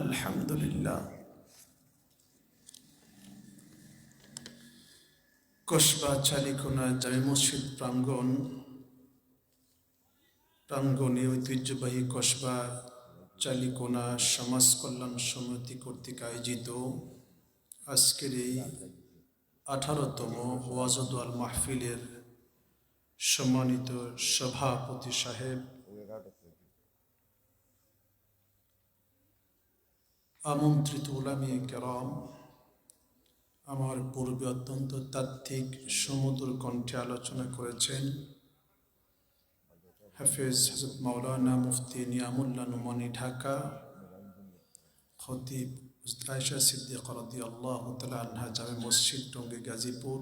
আলহামদুলিল্লাহ। কসবা চালিকোনা জামে মসজিদ প্রাঙ্গণে ঐতিহ্যবাহী কসবা চালিকোনা সমাজ কল্যাণ সমিতি কর্তৃক আয়োজিত আজকের এই 18তম ওয়াজদুয়াল মাহফিলের সম্মানিত সভাপতি সাহেব, আমন্ত্রিত উলামায়ে কেরাম, আমার পূর্বে অত্যন্ত তাত্ত্বিক সুমধুর কণ্ঠে আলোচনা করেছেন হাফেজ হযরত মাওলানা মুফতি নিয়ামুল্লাহ নোমানী ঢাকা, খতিব হযরত আয়েশা সিদ্দিকা রাদিয়াল্লাহু তাআলা আনহা জামে মসজিদ টঙ্গী গাজীপুর।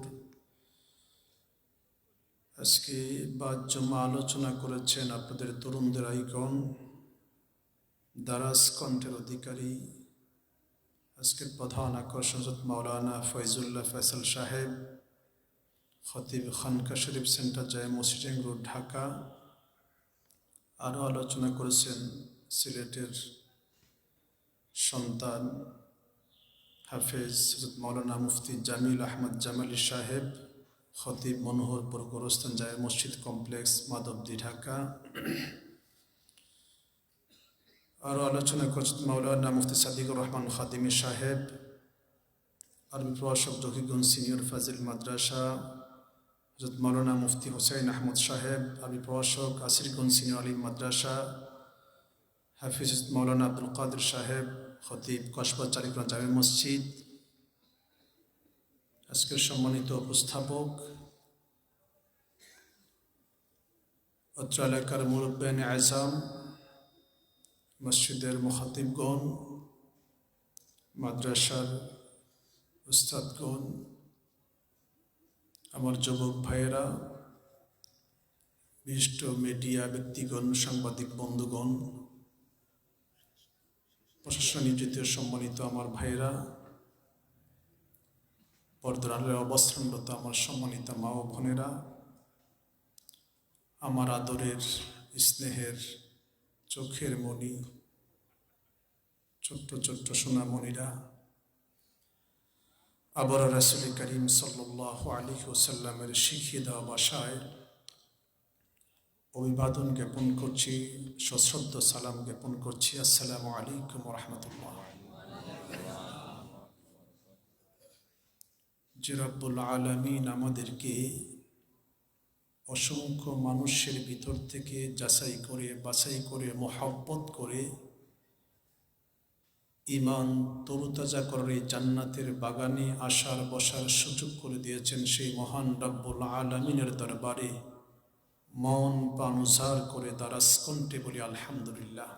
আজকে বাদ জমা আলোচনা করেছেন আপনাদের তরুণদের আইকন, দারাজ কণ্ঠের অধিকারী, আজকের প্রধান আকর্ষণ হযরত মাওলানা ফয়জুল্লাহ ফয়সাল সাহেব, খতিব খানকা শরীফ সেন্টার জামে মসজিদ রিং রোড ঢাকা। আরও আলোচনা করেছেন সিলেটের সন্তান হাফেজ হযরত মাওলানা মুফতি জামিল আহমদ জামালি সাহেব, খতিব মনোহরপুর গোরস্থান জামে মসজিদ কমপ্লেক্স মাধবদী ঢাকা। আরও আলোচনা করছেন মাওলানা মুফতি সাদিকুর রহমান খাদিমি সাহেব, আরবি প্রভাষক জকিগঞ্জ সিনিয়র ফাজিল মাদ্রাসা, হযরত মাওলানা মুফতি হুসাইন আহমদ সাহেব, আরবি প্রভাষক আসিরগঞ্জ সিনিয়র আলিম মাদ্রাসা, হাফিজ মাওলানা আব্দুল কাদের সাহেব, খতিব কসবা চালিকোনা জামে মসজিদ। আজকের সম্মানিত উপস্থাপক, অত্র এলাকার মুরব্বিয়ানে আযম, মসজিদের মুখাতিবগণ, মাদ্রাসার উস্তাদগণ, আমার যুবক ভাইয়েরা, বিশিষ্ট মিডিয়া ব্যক্তিগণ, সাংবাদিক বন্ধুগণ, প্রশাসন নিয়োজিত সম্মানিত আমার ভাইয়েরা, পর্দার আড়ালে অবস্থানরত আমার সম্মানিত মা ও বোনেরা, আমার আদরের স্নেহের চোখের মণি, ছোট্ট ছোট্ট সোনামণিরা, আবার রাসূল করিম সাল্লাল্লাহু আলাইহি ওয়াসাল্লামের শিখিয়ে দেওয়া ভাষায় অভিবাদন জ্ঞাপন করছি, সশ্রদ্ধ সালাম জ্ঞাপন করছি। আসসালামু আলাইকুম ওয়া রাহমাতুল্লাহ। যে রব্বুল আলামিন আমাদেরকে অসংখ্য মানুষের ভিতর থেকে যাচাই করে বাছাই করে মহব্বত করে ঈমান তরুতাজা করে জান্নাতের বাগানে আসার বসার সুযোগ করে দিয়েছেন, সেই মহান রব্বুল আলামিনের দরবারে মন প্রাণ উজাড় করে দারাজ কণ্ঠে বলি আলহামদুলিল্লাহ।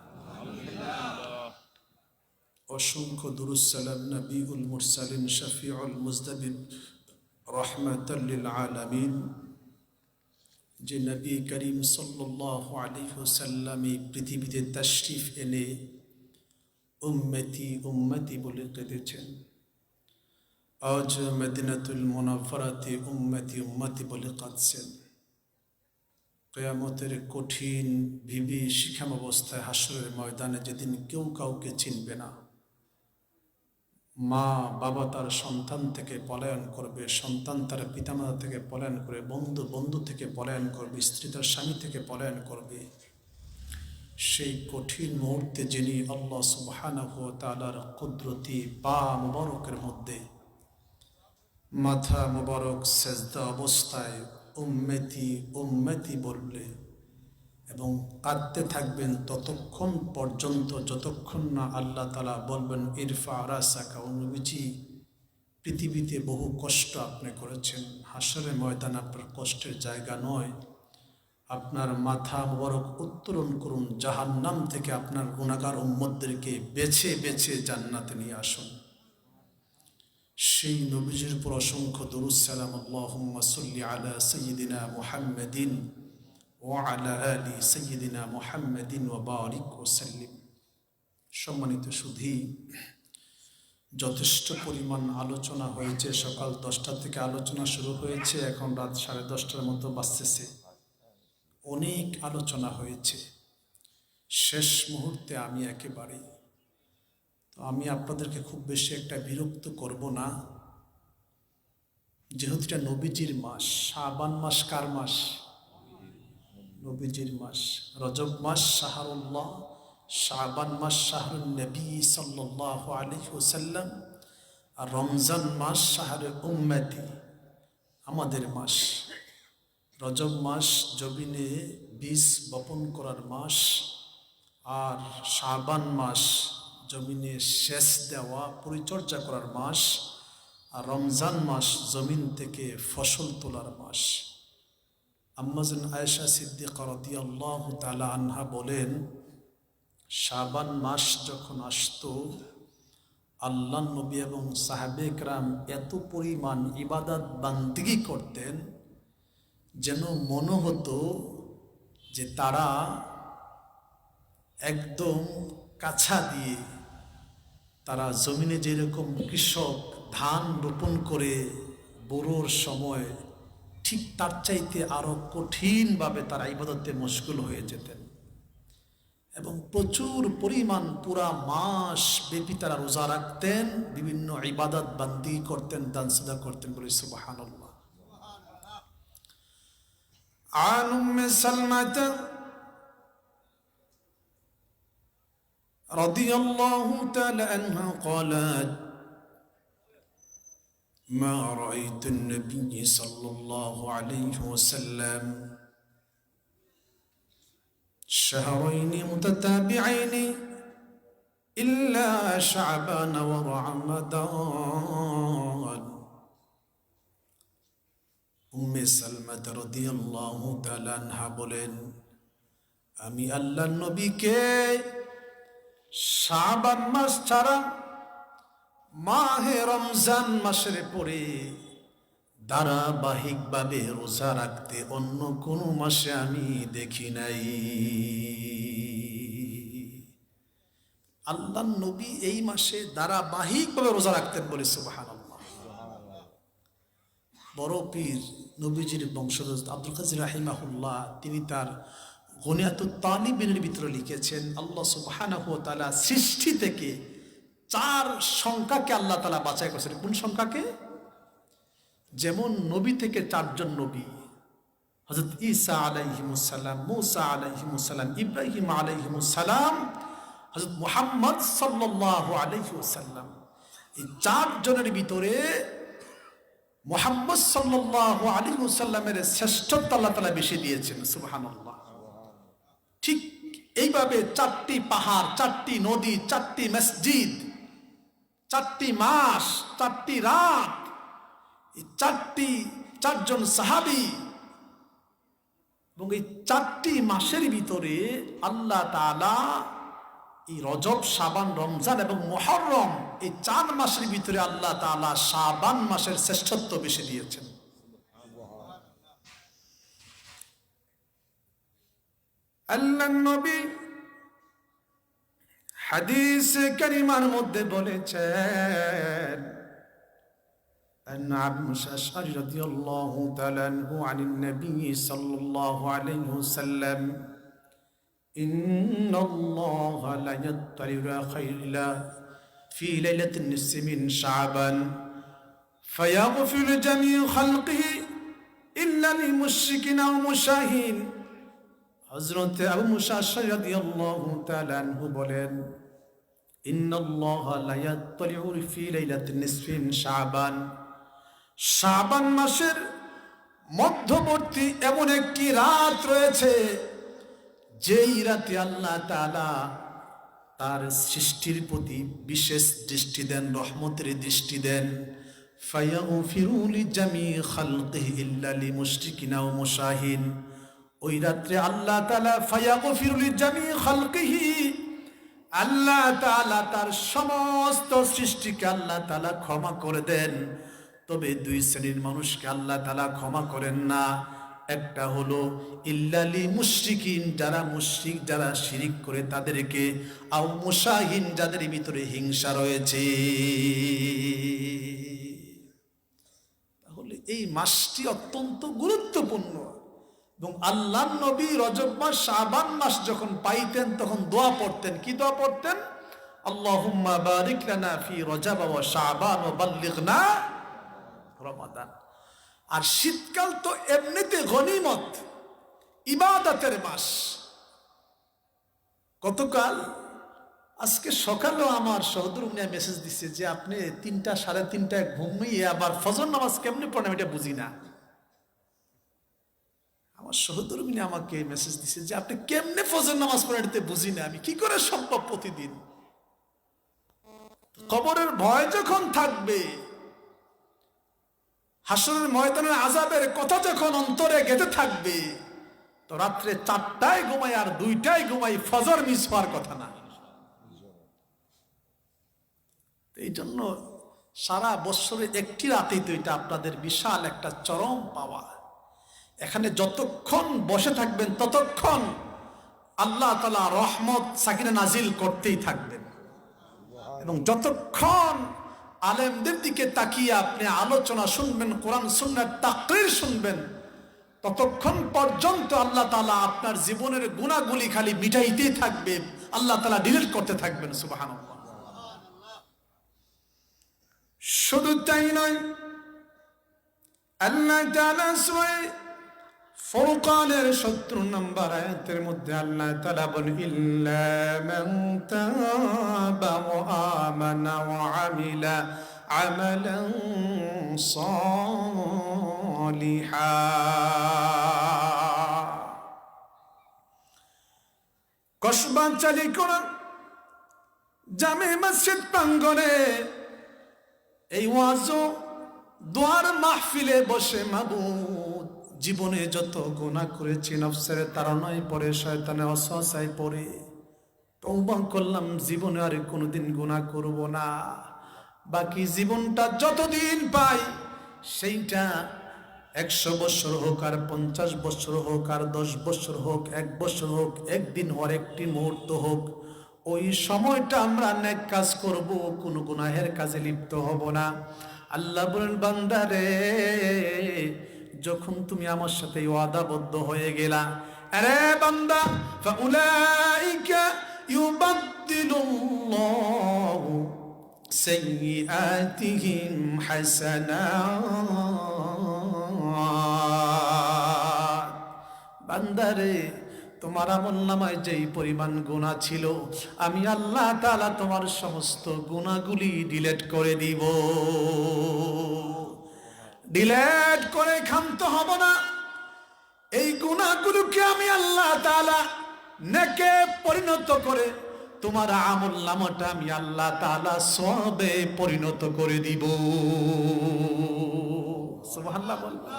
অসংখ্য দুরূদ সালাম নবীউল মুরসালিন শফিউল মুজতাবিন রাহমাতাল লিল আলামিন, যে নবী করিম সাল্লাল্লাহু আলাইহি ওয়াসাল্লাম এই পৃথিবীতে তাশরিফ এনে উম্মতি উম্মতি বলে কেঁদেছেন। আজ মদিনাতুল মুনাওয়ারাতে উম্মতি উম্মতি বলে কাঁদছেন। কিয়ামতের কঠিন বিভীষিকাম অবস্থায় হাসরের ময়দানে যেদিন কেউ কাউকে চিনবে না, মা বাবা তার সন্তান থেকে পলায়ন করবে, সন্তান তার পিতামাতা থেকে পলায়ন করবে, বন্ধু বন্ধু থেকে পলায়ন করবে, স্ত্রী তার স্বামী থেকে পলায়ন করবে। সেই কঠিন মুহূর্তে যিনি আল্লাহ সুবহানাহু ওয়া তাআলার কুদরতি পা মুবারকের মধ্যে মাথা মুবারক সেজদা অবস্থায় উম্মতি উম্মতি বললে এবং কাঁদতে থাকবেন ততক্ষণ পর্যন্ত যতক্ষণ না আল্লাহ তাআলা বলবেন ইরফা রাসাকা। নবীজি, পৃথিবীতে বহু কষ্ট আপনি করেছেন, হাসরের ময়দান আপনার কষ্টের জায়গা নয়। আপনার মাথা মুবারক উত্তোলন করুন, জাহান্নাম থেকে আপনার গুনাহগার উম্মতদেরকে বেছে বেছে জান্নাতে নিয়ে আসুন। সেই নবীজির উপর অসংখ্য দরুদ সালাম, আল্লাহুম্মা সাল্লি আলা সাইয়্যিদিনা মুহাম্মাদিন ওয়া আলা আলি সাইয়্যিদিনা মুহাম্মাদিন ওয়া বারিক ওয়া সাল্লিম। সম্মানিত সুধী, যথেষ্ট পরিমাণ আলোচনা হয়েছে। সকাল 10টা থেকে আলোচনা শুরু হয়েছে, এখন রাত 10:30টার মতো বাজতেছে। অনেক আলোচনা হয়েছে। শেষ মুহূর্তে আমি একেবারে তো আমি আপনাদেরকে খুব বেশি একটা বিরক্ত করব না, যেহেতু এটা নবীজির মাস। শাবান মাস কার মাস? নবীজির মাস। রজব মাস শাহরুল্লাহ, শাবান মাস শাহরুন নবী সাল্লাল্লাহু আলাইহি ওয়াসাল্লাম, আর রমজান মাস শাহরে উম্মতি, আমাদের মাস। রজব মাস জমিনে বীজ বপন করার মাস, আর শাবান মাস জমিনে সেচ দেওয়া, পরিচর্যা করার মাস, আর রমজান মাস জমিন থেকে ফসল তোলার মাস। আম্মাজান আয়েশা সিদ্দিকা রাদিয়াল্লাহু তাআলা আনহা বলেন, শাবান মাস যখন আসতো, আল্লাহ নবী এবং সাহাবে কেরাম এত পরিমাণ ইবাদত বান্দিগি করতেন, যেন মনে হতো যে তারা একদম কাছা দিয়ে, তারা জমিনে যেরকম কৃষক ধান রোপণ করে বোরোর সময়, ঠিক তার চাইতে আরো কঠিনভাবে তারা ইবাদতে মশগুল হয়ে যেতেন, এবং প্রচুর পরিমাণ পুরা মাস ব্যাপী তারা রোজা রাখতেন, বিভিন্ন ইবাদত বান্দি করতেন, দান সাদা করতেন। বলে সুবহানাল্লাহ। عن أم سلمة رضي الله تعالى عنها قالت: ما رأيت النبي صلى الله عليه وسلم شهرين متتابعين إلا شعبان ورمضان। উম্মে সালমা রাদিয়াল্লাহু তাআলা আনহা বলেন, আমি আল্লাহর নবীকে শাবান মাস ছাড়া মাহে রমজান মাসের পরে ধারাবাহিকভাবে রোজা রাখতে অন্য কোনো মাসে আমি দেখি নাই। আল্লাহর নবী এই মাসে ধারাবাহিকভাবে রোজা রাখতেন। বলে সুবহানাল্লাহ। বড় পীর নবীজির বংশধর আব্দুল কাদির রাহিমাহুল্লাহ, তিনি তার গুনিয়াতুত তালিবিনের ভিতরে লিখেছেন, আল্লাহ সুবহানাহু ওয়া তাআলা সৃষ্টি থেকে 4 সংখ্যাকে আল্লাহ তাআলা বাছাই করেছেন। কোন সংখ্যাকে? যেমন নবী থেকে 4 জন নবী, হযরত ঈসা আলাইহিমুস সালাম, মূসা আলাইহিমুস সালাম, ইব্রাহিম আলাইহিমুস সালাম, হযরত মুহাম্মদ সাল্লাল্লাহু আলাইহি ওয়াসাল্লাম। এই 4 জনের ভিতরে মুহাম্মদ সাল্লাল্লাহু আলাইহি ওয়াসাল্লামের শ্রেষ্ঠত্ব আল্লাহ তাআলা বেশি দিয়েছেন। সুবহানাল্লাহ। ঠিক এইভাবে 4টি পাহাড়, 4টি নদী, 4টি মসজিদ, 4টি মাস, 4টি রাত, এই 4 জন সাহাবী, এবং এই 4টি মাসের ভিতরে আল্লাহ তাআলা এই রজব, শাবান, রমজান এবং মুহররম, এই 4 মাসের ভিতরে আল্লাহ তাআলা শাবান মাসের শ্রেষ্ঠত্ব বেশি দিয়েছেন। আল্লাহর নবী হাদিসে কারিমার মধ্যে বলেছেন, أن أبي موسى الأشعري رضي الله تعالى عنه عن النبي صلى الله عليه وسلم: إن الله لا يطلع إلى خير في ليلة النصف من شعبان فيغفر لجميع خلقه إلا للمشرك أو مشاهين। হযরত আবু মুসা আশআরী রাদিয়াল্লাহু তাআলা আনহু বলেন, ইন্নাল্লাহা লা ইয়াত্তালিউ ফি লাইলাতিন নিসফি মিন শাবান, শাবান মাসের মধ্যবর্তী এমন একটি রাত রয়েছে, যেই রাতে আল্লাহ তাআলা তার সৃষ্টির প্রতি বিশেষ দৃষ্টি দেন, রহমতের দৃষ্টি দেন। ফায়াগফিরু লিজামি খালকিহি ইল্লা লিমুশরিকিন আও মুশাহিন। ওই রাত্রে আল্লাহ তাআলা ফায়াগফিরু লিজামি খালকিহি, আল্লাহ তাআলা তার সমস্ত সৃষ্টিকে আল্লাহ তাআলা ক্ষমা করে দেন। তবে 2 শ্রেণীর মানুষকে আল্লাহ তাআলা ক্ষমা করেন না। একটা হলো ইল্লালি মুশরিকিন, যারা মুশরিক, যারা শিরিক করে তাদেরকে, আও মুশাহিন, যাদের ভিতরে হিংসা রয়েছে। তাহলে এই মাসটি অত্যন্ত গুরুত্বপূর্ণ, এবং আল্লাহর নবী রজব মাস, শাবান মাস যখন পাইতেন তখন দোয়া পড়তেন। কি দোয়া পড়তেন? আল্লাহুম্মা বারিক লানা ফি রজব ওয়া শাবান ওয়া বাল্লিগনা রমাদান। আর শীতকাল তো এমনিতে গনিমত, ইবাদতের মাস। গতকাল আজকে সকালেও আমার সহদর মিয়া মেসেজ দিচ্ছে যে আপনি 3টা 3:30টায় ঘুমিয়ে আবার ফজর নামাজ কেমনে পড়েন এটা বুঝি না। আমার সহদর মিয়া আমাকে মেসেজ দিচ্ছে যে আপনি কেমনে ফজর নামাজ পড়েন এটা বুঝি না, আমি কি করে সম্ভব প্রতিদিন। কবরের ভয় যখন থাকবে, হাসরের ময়দানের আযাবের কথা যখন অন্তরে গেঁথে থাকবে, তো রাত্রে 4টায় ঘুমাই আর 2টায় ঘুমাই, ফজর মিস হওয়ার কথা না। এই জন্য সারা বছরে একটি রাতেই তো এটা আপনাদের বিশাল একটা চরম পাওয়া। এখানে যতক্ষণ বসে থাকবেন ততক্ষণ আল্লাহ তাআলা রহমত সাকিনা নাজিল করতেই থাকবেন, এবং যতক্ষণ আলেমদের দিকে তাকিয়ে আপনি আলোচনা শুনবেন, কোরআন সুন্নাহর তাকরীর শুনবেন, ততক্ষণ পর্যন্ত আল্লাহ তাআলা আপনার জীবনের গুনাহগুলি খালি মিটাইতেই থাকবে, আল্লাহ তাআলা ডিলিট করতে থাকবেন। সুবহানাল্লাহ। শুধু তাই নয়, আল্লাহ তাআলা সূরা ফুরকানের 70 নম্বর আয়াতের মধ্যে আল্লাহ তাআলা বলেন, ইল্লা মান তাবা ওয়া আমানা ওয়া আমিলা আমালান সালিহা। কসবা চালিকোনা জামে মসজিদ প্রাঙ্গণে এই ওয়াজ ও দোয়ার মাহফিলে বসে মাবুদ জীবনে যত গুনাহ করেছি, নফসের তাড়নায় পড়ে, শয়তানের ওয়াসওয়াসায় পড়ে তওবা করলাম, জীবনে আর কোনোদিন গুনাহ করব না। বাকি জীবনটা যতদিন পাই সেইটা 100 বছর হোক আর 50 বছর হোক আর 10 বছর হোক, 1 বছর হোক, একদিন হওয়ার একটি মুহূর্ত হোক, ওই সময়টা আমরা নেক কাজ করব, কোনো গুনাহের কাজে লিপ্ত হব না। আল্লাহ বলেন, বান্দারে যখন তুমি আমার সাথে ওয়াদাবদ্ধ হয়ে গেলা, আরে বান্দা, ফাউলাইকা ইউবাদদিলুল্লাহু সাইয়্যাতিহিম হাসানাত। বান্দারে তোমার আমলনামায় যেই পরিমাণ গুনাহ ছিল, আমি আল্লাহ তাআলা তোমার সমস্ত গুনাহগুলি ডিলিট করে দিব। ডিলিট করে ক্ষান্ত হব না। এই গুনাহগুলোকে আমি আল্লাহ তাআলা নেকে পরিণত করে তোমার আমলনামাটা আমি আল্লাহ তাআলা সওয়াবে পরিণত করে দিব। সুবহানাল্লাহ বলবা।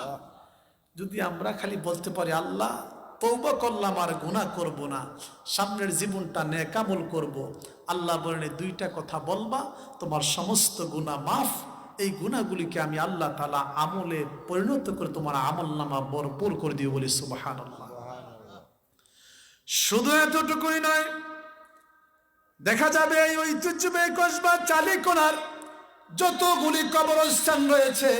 যদি আমরা খালি বলতে পারি আল্লাহ তওবা করলাম আর গুনাহ করব না, সামনের জীবনটা নেক আমল করব, আল্লাহ বলেন 2টা কথা বলবা, তোমার সমস্ত গুনাহ মাফ। এই গুনাহগুলিকে আমি আল্লাহ তাআলা আমলে পরিণত করে তোমার আমলনামা ভরপুর করে দিব। বলি সুবহানাল্লাহ। শুধু এতটুকুই নয়, দেখা যাবে এই ঐতিহ্যবাহী কসবা চালিকোনার যতগুলি কবরস্থান রয়েছে,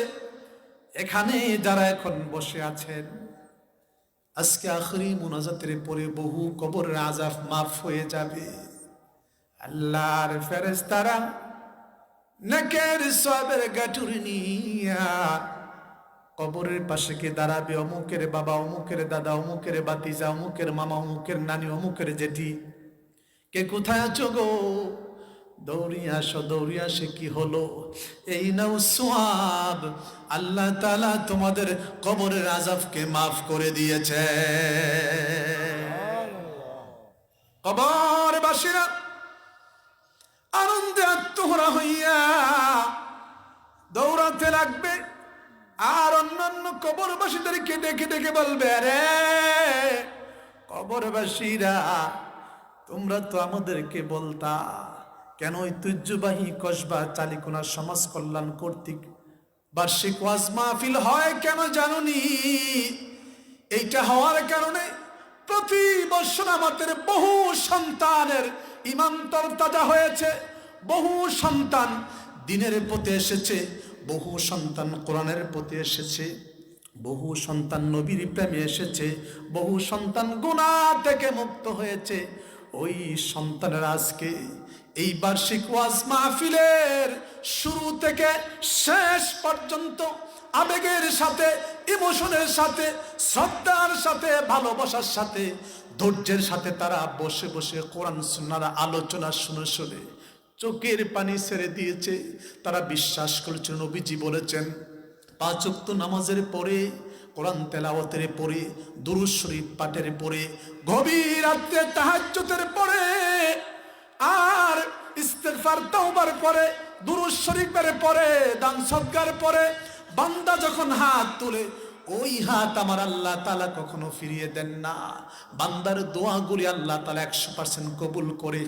এখানে যারা এখন বসে আছেন, আজকে আখরি মুনাজাতের পরে বহু কবরের আযাব মাফ হয়ে যাবে। আল্লাহর ফেরেশতারা নেকের সওয়াবের গাঁটুরি নিয়া কবরের পাশে কে দাঁড়াবে, অমুকের বাবা, অমুকের দাদা, অমুকের ভাতিজা, অমুকের মামা, অমুকের নানি, অমুকের জেঠি, কে কোথায় আছো গো, দৌড়িয়ে আসো, দৌড়িয়ে আসে। কি হলো? এই নাও সওয়াব, আল্লাহ তাআলা তোমাদের কবরের আযাবকে মাফ করে দিয়েছে। কবরবাসীরা আনন্দে আত্মহারা হইয়া দৌড়াতে লাগবে, আর অন্যান্য কবরবাসীদেরকে ডেকে ডেকে বলবে, আরে কবরবাসীরা, তোমরা তো আমাদেরকে বলতা কেন ঐতিহ্যবাহী কসবা চালিকোনা সমাজ কল্যাণ কর্তৃক বার্ষিক ওয়াজ মাহফিল হয় কেন জানোনি? এইটা হওয়ার কারণে প্রতি বছর আমাদের বহু সন্তানের ঈমান তরতাজা হয়েছে, বহু সন্তান দ্বীনের পথে এসেছে, বহু সন্তান কোরআনের পথে এসেছে, বহু সন্তান নবীর প্রেমে এসেছে, বহু সন্তান গুনাহ থেকে মুক্ত হয়েছে। ওই সন্তানের আজকে এই বার্ষিক ওয়াজ মাহফিলের শুরু থেকে শেষ পর্যন্ত আবেগের সাথে, ইমোশনের সাথে, শ্রদ্ধার সাথে, ভালোবাসার সাথে, ধৈর্যের সাথে তারা বসে বসে কোরআন সুন্নাহর আলোচনা শুনে শুনে চোখের পানি ছেড়ে দিয়েছে। তারা বিশ্বাস করেছে নবীজি বলেছেন 5 ওয়াক্ত নামাজের পরে, কোরআন তেলাওয়াতের পরে, দুরূদ শরীফ পাঠের পরে, গভীর রাতে তাহাজ্জুদের পরে, আর ইস্তেগফার তাওবার পরে, দুরূদ শরীফের পরে, দান সদকার পরে বান্দা যখন হাত তুলে, ওই হাত আমার আল্লাহ তাআলা কখনো ফিরিয়ে দেন না। বান্দার দোয়াগুলি আল্লাহ তাআলা 100% কবুল করে।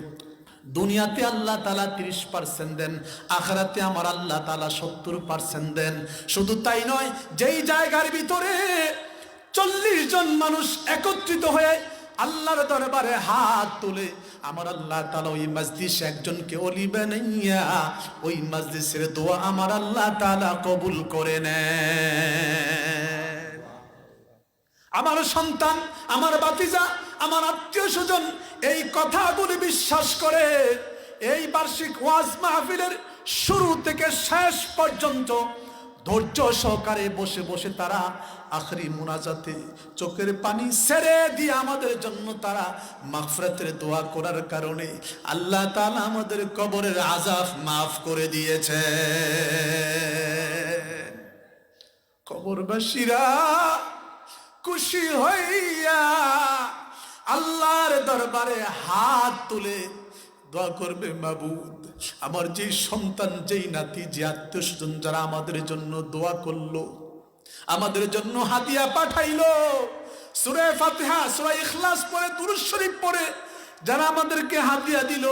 দুনিয়াতে আল্লাহ তাআলা 30% দেন, আখিরাতে আমার আল্লাহ তাআলা 70% দেন। শুধু তাই নয়, যেই জায়গার ভিতরে 40 জন মানুষ একত্রিত হয়ে আল্লাহর দরবারে হাত তুলে, আমার আল্লাহ তাআলা ওই মজলিসে একজনকে ওলি বানাইয়া ওই মজলিসের দোয়া আমার আল্লাহ তাআলা কবুল করে নেন। আমার সন্তান, আমার ভাতিজা, আমার আত্মীয় স্বজন এই কথাগুলি বিশ্বাস করে এই বার্ষিক ওয়াজ মাহফিলের শুরু থেকে শেষ পর্যন্ত ধৈর্য সহকারে বসে বসে তারা আখরি মুনাজাতে চোখের পানি ছেড়ে দিয়ে আমাদের জন্য তারা মাগফিরাতের দোয়া করার কারণে আল্লাহ তাআলা আমাদের কবরের আযাব মাফ করে দিয়েছে। কবরবাসীরা খুশি হইয়া আল্লাহর দরবারে হাত তুলে দোয়া করবে, মাবুদ আমার যেই সন্তান, যেই নাতি, যে আত্মীয় স্বজন যারা আমাদের জন্য দোয়া করলো, আমাদের জন্য হাদিয়া পাঠাইলো, সূরা ফাতিহা, সূরা ইখলাস পড়ে, দুরূদ শরীফ পড়ে যারা আমাদেরকে হাদিয়া দিল,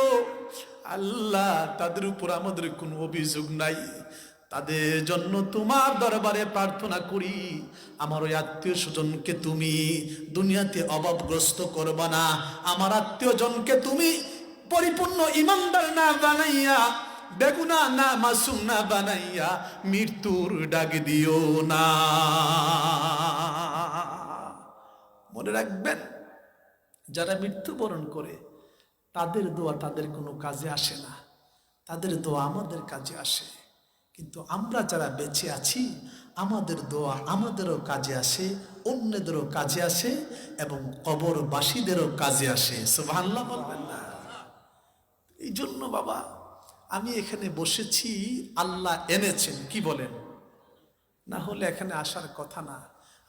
আল্লাহ তাদের উপর আমাদের কোনো অভিযোগ নাই। তাদের জন্য তোমার দরবারে প্রার্থনা করি, আমার ওই আত্মীয় স্বজনকে তুমি দুনিয়াতে অভাবগ্রস্ত করবা না। আমার আত্মীয় জনকে তুমি পরিপূর্ণ ইমানদার না বানাইয়া, বেগুনা না মাসুম না বানাইয়া মৃত্যুর ডাক দিও না। মনে রাখবেন, যারা মৃত্যুবরণ করে তাদের দোয়া তাদের কোনো কাজে আসে না, তাদের দোয়া আমাদের কাজে আসে। কিন্তু আমরা যারা বেঁচে আছি, আমাদের দোয়া আমাদেরও কাজে আসে, অন্যদেরও কাজে আসে এবং কবরবাসীদেরও কাজে আসে। সুবহানাল্লাহ বলবেন না? এই জন্য বাবা, আমি এখানে বসেছি, আল্লাহ এনেছেন, কি বলেন? না হলে এখানে আসার কথা না।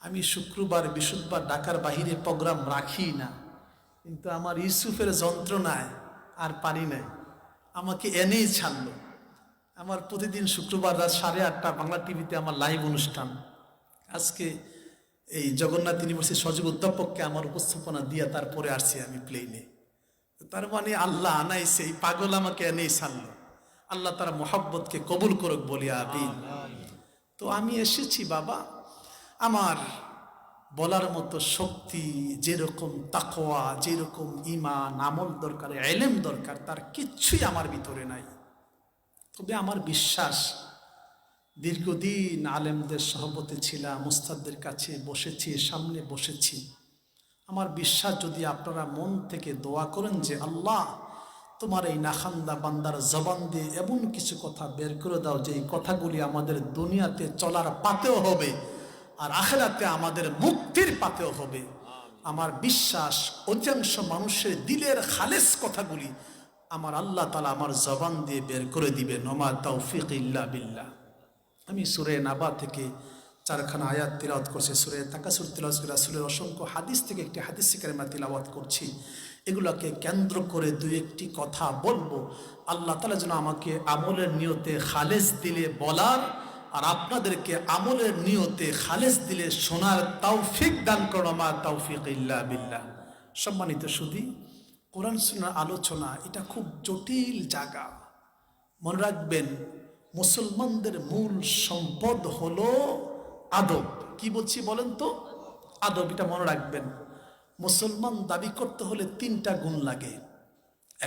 আমি শুক্রবার বৃহস্পতিবার ঢাকার বাহিরে প্রোগ্রাম রাখি না, কিন্তু আমার ইউসুফের যন্ত্রণায় আর পারি নাই, আমাকে এনেই ছাড়লো। আমার প্রতিদিন শুক্রবার রাত 8:30 বাংলা টিভিতে আমার লাইভ অনুষ্ঠান। আজকে এই জগন্নাথ ইউনিভার্সিটির সহযোগী অধ্যাপককে আমার উপস্থাপনা দিয়া তারপরে আসছি আমি প্লেনে। তার মানে আল্লাহ আনাইছে, এই পাগল আমাকে এনেই ছাড়লো। আল্লাহ তার মোহাব্বতকে কবুল করুক বলি আমিন। তো আমি এসেছি বাবা, আমার বলার মতো শক্তি, যেরকম তাকওয়া, যেরকম ঈমান, আমল দরকার, ইলম দরকার, তার কিচ্ছুই আমার ভিতরে নাই। তবে আমার বিশ্বাস, দীর্ঘদিন আলেমদের সহবতে ছিলাম, মুস্তাদদের কাছে বসেছি, সামনে বসেছি। আমার বিশ্বাস, যদি আপনারা মন থেকে দোয়া করেন যে আল্লাহ তোমার এই নাখান্দা বান্দার জবান দিয়ে এমন কিছু কথা বের করে দাও যে এই কথাগুলি আমাদের দুনিয়াতে চলার পাতেও হবে আর আখিরাতে আমাদের মুক্তির পাতেও হবে, আমার বিশ্বাস অধিকাংশ মানুষের দিলের খালেস কথাগুলি আমার আল্লাহ তাআলা আমার জবান দিয়ে বের করে দিবেন। ওমা তাওফিক ইল্লা বিল্লাহ। আমি সূরা নাবা থেকে 4খানা আয়াত তিলাওয়াত করছি, সূরা তাকাসুর তিলাওয়াত করে, রাসূলের অসংখ্য হাদিস থেকে একটি হাদিস কারিমা তিলাওয়াত করছি। এগুলোকে কেন্দ্র করে 2-1টি কথা বলবো। আল্লাহ তাআলা যেন আমাকে আমলের নিয়তে খালেস দিলে বলার, আর আপনাদেরকে আমলের নিয়তে খালেস দিলে শোনার তৌফিক দান করুন। ওমা তাওফিক ইল্লা বিল্লাহ। সম্মানিত সুধী, কোরআন সুন্নাহর আলোচনা এটা খুব জটিল জায়গা। মনে রাখবেন, মুসলমানদের মূল সম্পদ হলো আদব। কি বলছি বলেন তো? আদব। এটা মনে রাখবেন। মুসলমান দাবি করতে হলে 3টা গুণ লাগে।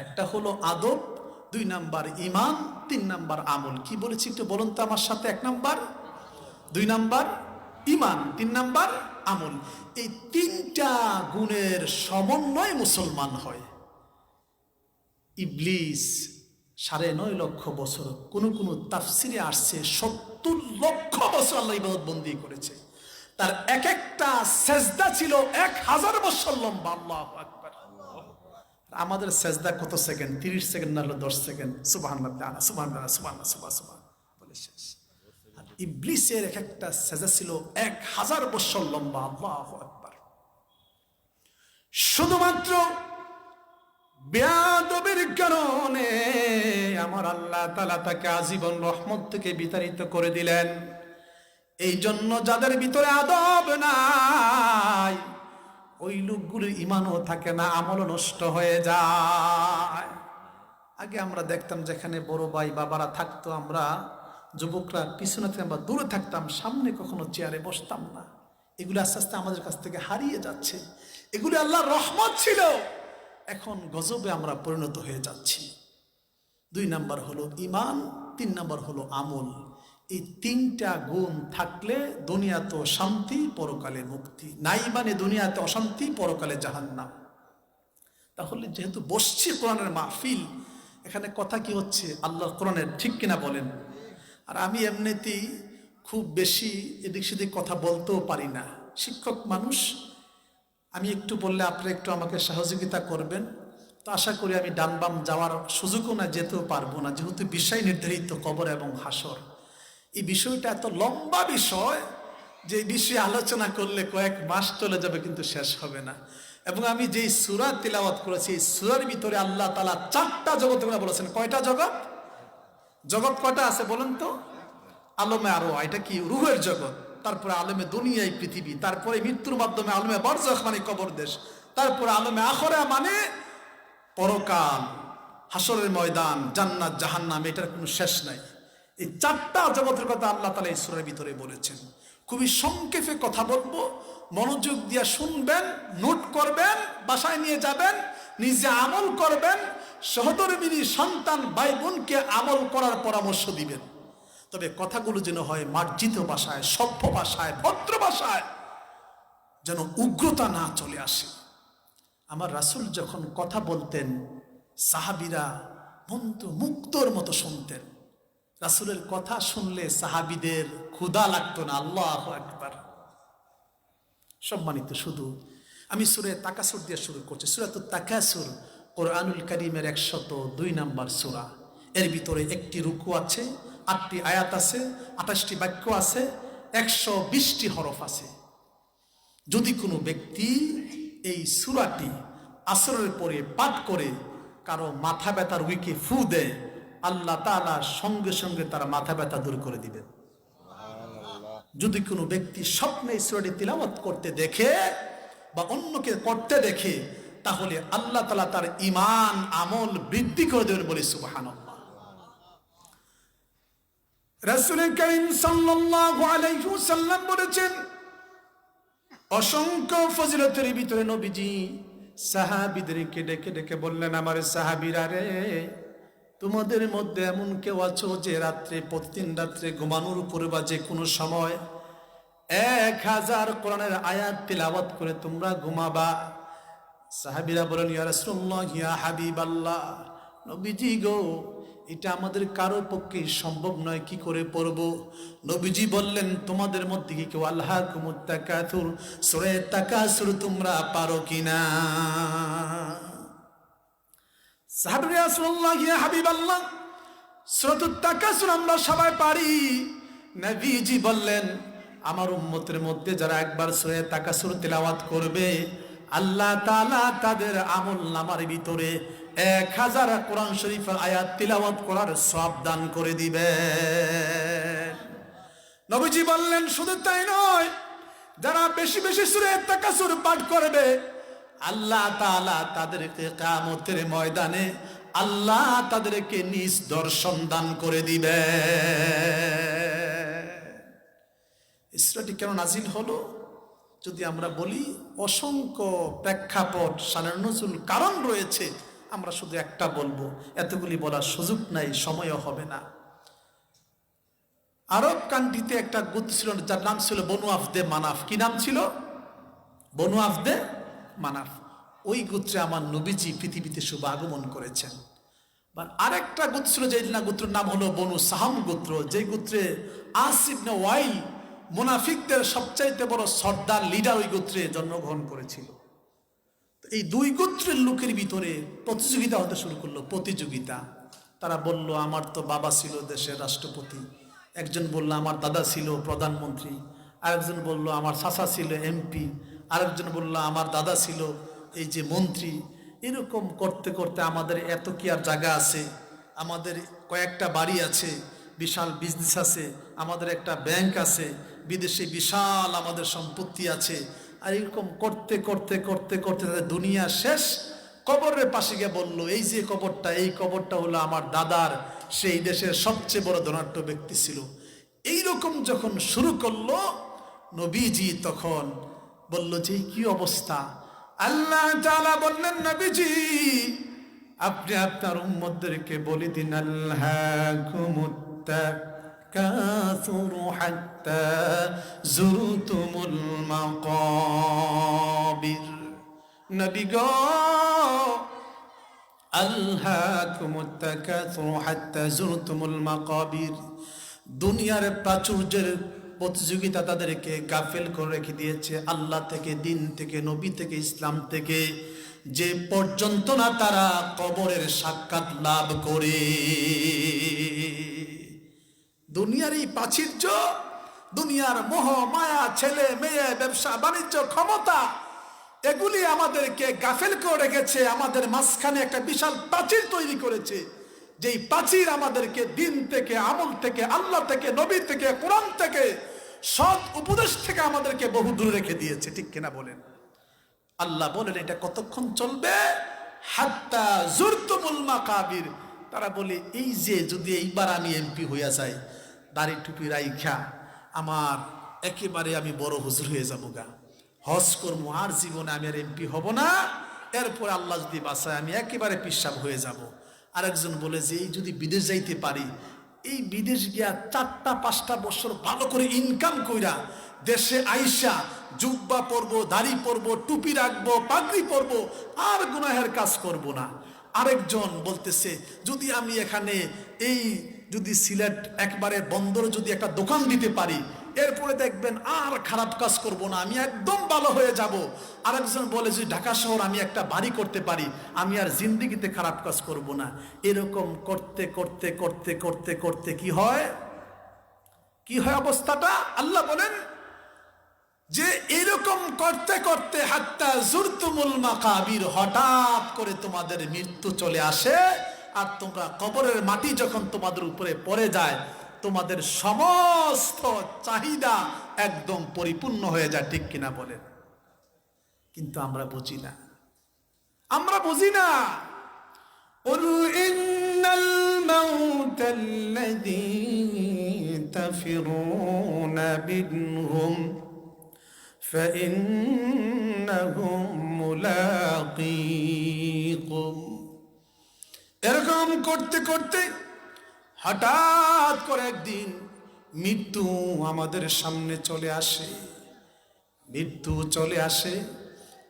একটা হলো আদব, 2 নাম্বার ঈমান, 3 নাম্বার আমল। কি বলেছি একটু বলুন তো আমার সাথে? 1 নাম্বার, 2 নাম্বার ঈমান, 3 নাম্বার আমল। এই 3টা গুণের সমন্বয়ে মুসলমান হয়। ইবলিস 9.5 লক্ষ বছর, কোন তাফসিরে আসছে 70 লক্ষ বছর আল্লাহ ইবাদতবন্দি করেছে। তার এক একটা সেজদা ছিল 1000 বছর লম্বা। আল্লাহু আকবার। আমাদের সেজদা কত সেকেন্ড? 30 সেকেন্ড না হলো 10 সেকেন্ড। সুবহানাল্লাহ, সুবহানাল্লাহ, সুবহানাল্লাহ, সুবহানাল্লাহ বলে শেষ। আর ইবলিসের এক একটা সেজদা ছিল 1000 বছর লম্বা। আল্লাহু আকবার। শুধুমাত্র বেয়াদবির কারণে আমার আল্লাহ তাআলা তাকে আজীবন রহমত থেকে বিতাড়িত করে দিলেন। এই জন্য যাদের ভিতরে আদব নাই, ওই লোকগুলোর ইমানও থাকে না, আমলও নষ্ট হয়ে যায়। আগে আমরা দেখতাম যেখানে বড় ভাই বাবারা থাকতো, আমরা যুবকরা পিছনে থেকে আমরা দূরে থাকতাম, সামনে কখনো চেয়ারে বসতাম না। এগুলো আস্তে আস্তে আমাদের কাছ থেকে হারিয়ে যাচ্ছে। এগুলো আল্লাহর রহমত ছিল, এখন গজবে আমরা পরিণত হয়ে যাচ্ছি। 2 নাম্বার হলো ঈমান, 3 নাম্বার হলো আমল। এই 3টা গুণ থাকলে দুনিয়াতে শান্তি, পরকালে মুক্তি। নাই মানে দুনিয়াতে অশান্তি, পরকালে জাহান্নাম। তাহলে যেহেতু বসছি কোরআনের মাহফিল, এখানে কথা কি হচ্ছে? আল্লাহর কোরআনের, ঠিক কিনা বলেন? আর আমি এমনিতেই খুব বেশি এদিক সেদিক কথা বলতেও পারি না, শিক্ষক মানুষ। আমি একটু বললে আপনারা একটু আমাকে সহযোগিতা করবেন, তো আশা করি আমি ডান বাম যাওয়ার সুযোগও না, যেতেও পারবো না, যেহেতু বিষয় নির্ধারিত কবর এবং হাসর। এই বিষয়টা এত লম্বা বিষয় যে বিষয়ে আলোচনা করলে কয়েক মাস চলে যাবে, কিন্তু শেষ হবে না। এবং আমি যেই সূরা তিলাওয়াত করেছি, এই সূরার ভিতরে আল্লাহ তাআলা 4টা জগৎ বলেছেন। কয়টা জগৎ? জগৎ কয়টা আছে বলেন তো? আলমে আরো, এটা কি? রুহের জগৎ। তারপরে আলমে দুনিয়ায় পৃথিবী, তারপরে মৃত্যুর মাধ্যমে আলমে বারজাখ মানে কবর দেশ, তারপরে আলমে আখিরা মানে পরকাল, হাসরের ময়দান, জান্নাত জাহান্নাম। এটার কোনো শেষ নাই। এই 4টা জগতের কথা আল্লাহ তাআলা এই সূরার ভিতরে বলেছেন। খুবই সংক্ষেপে কথা বলবো, মনোযোগ দিয়ে শুনবেন, নোট করবেন, বাসায় নিয়ে যাবেন, নিজে আমল করবেন, সহধর্মিনী সন্তান ভাই বোনকে আমল করার পরামর্শ দিবেন। তবে কথাগুলো যেন হয় মার্জিত ভাষায়, সভ্য ভাষায়, ভদ্র ভাষায়, যেন উগ্রতা না চলে আসে। আমার রাসূল যখন কথা বলতেন, সাহাবীরা মুক্তোর মতো শুনতেন। রাসূলের কথা শুনলে সাহাবীদের ক্ষুধা লাগতো না। আল্লাহু আকবার। সম্মানিত, শুধু আমি সূরা তাকাসুর দিয়ে শুরু করছি। সূরাতুত তাকাসুর কোরআনুল কারীমের 102 নম্বর সূরা। এর ভিতরে একটি রুকু আছে, 8টি আয়াত আছে, 28টি বাক্য আছে, 120টি হরফ আছে। যদি কোনো ব্যক্তি এই সূরাটি আসরের পরে পাঠ করে কারো মাথা ব্যথার রোগীকে ফু দেয়, আল্লাহ তাআলা সঙ্গে সঙ্গে তার মাথা ব্যথা দূর করে দিবেন। যদি কোনো ব্যক্তি স্বপ্নে এই সূরাটি তিলাওয়াত করতে দেখে বা অন্যকে করতে দেখে, তাহলে আল্লাহ তাআলা তার ঈমান আমল বৃদ্ধি করে দেবেন, বলে সুবহানাল্লাহ। রাসূল করিম সাল্লাল্লাহু আলাইহি ওয়াসাল্লাম বলেছেন, অসংখ্য ফজিলতের ভিতরে নবীজি সাহাবীদেরকে ডেকে ডেকে বললেন, আমার সাহাবীরা রে, তোমাদের মধ্যে এমন কেউ আছো যে রাত্রে, প্রতিদিন রাত্রে ঘুমানোর উপরে বা যে কোনো সময় 1000 কোরআনের আয়াত তিলাওয়াত করে তোমরা ঘুমাবা? সাহাবীরা বলেন, ইয়া রাসূলুল্লাহ, ইয়া হাবিবাল্লাহ, নবীজি গো, এটা আমাদের কারো পক্ষে সম্ভব নয়, কি করে পড়ব? নবীজি বললেন, তোমাদের মধ্যে কি কেউ আল্লাহকুমুত তাকাসুর, সূরা তাকাসুর তোমরা পারো কিনা? সাহাবীরা, ইয়া রাসূলুল্লাহ, ইয়া হাবিবাল্লাহ, সূরাতুত তাকাসুর আমরা সবাই পারি। নবীজি বললেন, আমার উম্মতের মধ্যে যারা একবার সূরা তাকাসুর তিলাওয়াত করবে, আল্লাহ তাআলা তাদের আমল নামার ভিতরে 1000 কোরআন শরীফের আয়াত তিলাওয়াত করার সওয়াব দান করে দিবেন। নবীজি বললেন, শুধু তাই নয়, যারা বেশি বেশি সূরা তাকাসুর পাঠ করবে, আল্লাহ তাআলা তাদেরকে কিয়ামতের ময়দানে আল্লাহ তাদেরকে নিজ দর্শন দান করে দিবে। এই সূরাটি কেন নাজিল হলো যদি আমরা বলি, অসংখ্য প্রেক্ষাপট, শানের নজুল কারণ রয়েছে। আমরা শুধু একটা বলবো, এতগুলি বলার সুযোগ নাই, সময়ও হবে না। আরব কান্ট্রিতে একটা গোত্র ছিল, যার নাম ছিল বনু আফদে মানাফ। কি নাম ছিল? বনু আফদে মানাফ। ওই গোত্রে আমার নবীজি পৃথিবীতে শুভ আগমন করেছেন। আরেকটা গোত্র ছিল, যে গোত্রের নাম হলো বনু সাহাম গোত্র, যে গোত্রে আস ইবনে ওয়াইল মুনাফিকদের সবচাইতে বড় সর্দার লিডার ওই গোত্রে জন্মগ্রহণ করেছিল। এই দুই গোত্রের লোকের ভিতরে প্রতিযোগিতা হতে শুরু করলো, প্রতিযোগিতা। তারা বলল, আমার তো বাবা ছিল দেশের রাষ্ট্রপতি, একজন বলল আমার দাদা ছিল প্রধানমন্ত্রী, আরেকজন বলল আমার চাচা ছিল এমপি, আরেকজন বলল আমার দাদা ছিল এই যে মন্ত্রী। এরকম করতে করতে আমাদের এত কি আর জায়গা আছে, আমাদের কয়েকটা বাড়ি আছে, বিশাল বিজনেস আছে, আমাদের একটা ব্যাংক আছে, বিদেশে বিশাল আমাদের সম্পত্তি আছে। আর এরকম করতে করতে করতে করতে দুনিয়া শেষ। কবরের পাশে গিয়ে বলল, এই যে কবরটা, এই কবরটা হলো আমার দাদার, সেই দেশের সবচেয়ে বড় ধনাঢ্য ব্যক্তি ছিল। এইরকম যখন শুরু করলো, নবীজি তখন বলল যে কি অবস্থা। আল্লাহ তাআলা বললেন, নবীজি আপনি আপনার উম্মতদেরকে বলে দিন, আল্লাহুমুত তাকাসুরু হাত্তা যুরতুমুল মাকাবির। নবী গো, আল্লাহুমুত তাকাসুরু হাত্তা যুরতুমুল মাকাবির, দুনিয়ার প্রাচুর্যের প্রতিযোগিতা তাদেরকে গাফেল করে রেখে দিয়েছে আল্লাহ থেকে, দিন থেকে, নবী থেকে, ইসলাম থেকে, যে পর্যন্ত না তারা কবরের সাক্ষাৎ লাভ করে। দুনিয়ার এই প্রাচুর্য, দুনিয়ার মোহ মায়া, ছেলে মেয়ে, ব্যবসা বাণিজ্য, ক্ষমতা, এগুলি আমাদেরকে গাফেল করে রেখেছে। আমাদের মাঝখানে একটা বিশাল প্রাচীর তৈরি করেছে, যেই প্রাচীর আমাদেরকে দিন থেকে, আমল থেকে, আল্লাহ থেকে, নবী থেকে, কোরআন থেকে, সৎ উপদেশ থেকে আমাদেরকে বহু দূরে রেখে দিয়েছে। ঠিক কিনা বলেন? আল্লাহ বলেন এটা কতক্ষণ চলবে? হাত্তা যুরতুমুল মাকাবির। তারা বলে, এই যে যদি এইবার আমি এমপি হইয়া যাই, দাড়ি টুপি রাইখা আমার একেবারে আমি বড় হুজুর হয়ে যাবো গা, হজ করবো, আর জীবনে আমি আর এমপি হব না, এরপর আল্লাহ যদি বাঁচায় আমি একেবারে পিসাব হয়ে যাব। আরেকজন বলে যে এই যদি বিদেশ যাইতে পারি, এই বিদেশ গিয়া 4-5 বছর ভালো করে ইনকাম কইরা দেশে আইসা জুব্বা পরবো, দাড়ি পরবো, টুপি রাখবো, পাগড়ি পরবো, আর গুনাহের কাজ করব না। আরেকজন বলতেছে যদি আমি এখানে এই যদি সিলেট একবারে বন্দরে যদি একটা দোকান দিতে পারি, এরপরে দেখবেন আর খারাপ কাজ করব না, আমি একদম ভালো হয়ে যাব। আরেকজন বলে যে ঢাকা শহর আমি একটা বাড়ি করতে পারি, আমি আর জিন্দেগিতে খারাপ কাজ করব না। এরকম করতে করতে করতে করতে করতে কি হয়, কি হয় অবস্থাটা? আল্লাহ বলেন যে এরকম করতে করতে হাত্তা যুরতুমুল মাকাবির, হঠাৎ করে তোমাদের মৃত্যু চলে আসে। আর তোমরা কবরের মাটি যখন তোমাদের উপরে পড়ে যায়, তোমাদের সমস্ত চাহিদা একদম পরিপূর্ণ হয়ে যায়। ঠিক কিনা বলেন? কিন্তু আমরা বুঝি না, আমরা বুঝি না। কুল ইন্নাল মাউতাল্লাযী তাফিরুনা মিনহুম ফাইন্নাহুম মুলাকীকুম। এরকম করতে করতে হঠাৎ করে একদিন মৃত্যু আমাদের সামনে চলে আসে, মৃত্যু চলে আসে।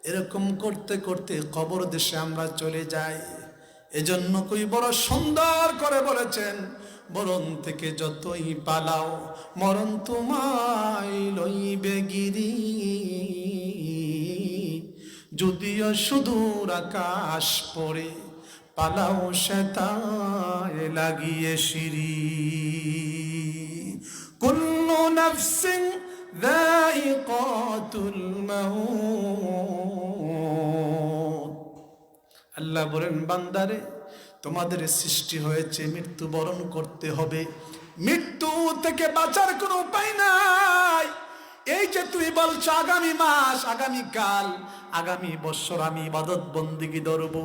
এরকম করতে করতে কবর দেশে আমরা চলে যাই। এজন্য কই বড় সুন্দর করে বলেছেন, মরণ থেকে যতই পালাও মরণ তোমায় লইবে গিরি, যদিও সুদূর আকাশ পড়ে পালাও সেতায় লাগিয়ে সিঁড়ি। কুল্লু নাফসিন যায়িকাতুল মাউত। আল্লাহ বলেন, বান্দারে তোমাদের সৃষ্টি হয়েছে মৃত্যুবরণ করতে হবে, মৃত্যু থেকে বাঁচার কোনো উপায় নাই। এই যে তুমি বলছো আগামী মাস, আগামী কাল, আগামী বছর আমি ইবাদত বন্দেগী ধরবো,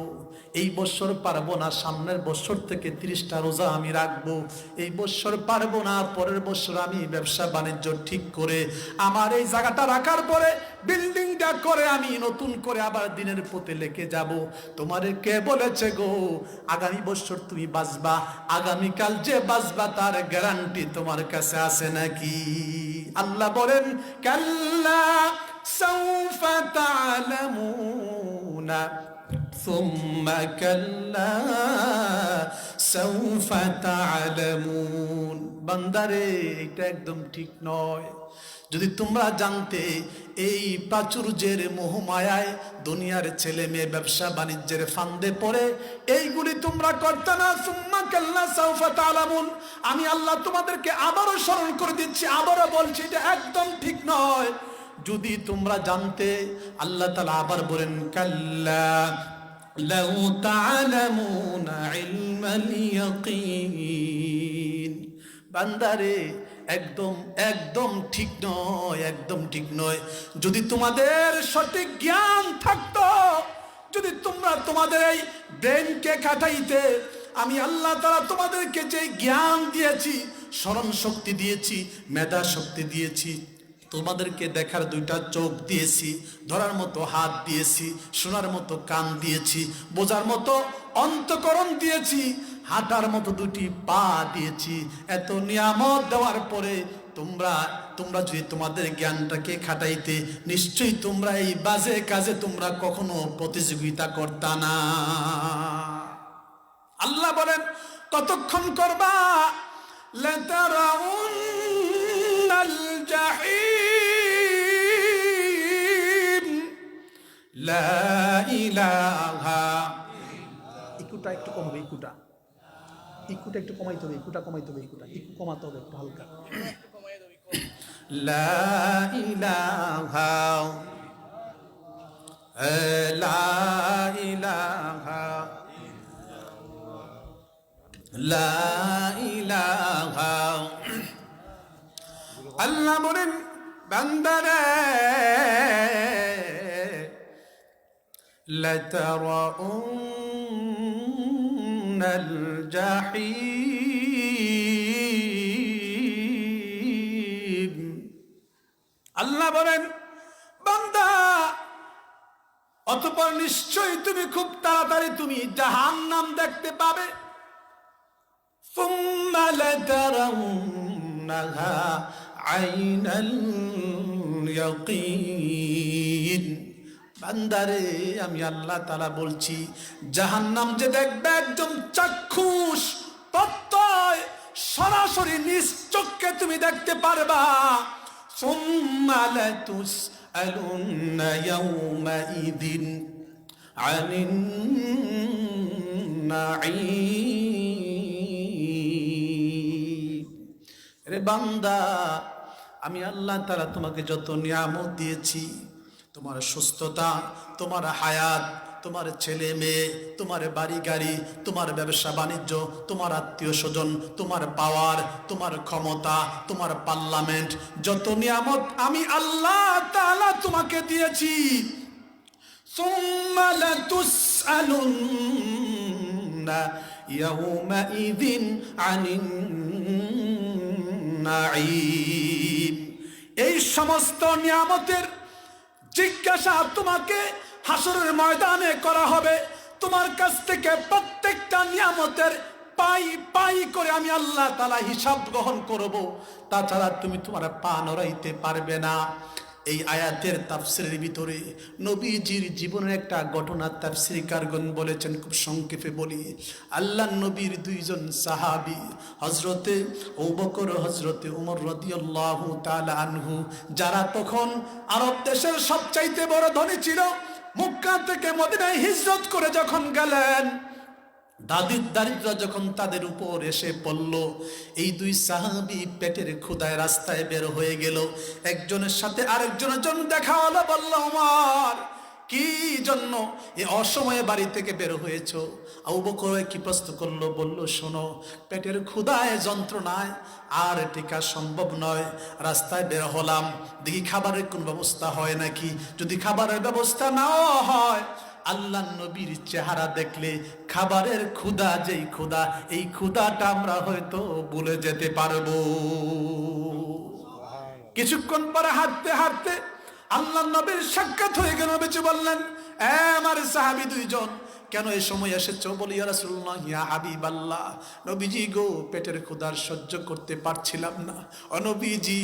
এই বছর পারবো না, সামনের বছর থেকে 30টা রোজা আমি রাখবো, এই বছর পারবো না, পরের বছর আমি ব্যবসা বাণিজ্য ঠিক করে আমার এই জায়গাটা রাখার পরে বিল্ডিংটা করে আমি নতুন করে আবার দিনের পথে লেগে যাব। তোমারে কে বলেছে গো আগামী বছর তুমি বাঁচবা? আগামীকাল যে বাঁচবা তার গ্যারান্টি তোমার কাছে আছে নাকি? আল্লাহ বলেন, কাল্লা সাউফা তা'লামুনা সুম্মা কাল্লা সাউফা তা'লামুন। বান্দারে, এটা একদম ঠিক নয়। যদি তোমরা জানতে এই প্রাচুর্যের মোহমায়ায় দুনিয়ার ছেলে মেয়ে ব্যবসা বাণিজ্যের ফান্দে পড়ে এইগুলি তোমরা করতে না। সুম্মা কাল্লা সাউফা তা'লামুন। আমি আল্লাহ তোমাদেরকে আবারও স্মরণ করে দিচ্ছি, আবারও বলছি, এটা একদম ঠিক নয়। যদি তোমরা জানতে, আল্লাহ তাআলা আবার বলেন কাল্লা লাউ তা'লামুনা ইলমাল ইয়াকিন। বান্দারে, একদম একদম ঠিক নয়, একদম ঠিক নয়। যদি তোমাদের সঠিক জ্ঞান থাকতো, যদি তোমরা তোমাদের এই ব্রেনকে খাটাইতে, আমি আল্লাহ তাআলা তোমাদেরকে যে জ্ঞান দিয়েছি, স্মরণ শক্তি দিয়েছি, মেধা শক্তি দিয়েছি, তোমাদেরকে দেখার দুইটা চোখ দিয়েছি, ধরার মতো হাত দিয়েছি, শোনার মতো কান দিয়েছি, বোঝার মতো অন্তঃকরণ দিয়েছি, হাঁটার মতো দুটি পা দিয়েছি। এত নিয়ামত দেওয়ার পরে তোমরা যদি তোমাদের জ্ঞানটাকে খাটাইতে, নিশ্চয়ই তোমরা এই বাজে কাজে তোমরা কখনো প্রতিযোগিতা করতা না। আল্লাহ বলেন, কতক্ষণ করবা? লাতারাউন্নাল জাহিম লা ইলাহা। ইকুটা একটু কমাবে, ইকুটা একটু কমাইতে হবে, ইকুটা কমাইতে হবে, ইকু কমাতে হবে একটু হালকা। লা ইলাহা লা ইলাহা লা ইলাহা। আল্লাহ বলেন, বান্দারে, লাতারাউন্নাল জাহিম। আল্লাহ বলেন, বান্দা, অতঃপর নিশ্চয়ই তুমি খুব তাড়াতাড়ি তুমি জাহান্নাম দেখতে পাবে। সুম্মা লাতারাউন্নাহা আইনাল ইয়াকিন। বান্দারে, আমি আল্লাহ তাআলা বলছি, জাহান্নাম যে দেখবে একদম চাক্ষুষ প্রত্যয়, সরাসরি নিজ চক্ষে তুমি দেখতে পারবা। সুম্মা লাতুসআলুন্না ইয়াওমাইযিন আনিন নাঈম। রে বান্দা, আমি আল্লাহ তাআলা তোমাকে যত নিয়ামত দিয়েছি, তোমার সুস্থতা, তোমার হায়াত, তোমার ছেলে মেয়ে, তোমার বাড়ি গাড়ি, তোমার ব্যবসা বাণিজ্য, তোমার আত্মীয় স্বজন, তোমার পাওয়ার, তোমার ক্ষমতা, তোমার পার্লামেন্ট, যত নিয়ামত আমি আল্লাহ তাআলা তোমাকে দিয়েছি, সুম্মা লাতুসআলুন্না ইয়াওমাইযিন আনিন নাঈম। এই সমস্ত নিয়ামতের জিজ্ঞাসা তোমাকে হাসরের ময়দানে করা হবে। তোমার কাছ থেকে প্রত্যেকটা নিয়ামতের পাই পাই করে আমি আল্লাহ তাআলা হিসাব গ্রহণ করব। তাছাড়া তুমি তোমার পা নড়াইতে পারবে না। এই আয়াতের তাফসীরের ভিতরে নবীজির জীবনের একটা ঘটনা তাফসীরকারগণ বলেছেন, খুব সংক্ষেপে বলি। আল্লাহর নবীর দুইজন সাহাবী, হযরতে আবু বকর, হযরতে ওমর রাদিয়াল্লাহু তাআলা আনহু, যারা তখন আরব দেশের সবচাইতে বড় ধনী ছিল, মক্কা থেকে মদিনায় হিজরত করে যখন গেলেন, দারিদ্র যখন তাদের উপর এসে পড়ল, এই দুই সাহাবী পেটের ক্ষুধায় রাস্তায় বের হয়ে গেল। একজনের সাথে আরেকজনের জন্য দেখা হলো, বলল, ওমর, কি জন্য এই অসময়ে বাড়ি থেকে বের হয়েছো? আবু বকর কি প্রশ্ন করলো? বলল, শোনো, পেটের ক্ষুধায় যন্ত্রণায় আর টিকা সম্ভব নয়, রাস্তায় বের হলাম, দেখি খাবারের কোন ব্যবস্থা হয় নাকি। যদি খাবারের ব্যবস্থা নাও হয়, আল্লাহ নবীর চেহারা দেখলে খাবারের ক্ষুধা, যেই ক্ষুধা, এই ক্ষুধাটা আমরা হয়তো ভুলে যেতে পারবো। কিছুক্ষণ পরে হাঁটতে হাঁটতে আল্লাহ নবীর সাক্ষাৎ হয়ে গেল। নবীজি বললেন, আমার সাহাবী দুইজন, কেন এই সময় এসেছো? বলি ইয়া রাসূলুল্লাহ, ইয়া হাবিবাল্লাহ, নবীজি গো, পেটের ক্ষুধার সহ্য করতে পারছিলাম না। ও নবীজি,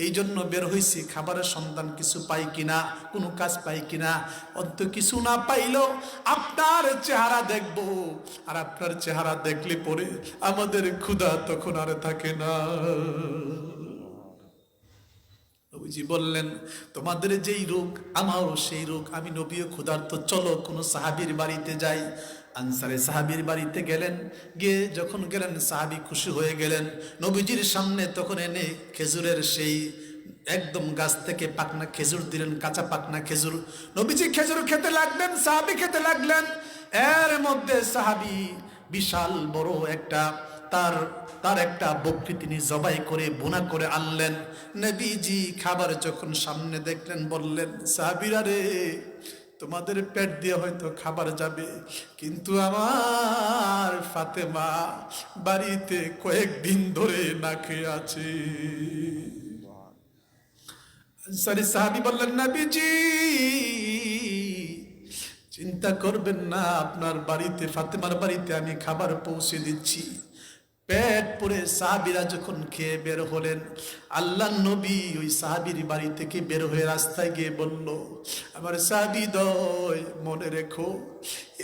এই জন্য বের হইছি, খাবারের সন্ধান কিছু পাই কিনা, কোনো কাজ পাই কিনা। অন্ত কিছু না পাইলেও আপনার চেহারা দেখবো, আর আপনার চেহারা দেখলে পরে আমাদের ক্ষুধা তখন আর থাকে না। নবীজি বললেন, তোমাদের যেই রোগ আমারও সেই রোগ, আমি নবীও ক্ষুধার্ত, চলো কোনো সাহাবীর বাড়িতে যাই। আনসারে সাহাবীর বাড়িতে গেলেন, গিয়ে যখন গেলেন সাহাবী খুশি হয়ে গেলেন। নবীজির সামনে তখন এনে খেজুরের সেই একদম গাছ থেকে পাকনা খেজুর দিলেন, কাঁচা পাকনা খেজুর। নবীজি খেজুর খেতে লাগলেন, সাহাবী খেতে লাগলেন। এর মধ্যে সাহাবী বিশাল বড় একটা তার একটা বকরি তিনি জবাই করে বোনা করে আনলেন। নবীজি খাবার যখন সামনে দেখলেন, বললেন, সাহাবীরা রে, তোমাদের পেট দিয়ে হয়তো খাবার যাবে, কিন্তু আমার ফাতেমা বাড়িতে কয়েকদিন ধরে না খেয়ে আছে। আনসারী সাহাবী বললেন, নবীজি চিন্তা করবেন না, আপনার বাড়িতে, ফাতেমার বাড়িতে আমি খাবার পৌঁছে দিচ্ছি। পেট পুরে সাহাবীরা যখন খেয়ে বের হলেন, আল্লাহ নবী ওই সাহাবীর বাড়ি থেকে বের হয়ে রাস্তায় গিয়ে বলল, আমার সাহাবী দয়, মনে রেখো,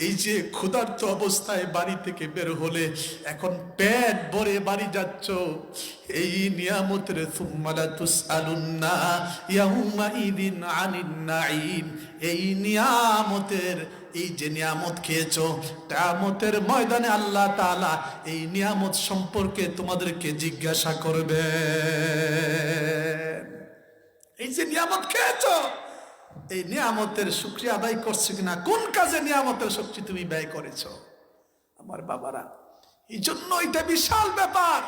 এই যে ক্ষুধার্ত অবস্থায় বাড়ি থেকে বের হলে, এখন পেট ভরে বাড়ি যাচ্ছ, এই নিয়ামতের সুম্মা লা তুসআলুন্না ইয়াউমাইদিন আনিন নাঈম, এই নিয়ামতের, এই যে নিয়ামত খেয়েছো, কিয়ামতের ময়দানে আল্লাহ তাআলা এই নিয়ামত সম্পর্কে তোমাদেরকে জিজ্ঞাসা করবে। এই যে নিয়ামত খেয়েছো, এই নিয়ামতের শুকরিয়া আদায় করছো কিনা, কোন কাজে নিয়ামতের শক্তি তুমি ব্যয় করেছো? আমার বাবারা, এই জন্য এটা বিশাল ব্যাপার।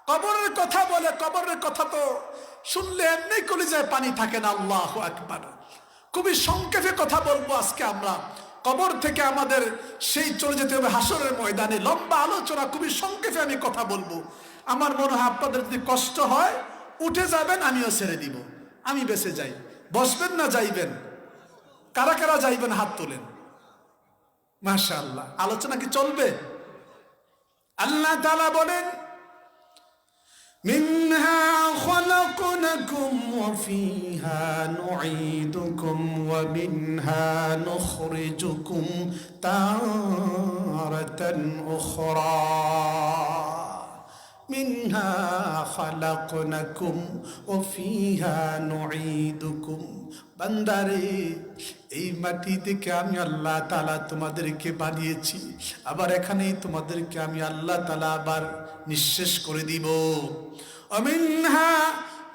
কবরের কথা বলে, কবরের কথা তো শুনলে এমনি কলিজায় পানি থাকে না। আল্লাহু আকবার। খুবই সংক্ষেপে কথা বলবো আজকে আমরা। কবর থেকে আমাদের সেই চলে যেতে হবে হাসরের ময়দানে। লম্বা আলোচনা, খুবই সংক্ষেপে আমি কথা বলবো। আমার মনে হয় আপনাদের যদি কষ্ট হয় উঠে যাবেন, আমিও ছেড়ে দিব, আমি বেঁচে যাই। বসবেন না যাইবেন? কারা কারা যাইবেন হাত তোলেন। মাশাআল্লাহ, আলোচনা কি চলবে? আল্লাহ তাআলা বলেন, মিনহা খলাকনাকুম ওয়া ফিহা নুঈদুকুম ওয়া মিনহা নুখরিজুকুম তারাতান উখরা। মিনহা খলাকনাকুম ওয়া ফিহা নুঈদুকুম। বান্দারে, এই মাটি থেকে আমি আল্লাহ তাআলা তোমাদেরকে বানিয়েছি, আবার এখানেই তোমাদেরকে আমি আল্লাহ তাআলা আবার নিঃশেষ করে দিব। মিনহা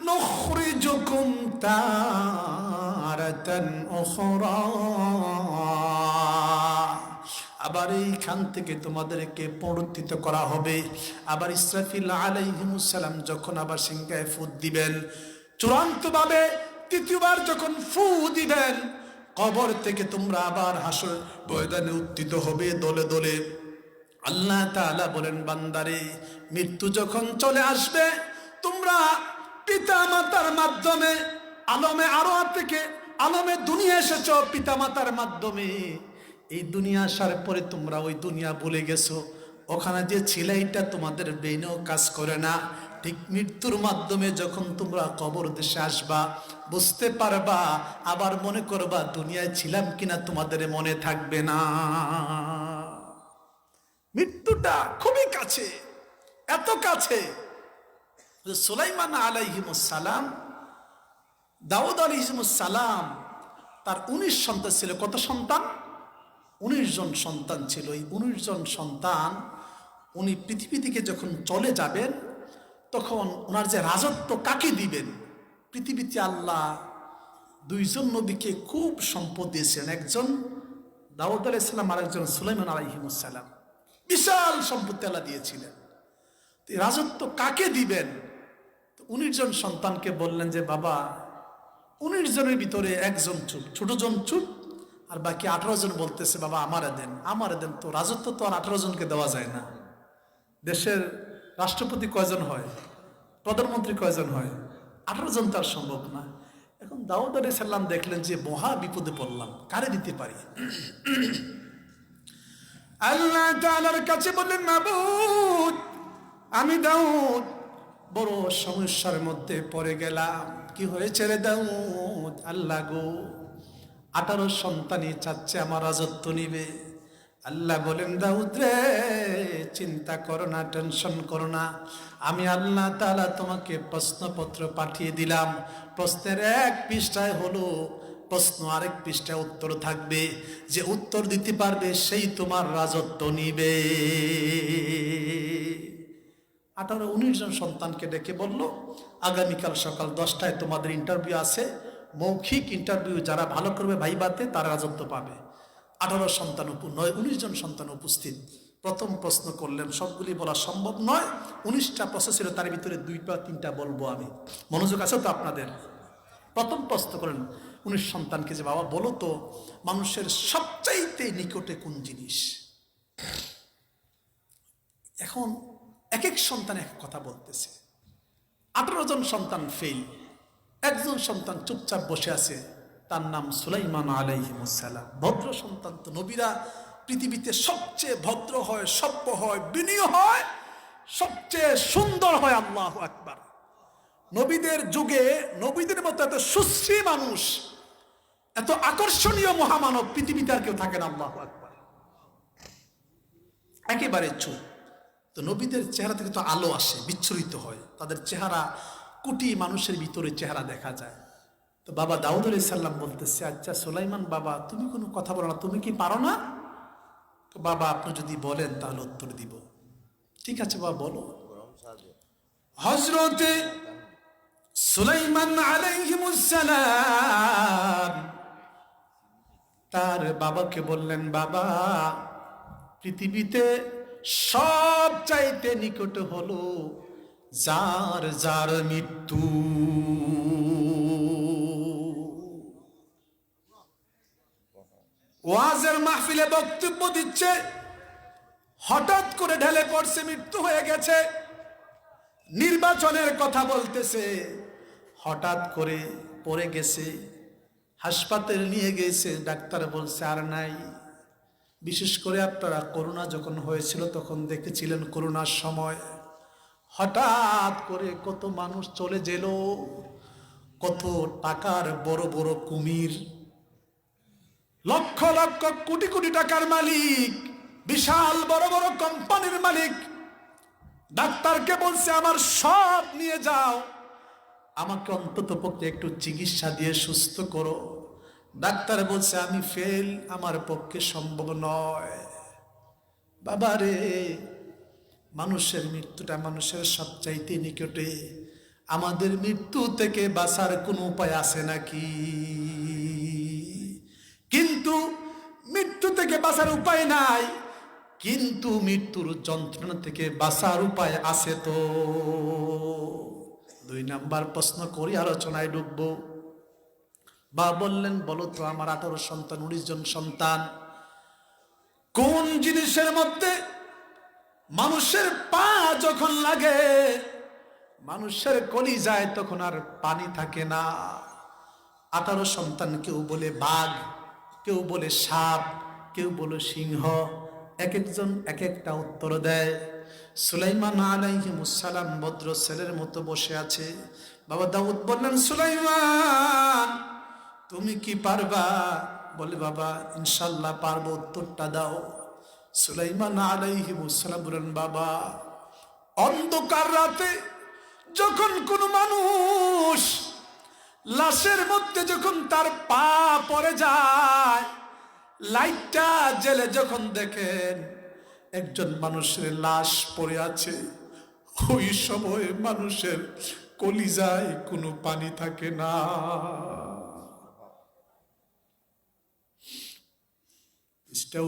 নুখরিজুকুম তারাতান উখরা। আবার এইখান থেকে তোমাদেরকে পুনরুত্থিত করা হবে। আবার ইসরাফিল আলাইহিমুস সালাম যখন আবার সিংহায় ফুৎ দিবেন, চূড়ান্তভাবে তৃতীয়বার যখন ফু দিবেন, কবর থেকে তোমরা আবার হাসর ময়দানে উত্থিত হবে দলে দলে। আল্লাহ তাআলা বলেন, বান্দারে, মৃত্যু যখন চলে আসবে, তোমরা পিতা মাতার মাধ্যমে আলমে আরওয়াহ থেকে আলমে দুনিয়া এসেছো পিতা মাতার মাধ্যমে। এই দুনিয়া আসার পরে তোমরা ওই দুনিয়া ভুলে গেছো, ওখানে যে ছিলে এটা তোমাদের ব্রেনেও কাজ করে না। ঠিক মৃত্যুর মাধ্যমে যখন তোমরা কবর দেশে আসবা, বুঝতে পারবা, আবার মনে করবা দুনিয়ায় ছিলাম কিনা তোমাদের মনে থাকবে না। মৃত্যুটা খুবই কাছে, এত কাছে। সুলাইমান আলাইহিমুস সালাম, দাউদ আলাইহিমুস সালাম, তার 19 সন্তান ছিল। কত সন্তান? 19 জন সন্তান ছিল। এই 19 জন সন্তান উনি পৃথিবী থেকে যখন চলে যাবেন, তখন ওনার যে রাজত্ব কাকে দিবেন? পৃথিবীতে আল্লাহ 2 জন নবীকে খুব সম্পদ দিয়েছেন, একজন দাউদ আলাইহিস সালাম আর একজন সুলাইমান আলাইহিমুস সালাম। বিশাল সম্পত্তি আল্লাহ দিয়েছিলেন। রাজত্ব কাকে দিবেন? 19 জন সন্তানকে বললেন যে, বাবা, 19 জনের ভিতরে একজন চুপ, ছোট জন চুপ, আর বাকি 18 জন বলতেছে, বাবা আমারে দেন, আমারে দেন। তো রাজত্ব তো আর 18 জনকে দেওয়া যায় না। দেশের রাষ্ট্রপতি কয়জন হয়? প্রধানমন্ত্রী কয়জন হয়? 18 জন তো আর সম্ভব না। এখন দাউদ আলাইহিস সালাম দেখলেন যে মহা বিপদে পড়লাম, কারে দিতে পারি? আল্লাহ তাআলার কাছে বললেন, মাবুদ আমি দাউদ বড় সমস্যার মধ্যে পড়ে গেলাম। কি হয়েছে রে দাউদ? আল্লাহ গো, 18 সন্তানই চাচ্ছে আমার রাজত্ব নিবে। আল্লাহ বলেন, দাউদ রে চিন্তা করো না, টেনশন করো না, আমি আল্লাহ তাআলা তোমাকে প্রশ্নপত্র পাঠিয়ে দিলাম। প্রশ্নের এক পৃষ্ঠায় হলো প্রশ্ন, আরেক পৃষ্ঠায় উত্তর থাকবে। যে উত্তর দিতে পারবে সেই তোমার রাজত্ব নিবে। 18-19 জন সন্তানকে ডেকে বলল, আগামীকাল সকাল 10টায় তোমাদের ইন্টারভিউ আছে, মৌখিক ইন্টারভিউ, যারা ভালো করবে ভাইবাতে তারা রাজত্ব পাবে। 19 জন সন্তান উপস্থিত। প্রথম প্রশ্ন করলেন, সবগুলি বলা সম্ভব নয়, 19টা প্রশ্ন ছিল, তার ভিতরে 2 বা 3টা বলবো আমি। মনোযোগ আছে তো আপনাদের? প্রথম প্রশ্ন করেন 19 সন্তানকে, যে বাবা বলো তো মানুষের সবচাইতে নিকটে কোন জিনিস? এখন এক এক সন্তান এক কথা বলতেছে। 18 জন সন্তান ফেল। একজন সন্তান চুপচাপ বসে আছে, তার নাম সুলাইমান আলাইহিস সালাম। ভদ্র সন্তান তো নবীরা পৃথিবীতে সবচেয়ে ভদ্র হয়, সভ্য হয়, বিনয়ী হয়, সবচেয়ে সুন্দর হয়। আল্লাহু আকবার। নবীদের যুগে নবীদের মতো এত সুশ্রী মানুষ, এত আকর্ষণীয় মহামানব পৃথিবীতে আর কেউ থাকে না। আল্লাহু আকবার। একেবারে চুপ। তো নবীদের চেহারা থেকে তো আলো আসে, বিচ্ছুরিত হয়, তাদের চেহারা কোটি মানুষের ভিতরে চেহারা দেখা যায়। তো বাবা দাউদ আলাইহিস সালাম বলতেছে, আচ্ছা সুলাইমান বাবা, তুমি কোনো কথা বলো না, তুমি কি পারো না? তো বাবা আপনি যদি বলেন তাহলে উত্তর দিব। ঠিক আছে বাবা বলো। হযরতে সুলাইমান আলাইহিস সালাম তার বাবাকে বললেন, বাবা পৃথিবীতে সব চাইতে নিকট হলো যার যার মৃত্যু। ওয়াজের মাহফিলে বক্তব্য দিচ্ছে, হঠাৎ করে ঢলে পড়ছে, মৃত্যু হয়ে গেছে। নির্বাচনের কথা বলতেছে, হঠাৎ করে পড়ে গেছে, হাসপাতালে নিয়ে গেছে, ডাক্তার বলছে আর নাই। বিশেষ করে আপনারা করোনা যখন হয়েছিল তখন দেখেছিলেন, করোনার সময় হঠাৎ করে কত মানুষ চলে গেল, কত টাকার বড় বড় কুমির, লক্ষ লক্ষ কোটি কোটি টাকার মালিক, বিশাল বড় বড় কোম্পানির মালিক ডাক্তারকে বলছে আমার সব নিয়ে যাও, আমাকে অন্তত পক্ষে একটু চিকিৎসা দিয়ে সুস্থ করো। ডাক্তার বলছে আমি ফেল, আমার পক্ষে সম্ভব নয়। বাবারে, মানুষের মৃত্যুটা মানুষের সবচাইতে নিকটে। আমাদের মৃত্যু থেকে বাঁচার কোনো উপায় আছে নাকি? কিন্তু মৃত্যু থেকে বাঁচার উপায় নাই, কিন্তু মৃত্যুর যন্ত্রণা থেকে বাঁচার উপায় আছে তো। 2 নাম্বার প্রশ্ন করি, আলোচনায় ঢুকবো। বা বললেন, বলো তো আমার 18 সন্তান, 19 জন সন্তান, কোন জিনিসের মধ্যে মানুষের পা যখন লাগে, মানুষের কলিজায় তখন আর পানি থাকে না। 18 সন্তান, কেউ বলে বাঘ, কেউ বলে সাপ, কেউ বলে সিংহ, এক একজন এক একটা উত্তর দেয়। সুলাইমান আলাইহিস সালাম ভদ্র ছেলের মতো বসে আছে। বাবা দাউদ বললেন, সুলাইমান তুমি কি পারবা? বলে, বাবা ইনশাল্লাহ পারবো, উত্তরটা দাও। সুলাইমান আলাইহিস সালাম বলেন, বাবা অন্ধকার রাতে যখন কোন মানুষ লাশের মধ্যে যখন তার পা পড়ে যায়, লাইটটা জেলে যখন দেখেন একজন মানুষের লাশ পড়ে আছে, ওই সময় মানুষের কলিজায় কোনো পানি থাকে না।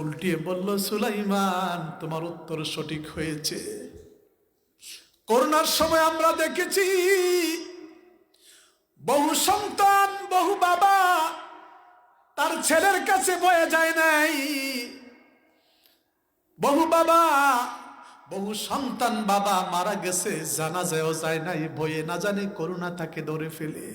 উল্টিয়ে বলল, সুলাইমান তোমার উত্তর সঠিক হয়েছে। করোনার সময় আমরা দেখেছি বহু সন্তান, বহু বাবা তার ছেলের কাছে বয়ে যায় নাই, বহু বাবা, বহু সন্তান বাবা মারা গেছে, জানাজায়ও যায় নাই, ভয়ে না জানে করোনা তাকে ধরে ফেলে।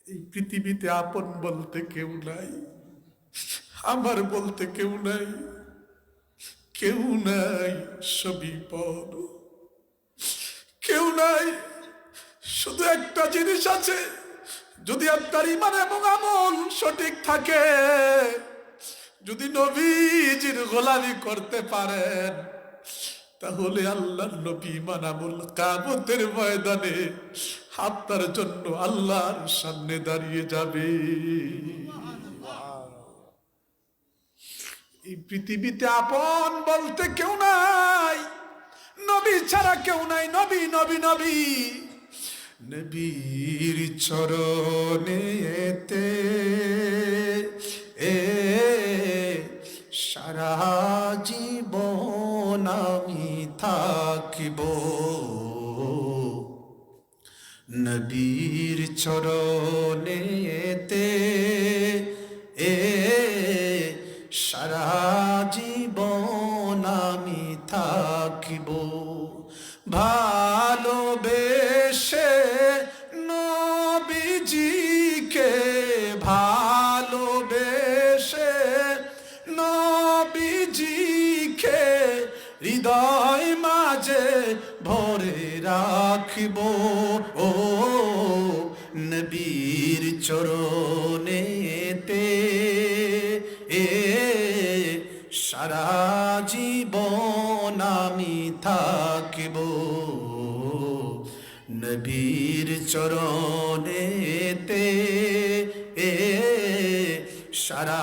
এই পৃথিবীতে আপন বলতে কেউ নাই। আমার বলতে কেউ নাই, কেউ নাই, সবই পর, কেউ নাই। শুধু একটা জিনিস আছে, যদি আপনার ঈমান এবং আমল সঠিক থাকে, যদি নবীজির গোলামি করতে পারেন, তাহলে আল্লাহর নবী ঈমান আমল কিয়ামতের ময়দানে আপনার জন্য আল্লাহর সামনে দাঁড়িয়ে যাবে। এই পৃথিবীতে আপন বলতে কেউ নাই, নবী ছাড়া কেউ নাই। নবী নবী নবী, নবীর চরণেতে সারা জীবন আমি থাকিব, নবীর চরণেতে সারা জীবন আমি থাকিব। ভালোবেসে নবীজিকে, ভালোবেসে নবীজিকে হৃদয় মাঝে ভরে রাখিব। ও নবীর চরণেতে সারা জীবন আমি থাকিব, নবীর চরণেতে সারা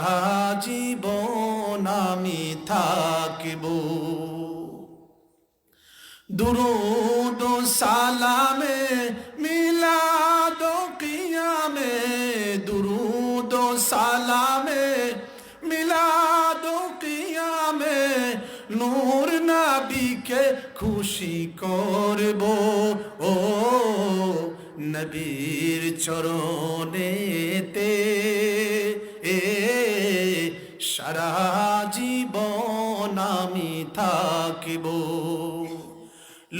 জীবন আমি থাকিব। দুরূদ ও সালামে মিলাদ ও কিয়ামে, দুরূদ ও সালামে মিলাদ ও কিয়ামে নূর নবীকে খুশি করব। ও নবীর চরণেতে সারা জীবন আমি থাকিব।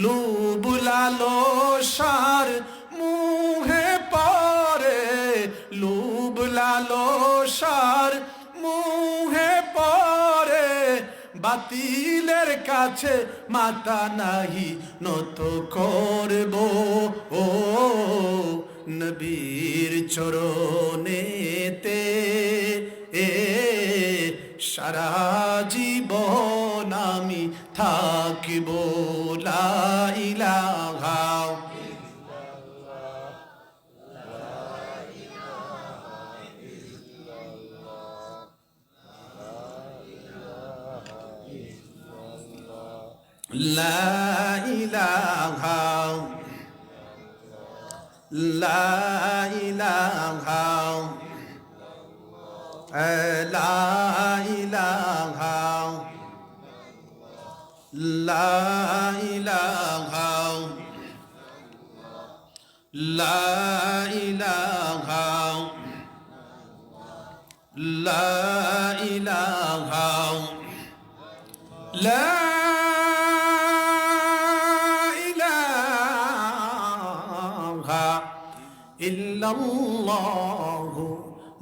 লোভ লালসার মুহে পড়ে, লোভ লালসার মুহে পড়ে, বাতিলের কাছে মাথা নাহি নত করব। ও নবীর চরণেতে সারা জীবন আমি থাকিব। লা ইলাহা লা ইলাহা লা ইলাহা লা ইলাহা লা ইলাহা লা ইলাহা লা ইলাহা লা ইলাহা ইল্লাল্লাহু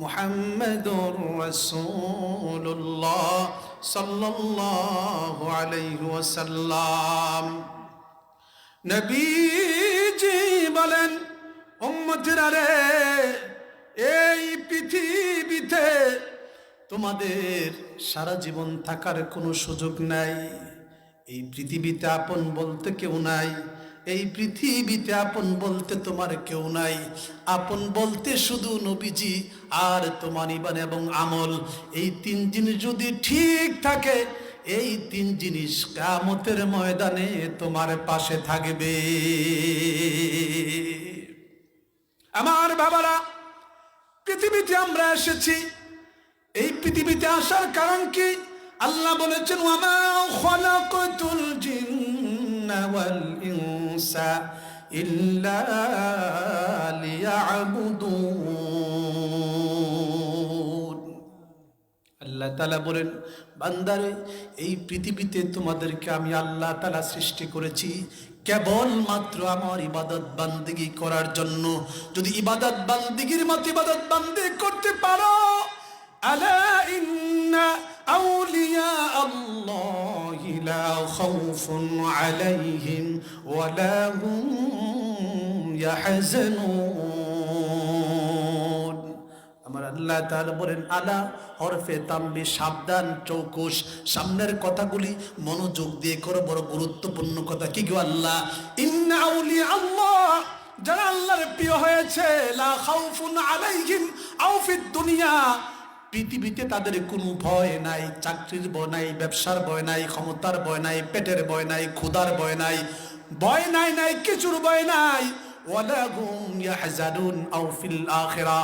মুহাম্মাদুর রাসূলুল্লাহ সাল্লাল্লাহু আলাইহি ওয়াসাল্লাম। নবীজি বলেন, উম্মতেরা রে, এই পৃথিবীতে তোমাদের সারা জীবন থাকার কোনো সুযোগ নাই। এই পৃথিবীতে আপন বলতে কেউ নাই, এই পৃথিবীতে আপন বলতে তোমার কেউ নাই। আপন বলতে শুধু নবীজি আর তোমার ঈমান এবং আমল, এই তিন জিনিস যদি ঠিক থাকে, এই তিন জিনিস কিয়ামতের ময়দানে তোমার পাশে থাকবে। আমার বাবারা, পৃথিবীতে আমরা এসেছি, এই পৃথিবীতে আসার কারণ কি? আল্লাহ বলেছেন, ওয়ামা খালাকাতুল জিন্না ওয়াল ইনসা ইল্লা লিয়াবুদুন। আল্লাহ তাআলা বলেন, বান্দারে, এই পৃথিবীতে তোমাদেরকে আমি আল্লাহ তাআলা সৃষ্টি করেছি কেবলমাত্র আমার ইবাদত বান্দিগি করার জন্য। যদি ইবাদত বান্দিগির মতো ইবাদত বান্দি করতে পারো, আলা ইন্না আউলিয়া আল্লাহি লা খাউফুন আলাইহিম ওয়া লা হুম ইয়াহজানুন। আমার আল্লাহ তাআলা বলেন আলা হরফে তাম্বি, সাবধান, চৌকুশ, সামনের কথাগুলি মনোযোগ দিয়ে করো, বড় গুরুত্বপূর্ণ কথা। কি গো আল্লাহ? ইন্না আউলিয়া আল্লাহ, যারা আল্লাহর প্রিয় হয়েছে, লা খাউফুন আলাইহিম আও ফিদ দুনিয়া, পৃথিবীতে তাদের কোনো ভয় নাই, চাকরির ভয় নাই, ব্যবসার ভয় নাই, ক্ষমতার ভয় নাই, পেটের ভয় নাই, ক্ষুধার ভয় নাই, ভয় নাই, নাই কিছুর ভয় নাই। ওয়ালা হুম ইয়াহজানুন আও ফিল আখিরাহ,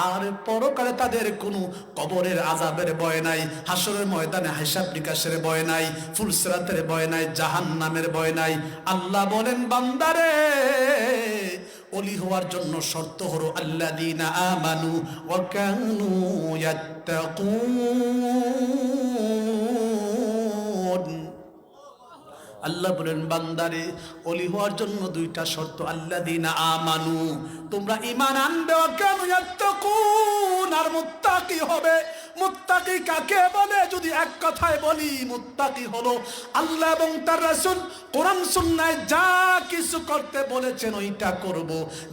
আর পরকালে তাদের কোনো কবরের আযাবের ভয় নাই, হাসরের ময়দানে হিসাব নিকাশের ভয় নাই, ফুলসিরাতের ভয় নাই, জাহান্নামের ভয় নাই। আল্লাহ বলেন বান্দারে, ওলি হওয়ার জন্য শর্ত হলো আল্লাযীনা আমানু ওয়া কানু ইয়াত্তাকুন। আল্লাহ বলেন বান্দারে, ওলি হওয়ার জন্য দুইটা শর্ত, আল্লাযীনা আমানু, তোমরা ঈমান আনবে, ওয়া কানু ইয়াত্তাকুন, আর মুত্তাকি হবে। মুত্তাকি কাকে বলে? যদি এক কথায় বলি, মুত্তাকি হলো আল্লাহ এবং তার রাসূল কোরআন সুন্নায় যা কিছু করতে বলেছেন ওইটা করব,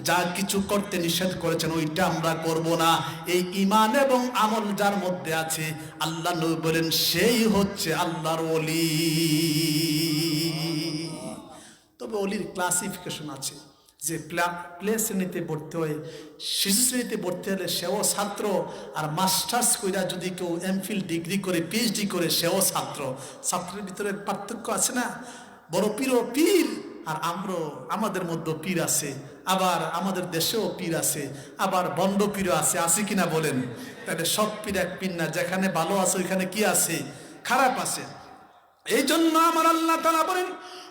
যা কিছু করতে নিষেধ করেছেন ওইটা আমরা করব না। এই ঈমান এবং আমল যার মধ্যে আছে, আল্লাহ নবী বলেন সেই হচ্ছে আল্লাহর ওলি। তবে ওলির ক্লাসিফিকেশন আছে, যে প্লে শ্রেণীতে ভর্তি হয়ে, শিশু শ্রেণীতে ভর্তি হলে সেও ছাত্র, আর মাস্টার্স কইরা যদি কেউ এমফিল ডিগ্রি করে পিএইচডি করে সেও ছাত্র। ছাত্রের ভিতরে পার্থক্য আছে না? বড় পীরও পীর, আর আমাদের মধ্যে পীর আছে, আবার আমাদের দেশেও পীর আছে, আবার বন্ড পীরও আছে। আছে কিনা বলেন? তাহলে সব পীর এক পীর না, যেখানে ভালো আছে ওইখানে কি আছে? খারাপ আছে। এই জন্য আমার আল্লাহ তাআলা বলেন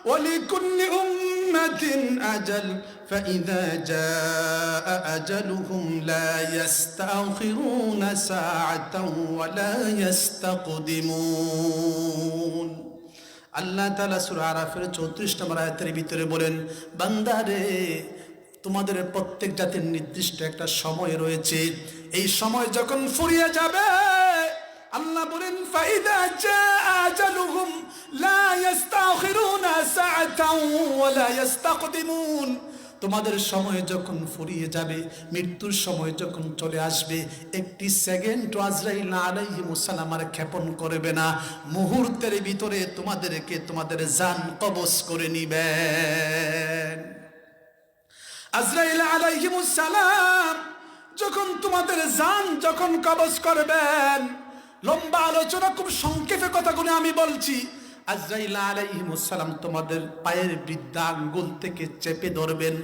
ওয়ালিকুল্লি উম্মাতিন আজাল ফাইযা জাআ আজালুহুম লা ইস্তাখিরুনা সাআতাও ওয়া লা ইস্তাকদিমুন। আল্লাহ তাআলা সূরা আরাফের 34 নম্বর আয়াতের ভিতরে বলেন, বান্দারে, তোমাদের প্রত্যেক জাতির নির্দিষ্ট একটা সময় রয়েছে, এই সময় যখন ফুরিয়ে যাবে, আল্লাহ বলেন ফাইদা জাআ আজালুহুম লা ইস্তাখিরুনা সাআতাও ওয়া লা ইস্তাকদিমুন। তোমাদের সময় যখন ফুরিয়ে যাবে, মৃত্যুর সময় যখন চলে আসবে, একটি সেকেন্ড আজরাইল আলাইহিস সালাম আর ক্ষেপণ করবে না, মুহূর্তের ভিতরে তোমাদের জান কবজ করে নিবেন। আজরাইল আলাইহিস সালাম যখন তোমাদের জান যখন কবজ করবেন, লম্বা আলোচনা, খুব সংক্ষেপে কথাগুলো আমি বলছি। আজরাইল আলাইহিস সালাম তোমাদের পায়ের বৃদ্ধা আঙ্গুল থেকে চেপে ধরবেন,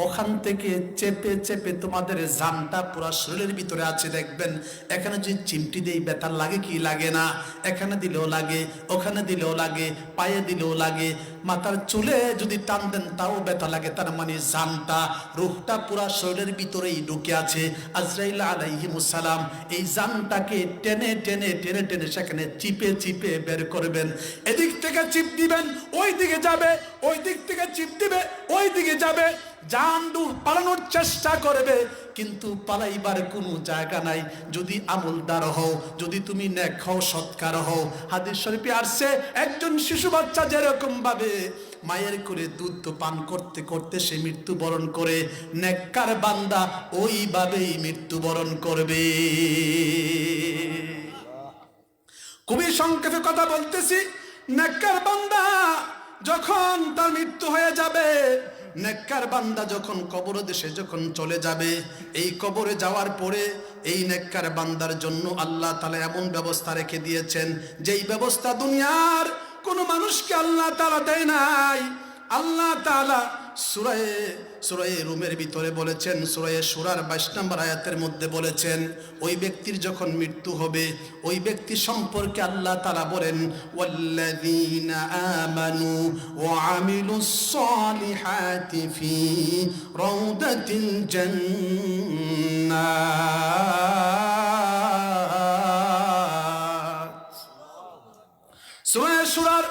ওখান থেকে চেপে চেপে তোমাদের জানটা পুরো শরীরের ভিতরে আছে, দেখবেন এখানে যদি চিমটি দেই ব্যথা লাগে কি লাগে না? এখানে দিলেও লাগে, ওখানে দিলেও লাগে, পায়ে দিলেও লাগে, মাথার চুলে যদি টান দেন তাও ব্যথা লাগে। তার মানে জানটা, রূহটা পুরো শরীরের ভিতরেই ঢুকে আছে। আজরাইল আলাইহিস সালাম এই জানটাকে টেনে টেনে টেনে টেনে সেখানে চিপে চিপে বের করবেন। এদিক থেকে চিপ দিবেন, ওই দিকে যাবে, ওই দিক থেকে চিপ দিবে, ওই দিকে যাবে। জান পালানোর চেষ্টা করবে, কিন্তু পালাইবার কোনো জায়গা নাই। যদি আমলদার হও, যদি তুমি নেক হও, সৎকার হও। হাদিস শরীফে আসছে, একজন শিশু বাচ্চা যেরকম ভাবে মায়ের করে দুধ পান করতে করতে সে মৃত্যুবরণ করে, নেককার বান্দা ওইভাবেই মৃত্যুবরণ করবে। খুবই সংক্ষেপে কথা বলতেছি। নেককার বান্দা যখন তার মৃত্যু হয়ে যাবে, নেককার বান্দা যখন কবর দেশে যখন চলে যাবে, এই কবরে যাওয়ার পরে এই নেককার বান্দার জন্য আল্লাহ তাআলা এমন ব্যবস্থা রেখে দিয়েছেন, যেই ব্যবস্থা দুনিয়ার কোন মানুষকে আল্লাহ তাআলা দেয় নাই। আল্লাহ তাআলা সূরা রুমের ভিতরে বলেছেন, সূরা শুরার 22 নম্বর আয়াতের মধ্যে বলেছেন, ওই ব্যক্তির যখন মৃত্যু হবে, ওই ব্যক্তি সম্পর্কে আল্লাহ তাআলা বলেন ওয়াল্লাযীনা আমানু ওয়া আমিলুস সালিহাতি ফি রাউদাতিল জান্নাত। সূরা শুরার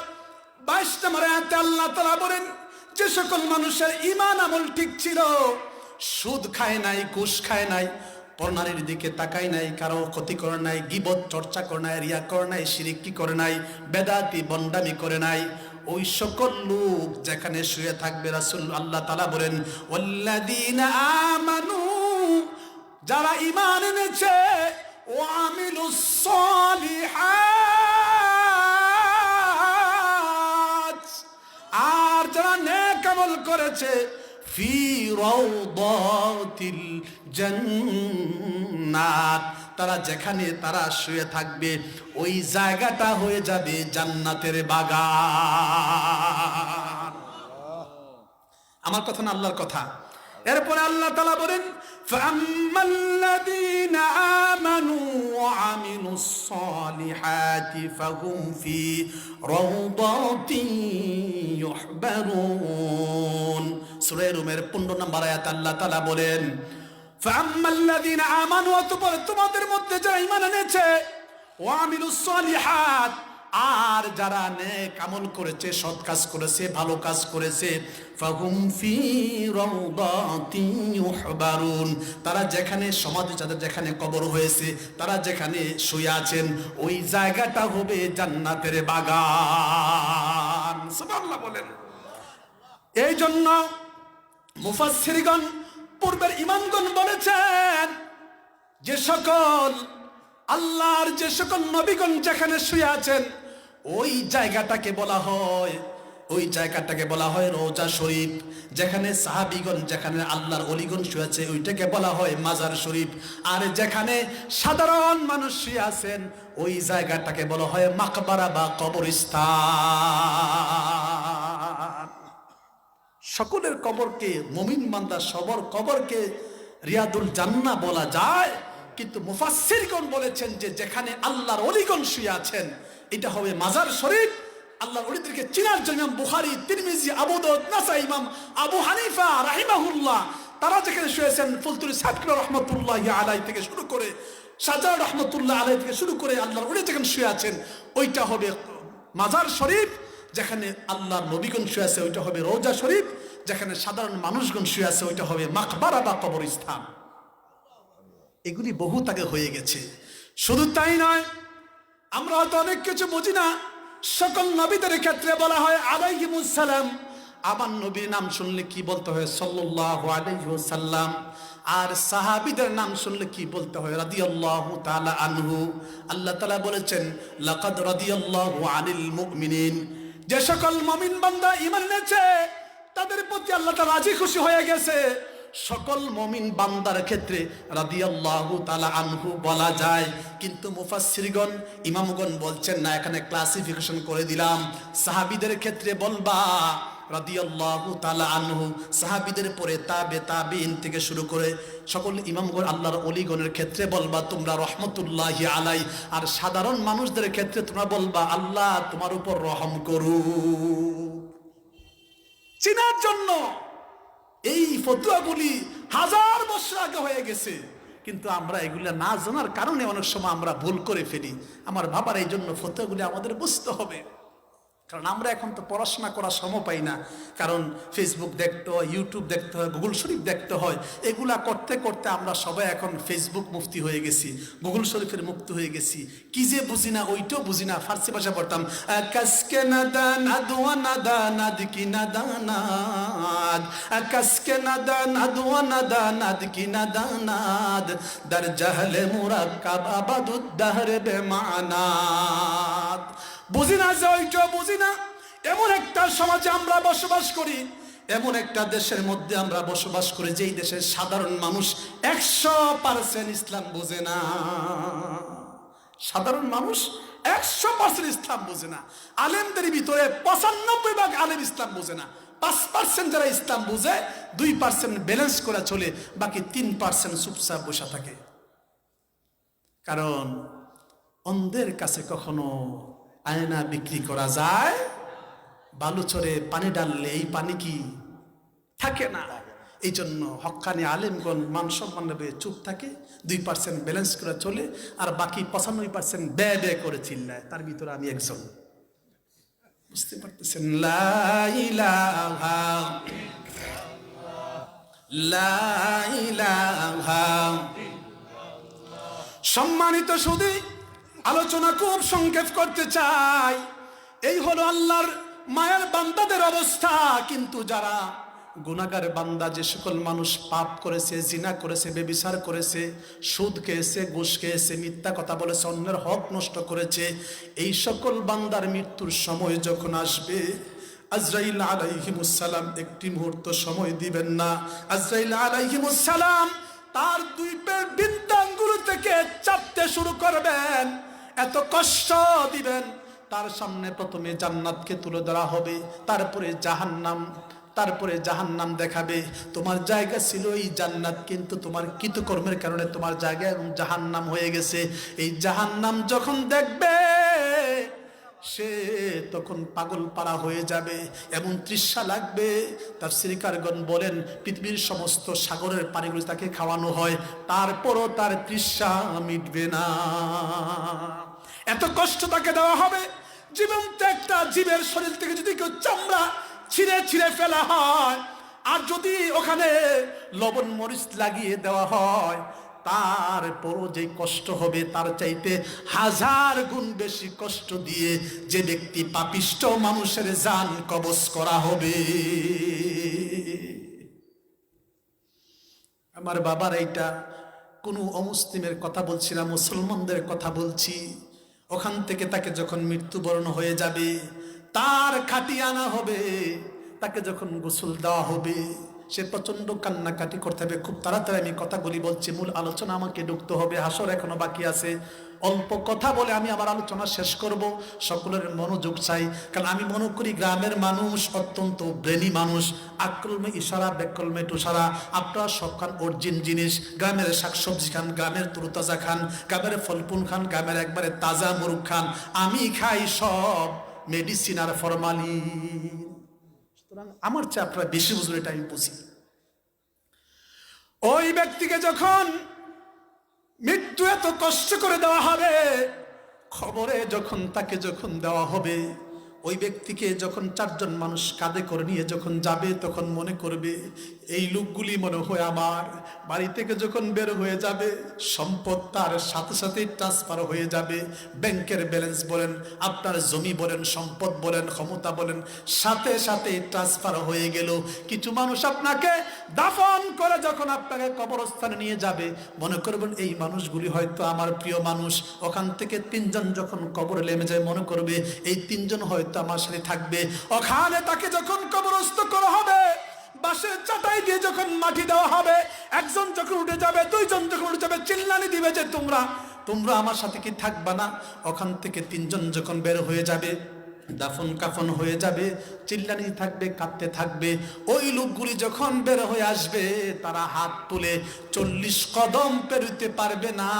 22 নম্বর আয়াতে আল্লাহ তাআলা বলেন, যে সকল মানুষের ঈমান আমল ঠিক ছিল, সুদ খায় নাই, ঘুষ খায় নাই, পরনারীর দিকে তাকায় নাই, কারো ক্ষতি করে নাই, গীবত চর্চা করে নাই, রিয়া করে নাই, শিরকি করে নাই, বেদাতি বন্ডামি করে নাই। ওই সকল লোক যেখানে শুয়ে থাকবে, রাসূল আল্লাহ তাআলা বলেন ওয়াল্লাযীনা আমানু, যারা ঈমান এনেছে, ওয়া আমিলুস সালিহাত, আর যারা নেক আমল করেছে, ফি রাউদাতিল জান্নাত, তারা যেখানে তারা শুয়ে থাকবে ওই জায়গাটা হয়ে যাবে জান্নাতের বাগান। আমার কথা না, আল্লাহর কথা। এরপরে আল্লাহ তাআলা বলেন ফাআম্মাল্লাযীনা আমানু ওয়া আমিলুস সালিহাতি ফাহুম ফি রাউদাতিন ইউহবারুন। সূরা রুমের 15 নম্বর আয়াত আল্লাহ তাআলা বলেন ফাআম্মাল্লাযীনা আমানু, অতঃপর তোমাদের মধ্যে যারা ঈমান এনেছে, ওয়া আমিলুস সালিহাত, আর যারা নেক আমল করেছে, সৎ কাজ করেছে, ভালো কাজ করেছে, ফাহুম ফি রাউদাতিন ইউহবারুন, তারা যেখানে সমাধি, যাদের যেখানে কবর হয়েছে, তারা যেখানে শুয়ে আছেন, ওই জায়গাটা হবে জান্নাতের বাগান। সুবহানাল্লাহ বলেন। এই জন্য মুফাসসিরগণ, পূর্বের ইমামগণ বলেছেন, যে সকল আল্লাহর যে সকল নবীগণ যেখানে শুয়ে আছেন, ওই জায়গাটাকে বলা হয়, ওই জায়গাটাকে বলা হয় রওজা শরীফ। যেখানে সাহাবীগণ, যেখানে আল্লাহর ওলিগণ শুয়ে আছে, ওইটাকে বলা হয় মাজার শরীফ। আর যেখানে সাধারণ মানুষ শুয়ে আছেন, ওই জায়গাটাকে বলা হয় মাকবারা বা কবরস্থান। সকলের কবরকে, মুমিন বান্দা সবার কবরকে রিয়াদুল জান্নাহ বলা যায়, কিন্তু মুফাসসিরগণ বলেছেন যে যেখানে আল্লাহর ওলিগণ শুয়ে আছেন, এটা হবে মাজার শরীফ। আল্লাহর ওলিদেরকে চিনার জন্য বুখারী, তিরমিজি, আবু দাউদ, নাসাই, ইমাম আবু হানিফা রাহিমাহুল্লাহ, তারা যেখানে শুয়েছেন, ফুলতুরি সাদক রাহমাতুল্লাহি আলাইহি থেকে শুরু করে, শাহজালাল রাহমাতুল্লাহ আলাইহি থেকে শুরু করে, আল্লাহর ওলি যেখানে শুয়ে আছেন, ওইটা হবে মাজার শরীফ। যেখানে আল্লাহর নবীগণ শুয়ে আছে, ওইটা হবে রওজা শরীফ। যেখানে সাধারণ মানুষগণ শুয়ে আছে, ওইটা হবে মাকবারা বা কবরস্থান। এগুলি বহুত আগে হয়ে গেছে। শুধু তাই নয়, আমরা হয়তো অনেক কিছু বুঝি না। সকল নবীদের ক্ষেত্রে বলা হয় আলাইহিমুস সালাম, আমার নবীর নাম শুনলে কি বলতে হয়? সাল্লাল্লাহু আলাইহি ওয়াসাল্লাম। আর সাহাবীদের নাম শুনলে কি বলতে হয়? রাদিয়াল্লাহু তাআলা আনহু। আল্লাহ তাআলা বলেছেন লাকাদ রাদিয়াল্লাহু আনিল মুমিনিন, যে সকল মুমিন বান্দা ঈমান এনেছে, তাদের প্রতি আল্লাহ তাআলা রাজি খুশি হয়ে গেছে। সকল মুমিন বান্দার ক্ষেত্রে রাদিয়াল্লাহু তাআলা আনহু বলা যায়, কিন্তু মুফাসসিরগণ, ইমামগণ বলছেন না, এখানে ক্লাসিফিকেশন করে দিলাম। সাহাবীদের ক্ষেত্রে বলবা রাদিয়াল্লাহু তাআলা আনহু, সাহাবীদের পরে তাবে তাবিঈন থেকে শুরু করে সকল ইমামগণ, আল্লাহর ওলিগণের ক্ষেত্রে বলবা তোমরা রহমতুল্লাহি আলাই। আর সাধারণ মানুষদের ক্ষেত্রে তোমরা বলবা আল্লাহ তোমার উপর রহম করুক। চিনার জন্য এই ফতোয়াগুলি 1000 বছর আগে হয়ে গেছে, কিন্তু আমরা এগুলা না জানার কারণে অনেক সময় আমরা ভুল করে ফেলি। আমার বাবার এই জন্য ফতোয়াগুলি আমাদের বুঝতে হবে, কারণ আমরা এখন তো পড়াশোনা করার সময় পাই না। কারণ ফেসবুক দেখতে হয়, ইউটিউব দেখতে হয়, গুগল শরীফ দেখতে হয়। এগুলা করতে করতে আমরা সবাই এখন ফেসবুক মুফতি হয়ে গেছি, গুগল শরীফের মুক্তি হয়ে গেছি। কি যে বুঝি না, ওইটাও বুঝি না। ফার্সি ভাষা পড়তাম, কাসকে নাদানাদ ওয়া নাদানাদ কি নাদানাদ, কাসকে নাদানাদ ওয়া নাদানাদ কি নাদানাদ, দার জাহলে মুরাক্কাব আবাদুদ দাহর বেমানাদ। বুঝি না যে ওইটাও বুঝি না। এমন একটা সমাজে আমরা বসবাস করি, এমন একটা দেশের মধ্যে আমরা বসবাস করি, যেই দেশের সাধারণ মানুষ 100% ইসলাম বোঝে না। সাধারণ মানুষ 100% ইসলাম বোঝে না। আলেমদের ভিতরে 95% আলেম ইসলাম বোঝে না। 5% যারা ইসলাম বোঝে, 2% ব্যালেন্স করে চলে, বাকি 3% চুপচাপ বসে থাকে। কারণ অন্ধের কাছে কখনো আয়না বিক্রি করা যায়? বালুচরে পানি ডাললে এই পানি কি থাকে না? এই জন্য হক্কানি আলেমগণ মান সম্মান চুপ থাকে, 2% ব্যালেন্স করে চলে, আর বাকি 95% ব্যয় ব্যয় করে চিল্লায়। তার ভিতরে আমি একজন। বুঝতে পারতেছেন? লা ইলাহা ইল্লাল্লাহ, লা ইলাহা সম্মানিত সুধী, আলোচনা খুব সংক্ষেপ করতে চাই। এই হলো আল্লাহর মায়ের বান্দাদের অবস্থা। কিন্তু যারা গুনাহগার বান্দা, যে সকল মানুষ পাপ করেছে, জিনা করেছে, বেবিচার করেছে, সুদ খেয়েছে, ঘুষ খেয়েছে, মিথ্যা কথা বলেছে, অন্যের হক নষ্ট করেছে, এই সকল বান্দার মৃত্যুর সময় যখন আসবে, আজরাইল আলাইহিমুস সালাম একটি মুহূর্ত সময় দিবেন না। আজরাইল আলাইহিমুস সালাম তার দুই পেট বিন্দাঙ্গুলো থেকে চাপতে শুরু করবেন, এত কষ্ট দিবেন। তার সামনে প্রথমে জান্নাতকে তুলে ধরা হবে, তারপরে জাহান্নাম দেখাবে। তোমার জায়গা ছিল এই জান্নাত, কিন্তু তোমার কৃতকর্মের কারণে তোমার জায়গা এবং জাহান্নাম হয়ে গেছে। এই জাহান্নাম যখন দেখবে, সে তখন পাগল পাড়া হয়ে যাবে, এমন তৃষ্ণা লাগবে। তাফসীরকারগণ বলেন, পৃথিবীর সমস্ত সাগরের পানিগুলো তাকে খাওয়ানো হয়, তারপরও তার তৃষ্ণা মিটবে না। এত কষ্ট তাকে দেওয়া হবে। জীবন্ত একটা জীবের শরীর থেকে যদি কেউ চামড়া ছিঁড়ে ছিঁড়ে ফেলা হয়, আর যদি ওখানে লবণ মরিচ লাগিয়ে দেওয়া হয়, তারপরও যে কষ্ট হবে, তার চাইতে 1000 গুণ বেশি কষ্ট দিয়ে যে ব্যক্তি পাপিষ্ট মানুষের জান কবজ করা হবে। আমার বাবার, এইটা কোনো অমুসলিমের কথা বলছি না, মুসলমানদের কথা বলছি। ওখান থেকে তাকে যখন মৃত্যুবরণ হয়ে যাবে, তার খাটি আনা হবে, তাকে যখন গোসল দেওয়া হবে, সে প্রচন্ড কান্নাকাটি করতে হবে। খুব তাড়াতাড়ি আমি কথাগুলি বলছি, মূল আলোচনা আমাকে ঢুকতে হবে, হাসর এখনো বাকি আছে। অল্প কথা বলে আমি আমার আলোচনা শেষ করব। সকলের মনোযোগ চাই, কারণ আমি মনে করি গ্রামের মানুষ অত্যন্ত ব্রেনি মানুষ। আক্রমে ইশারা, বেকলমে টুসারা, আপনারা সব খান অরিজিন জিনিস। গ্রামের শাকসবজি খান, গ্রামের তরুতাজা খান, গ্রামের ফলপুন খান, গ্রামের একবারে তাজা মুরগ খান। আমি খাই সব মেডিসিন আর ফরমালিন। সুতরাং আমার চেয়ে আপনারা বেশি বুঝুন, এটা আমি বুঝি। ওই ব্যক্তিকে যখন মৃত্যু এত কষ্ট করে দেওয়া হবে, খবরে যখন তাকে যখন দেওয়া হবে, ওই ব্যক্তিকে যখন 4 জন মানুষ কাঁধে করে নিয়ে যখন যাবে, তখন মনে করবে এই লোকগুলি মনে হয় আমার। বাড়ি থেকে যখন বের হয়ে যাবে, সম্পদ তার সাথে সাথে ট্রান্সফার হয়ে যাবে। ব্যাংকের ব্যালেন্স বলেন, আপনার জমি বলেন, সম্পদ বলেন, ক্ষমতা বলেন, সাথে সাথে ট্রান্সফার হয়ে গেল। কিছু মানুষ আপনাকে দাফন করে যখন আপনাকে কবরস্থানে নিয়ে যাবে, মনে করবেন এই মানুষগুলি হয়তো আমার প্রিয় মানুষ। ওখান থেকে 3 জন যখন কবরে নেমে যায়, মনে করবে এই 3 জন হয়তো আমার সাথে থাকবে। ওখানে তাকে যখন কবরস্থ করা হবে, বাঁশের চাটাই দিয়ে যখন মাটি দেওয়া হবে, 1 জন যখন উঠে যাবে, 2 জন যখন উঠে যাবে, চিল্লানি দিবে যে তোমরা আমার সাথে কি থাকবা না? ওখান থেকে 3 জন যখন বের হয়ে যাবে, দাফন কাফন হয়ে যাবে, চিল্লানি থাকবে, কাঁদতে থাকবে। ওই লোকগুলি যখন বের হয়ে আসবে, তারা হাত তুলে 40 কদম পেরোতে পারবে না।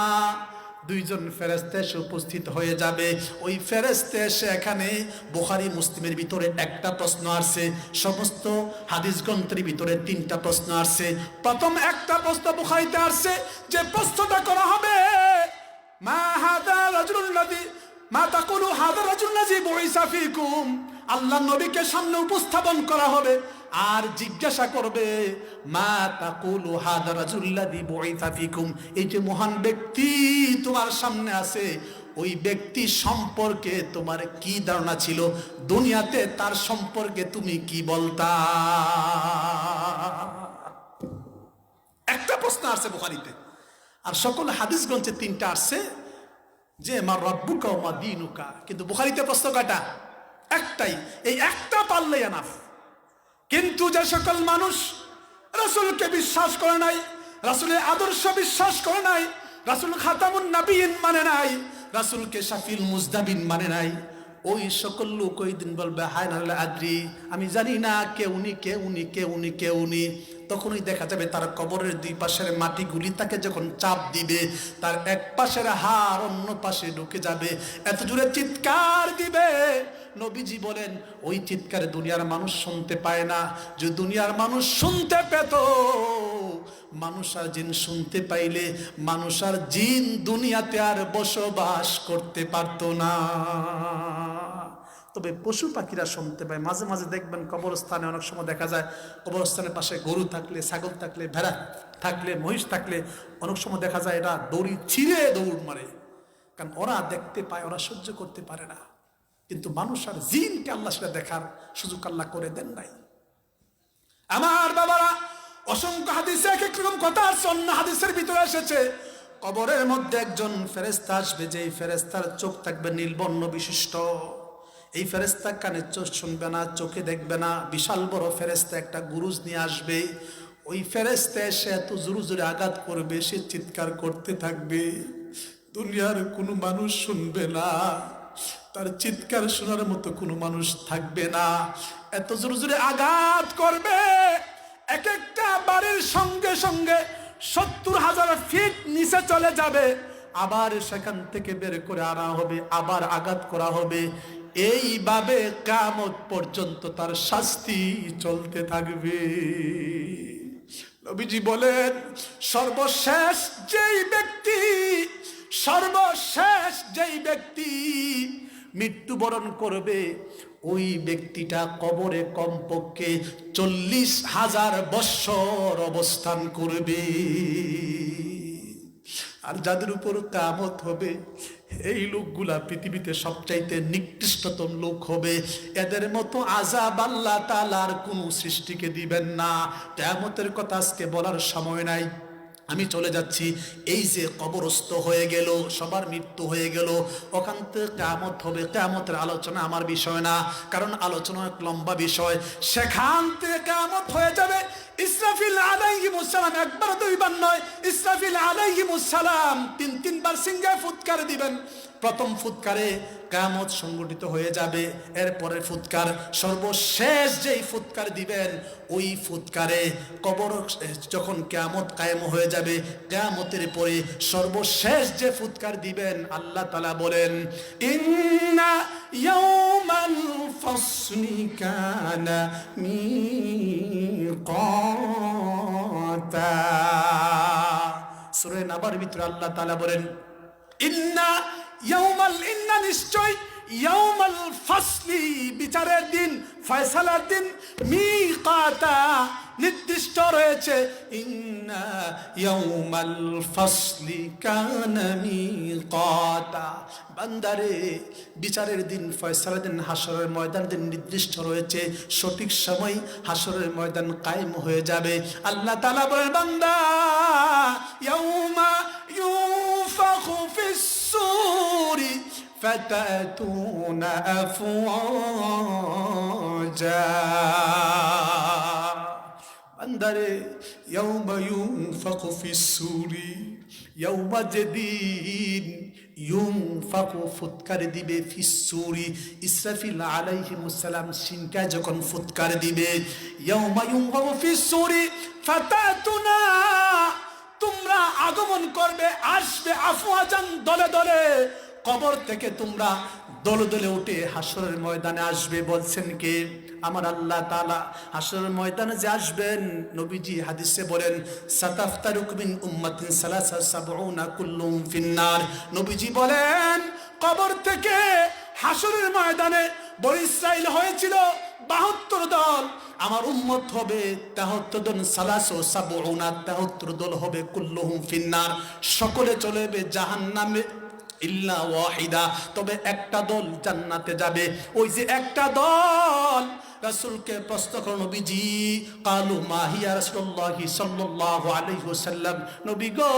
2 জন ফেরেশতা এসে উপস্থিত হয়ে যাবে। ওই ফেরেশতা এসে এখানে বুখারী মুসলিমের ভিতরে একটা প্রশ্ন আসছে, সমস্ত হাদিস গ্রন্থের ভিতরে 3টা প্রশ্ন আসছে। প্রথম একটা প্রশ্ন বুখারীতে আসছে, যে প্রশ্নটা করা হবে, মা হাদা রাজুলুল্লাযী মা তাকুলু হাদা রাজুলুল্লাযী বুইসা ফীকুম। আল্লাহ নবীকে সামনে উপস্থাপন করা হবে, আর জিজ্ঞাসা করবে, মা তাকুলু হাদা রাজুলুল্লাযী বুইসা ফীকুম। এই যে মহান ব্যক্তি তোমার সামনে আছে, ওই ব্যক্তি সম্পর্কে তোমার কি ধারণা ছিল? দুনিয়াতে তার সম্পর্কে তুমি কি বলতা? একটা প্রশ্ন আসছে বুখারীতে, আর সকল হাদিস গ্রন্থে 3টা আসছে, যে মা রাব্বুকা ওয়া মা দীনুকা। কিন্তু বুখারীতে প্রশ্ন কয়টা? একটাই। এই একটা পারলেই এনাফ। কিন্তু যে সকল মানুষ রাসূলকে বিশ্বাস করে নাই, রাসূলের আদর্শ বিশ্বাস করে নাই, রাসূল খাতামুন নবিয়্যিন মানে নাই, রাসূলকে শাফিউল মুজদাবিন মানে নাই, ওই সকল লোক ওই দিন বলবে, হায় না আদ্রি, আমি জানি না কে উনি, কে উনি, কে উনি, কে উনি। তখনই দেখা যাবে তার কবরের 2 পাশের মাটিগুলি তাকে যখন চাপ দিবে, তার এক পাশের হাড় অন্য পাশে ঢুকে যাবে। এত জোরে চিৎকার দিবে, নবীজি বলেন ওই চিৎকারে দুনিয়ার মানুষ শুনতে পায় না। যে দুনিয়ার মানুষ শুনতে পেত, মানুষ আর জিন শুনতে পাইলে মানুষ আর জিন দুনিয়াতে আর বসবাস করতে পারত না। তবে পশু পাখিরা শুনতে পায়। মাঝে মাঝে দেখবেন কবরস্থানে অনেক সময় দেখা যায় কবরস্থানের পাশে গরু থাকলে, ছাগল থাকলে, ভেড়া থাকলে, মহিষ থাকলে অনেক সময় দেখা যায় এরা দড়ি ছিঁড়ে দৌড় মারে, কারণ ওরা দেখতে পায়, ওরা সহ্য করতে পারে না। কিন্তু মানুষ আর জিনকে আল্লাহ সেটা দেখার সুযোগ আল্লাহ করে দেন নাই। আমার বাবারা, অসংখ্য হাদিসে এক এক রকম কথা আছে। অন্য হাদিসের ভিতরে এসেছে কবরের মধ্যে একজন ফেরেশতা আসবে, যেই ফেরেশতার চোখ থাকবে নীলবর্ণ বিশিষ্ট। এই ফেরেশতা কানে চোখ শুনবে না, চোখে দেখবে না। বিশাল বড় ফেরেশতা একটা গুরুজ নিয়ে আসবে। ওই ফেরেশতা এসে এত জোরে জোরে আঘাত করবে, সে চিৎকার করতে থাকবে, দুনিয়ার কোনো মানুষ শুনবে না, তার চিৎকার শোনার মতো কোনো মানুষ থাকবে না। এত জোরে জোরে আঘাত করবে, এক একটা বাড়ির সঙ্গে সঙ্গে 70,000 ফিট নিচে চলে যাবে, আবার সেখান থেকে বের করে আনা হবে, আবার আঘাত করা হবে। এইভাবে কিয়ামত পর্যন্ত তার শাস্তি চলতে থাকবে। নবীজি বলেন, সর্বশেষ যেই ব্যক্তি মৃত্যুবরণ করবে, ওই ব্যক্তিটা কবরে কমপক্ষে 40,000 বৎসর অবস্থান করবে। আর যাদের উপর কিয়ামত হবে, এই লোকগুলা পৃথিবীতে সবচাইতে নিকৃষ্টতম লোক হবে। এদের মতো আযাব আল্লাহ তাআলা আর কোন সৃষ্টিকে দিবেন না। কিয়ামতের কথা আজকে বলার সময় নাই, আমি চলে যাচ্ছি। এই যে কবরস্থ হয়ে গেল, সবার মৃত্যু হয়ে গেল, ওখান থেকে কিয়ামত হবে। কিয়ামতের আলোচনা আমার বিষয় না, কারণ আলোচনা এক লম্বা বিষয়। সেখান থেকে কিয়ামত হয়ে যাবে। ইসরাফিল আলাইহিমুস সালাম, একবার দুইবার নয়, ইসরাফিল আলাইহিমুস সালাম তিনবার সিংহায় ফুৎকার দিবেন। প্রথম ফুৎকারে কিয়ামত সংগঠিত হয়ে যাবে। এরপরের ফুৎকার, সর্বশেষ যেই ফুৎকার দিবেন, ওই ফুৎকারে কবর যখন কিয়ামত কায়েম হয়ে যাবে, কিয়ামতের পরে সর্বশেষ যে ফুৎকার দিবেন, আল্লাহ তাআলা বলেন, ইন্না ইয়াউমাল ফাসলি কানা মিকাতা। সূরা নাবার ভিতরে আল্লাহ তাআলা বলেন, ইন্না নিশ্চয় ইয়াউমাল ফাসলি, বিচারের দিন, ফয়সালার দিন, মিকাতা, নির্দিষ্ট রয়েছে। ইন্না ইয়াউমাল ফাসলি কানা মিকাতা। বান্দারে, বিচারের দিন, ফয়সালার দিন, হাসরের ময়দান দিন নির্দিষ্ট রয়েছে। সঠিক সময় হাসরের ময়দান কায়েম হয়ে যাবে। আল্লাহ তাআলা বলেন, বান্দা, ইয়াউমা ইউনফাখু ফিস সূরি ফাতাতুনা আফওয়াজা। বান্দারে, ইয়াউমা ইউনফাখু ফিস সূরি, ইয়াউমা যেদিন, ইউনফাখু ফুৎকার দিবে, ফিস সূরি, ইসরাফিল আলাইহিমুস সালাম সিনকায় যখন ফুৎকার দিবে, ইয়াউমা ইউনফাখু ফিস সূরি ফাতাতুনা, তোমরা আগমন করবে, আসবে, আফওয়াজান, দলে দলে। কবর থেকে তোমরা দলে দলে উঠে হাসরের ময়দানে আসবে। বলছেন কে? আমার আল্লাহ তাআলা। হাসরের ময়দানে যে আসবেন, নবীজি হাদিসে বলেন, সাতাফতারুক মিন উম্মাতিন সালাসা সাবউনা কুল্লুহুম ফিন্নার। নবীজি বলেন, কবর থেকে হাসরের ময়দানে বনি ইসরাইল হয়েছিল 72 দল, আমার উম্মত হবে 73 দল, সালাসা সাবউনা, 73 দল হবে, কুল্লুহুম ফিন্নার, সকলে চলে যাবে জাহান্নামে, ইল্লা ওয়াহিদা, তবে একটা দল জান্নাতে যাবে। ওই যে একটা দল, রাসূলকে প্রশ্ন করল, নবীজি, কালু মা হিয়া রাসূলুল্লাহি সাল্লাল্লাহু আলাইহি ওয়াসাল্লাম, নবী গো,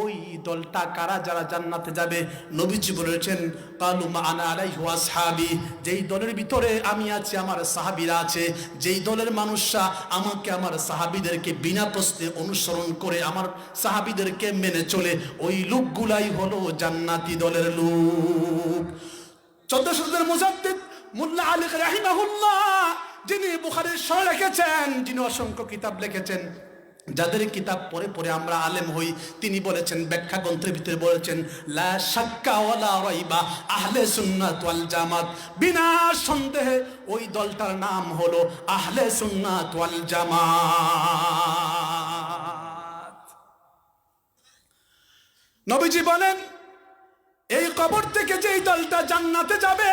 ওই দলটা কারা যারা জান্নাতে যাবে? নবীজি বলেছেন, কালু মা আনা আলাইহি ওয়া আসহাবি, যেই দলের ভিতরে আমি আছি, আমার সাহাবীরা আছে, যেই দলের মানুষরা আমাকে, আমার সাহাবীদেরকে বিনা প্রশ্নে অনুসরণ করে, আমার সাহাবীদেরকে মেনে চলে, ওই লোকগুলাই হলো জান্নাতি দলের লোক। 14 শতকের মুজাদ্দিদ মুল্লা আলী রাহিমাহুল্লাহ, যিনি বুখারীর সনদ লিখেছেন, যিনি অসংখ্য কিতাব লিখেছেন, যাদের কিতাব পড়ে পড়ে আমরা আলেম হই, তিনি বলেছেন, ব্যাখ্যা গ্রন্থের ভিতরে বলেছেন, লা শাক্কা ওয়ালা রাইবা আহলে সুন্নাত ওয়াল জামাত, বিনা সন্দেহে ওই দলটার নাম হলো আহলে সুন্নাত ওয়াল জামাত। নবীজি বলেন, এই কবর থেকে যেই দলটা জান্নাতে যাবে,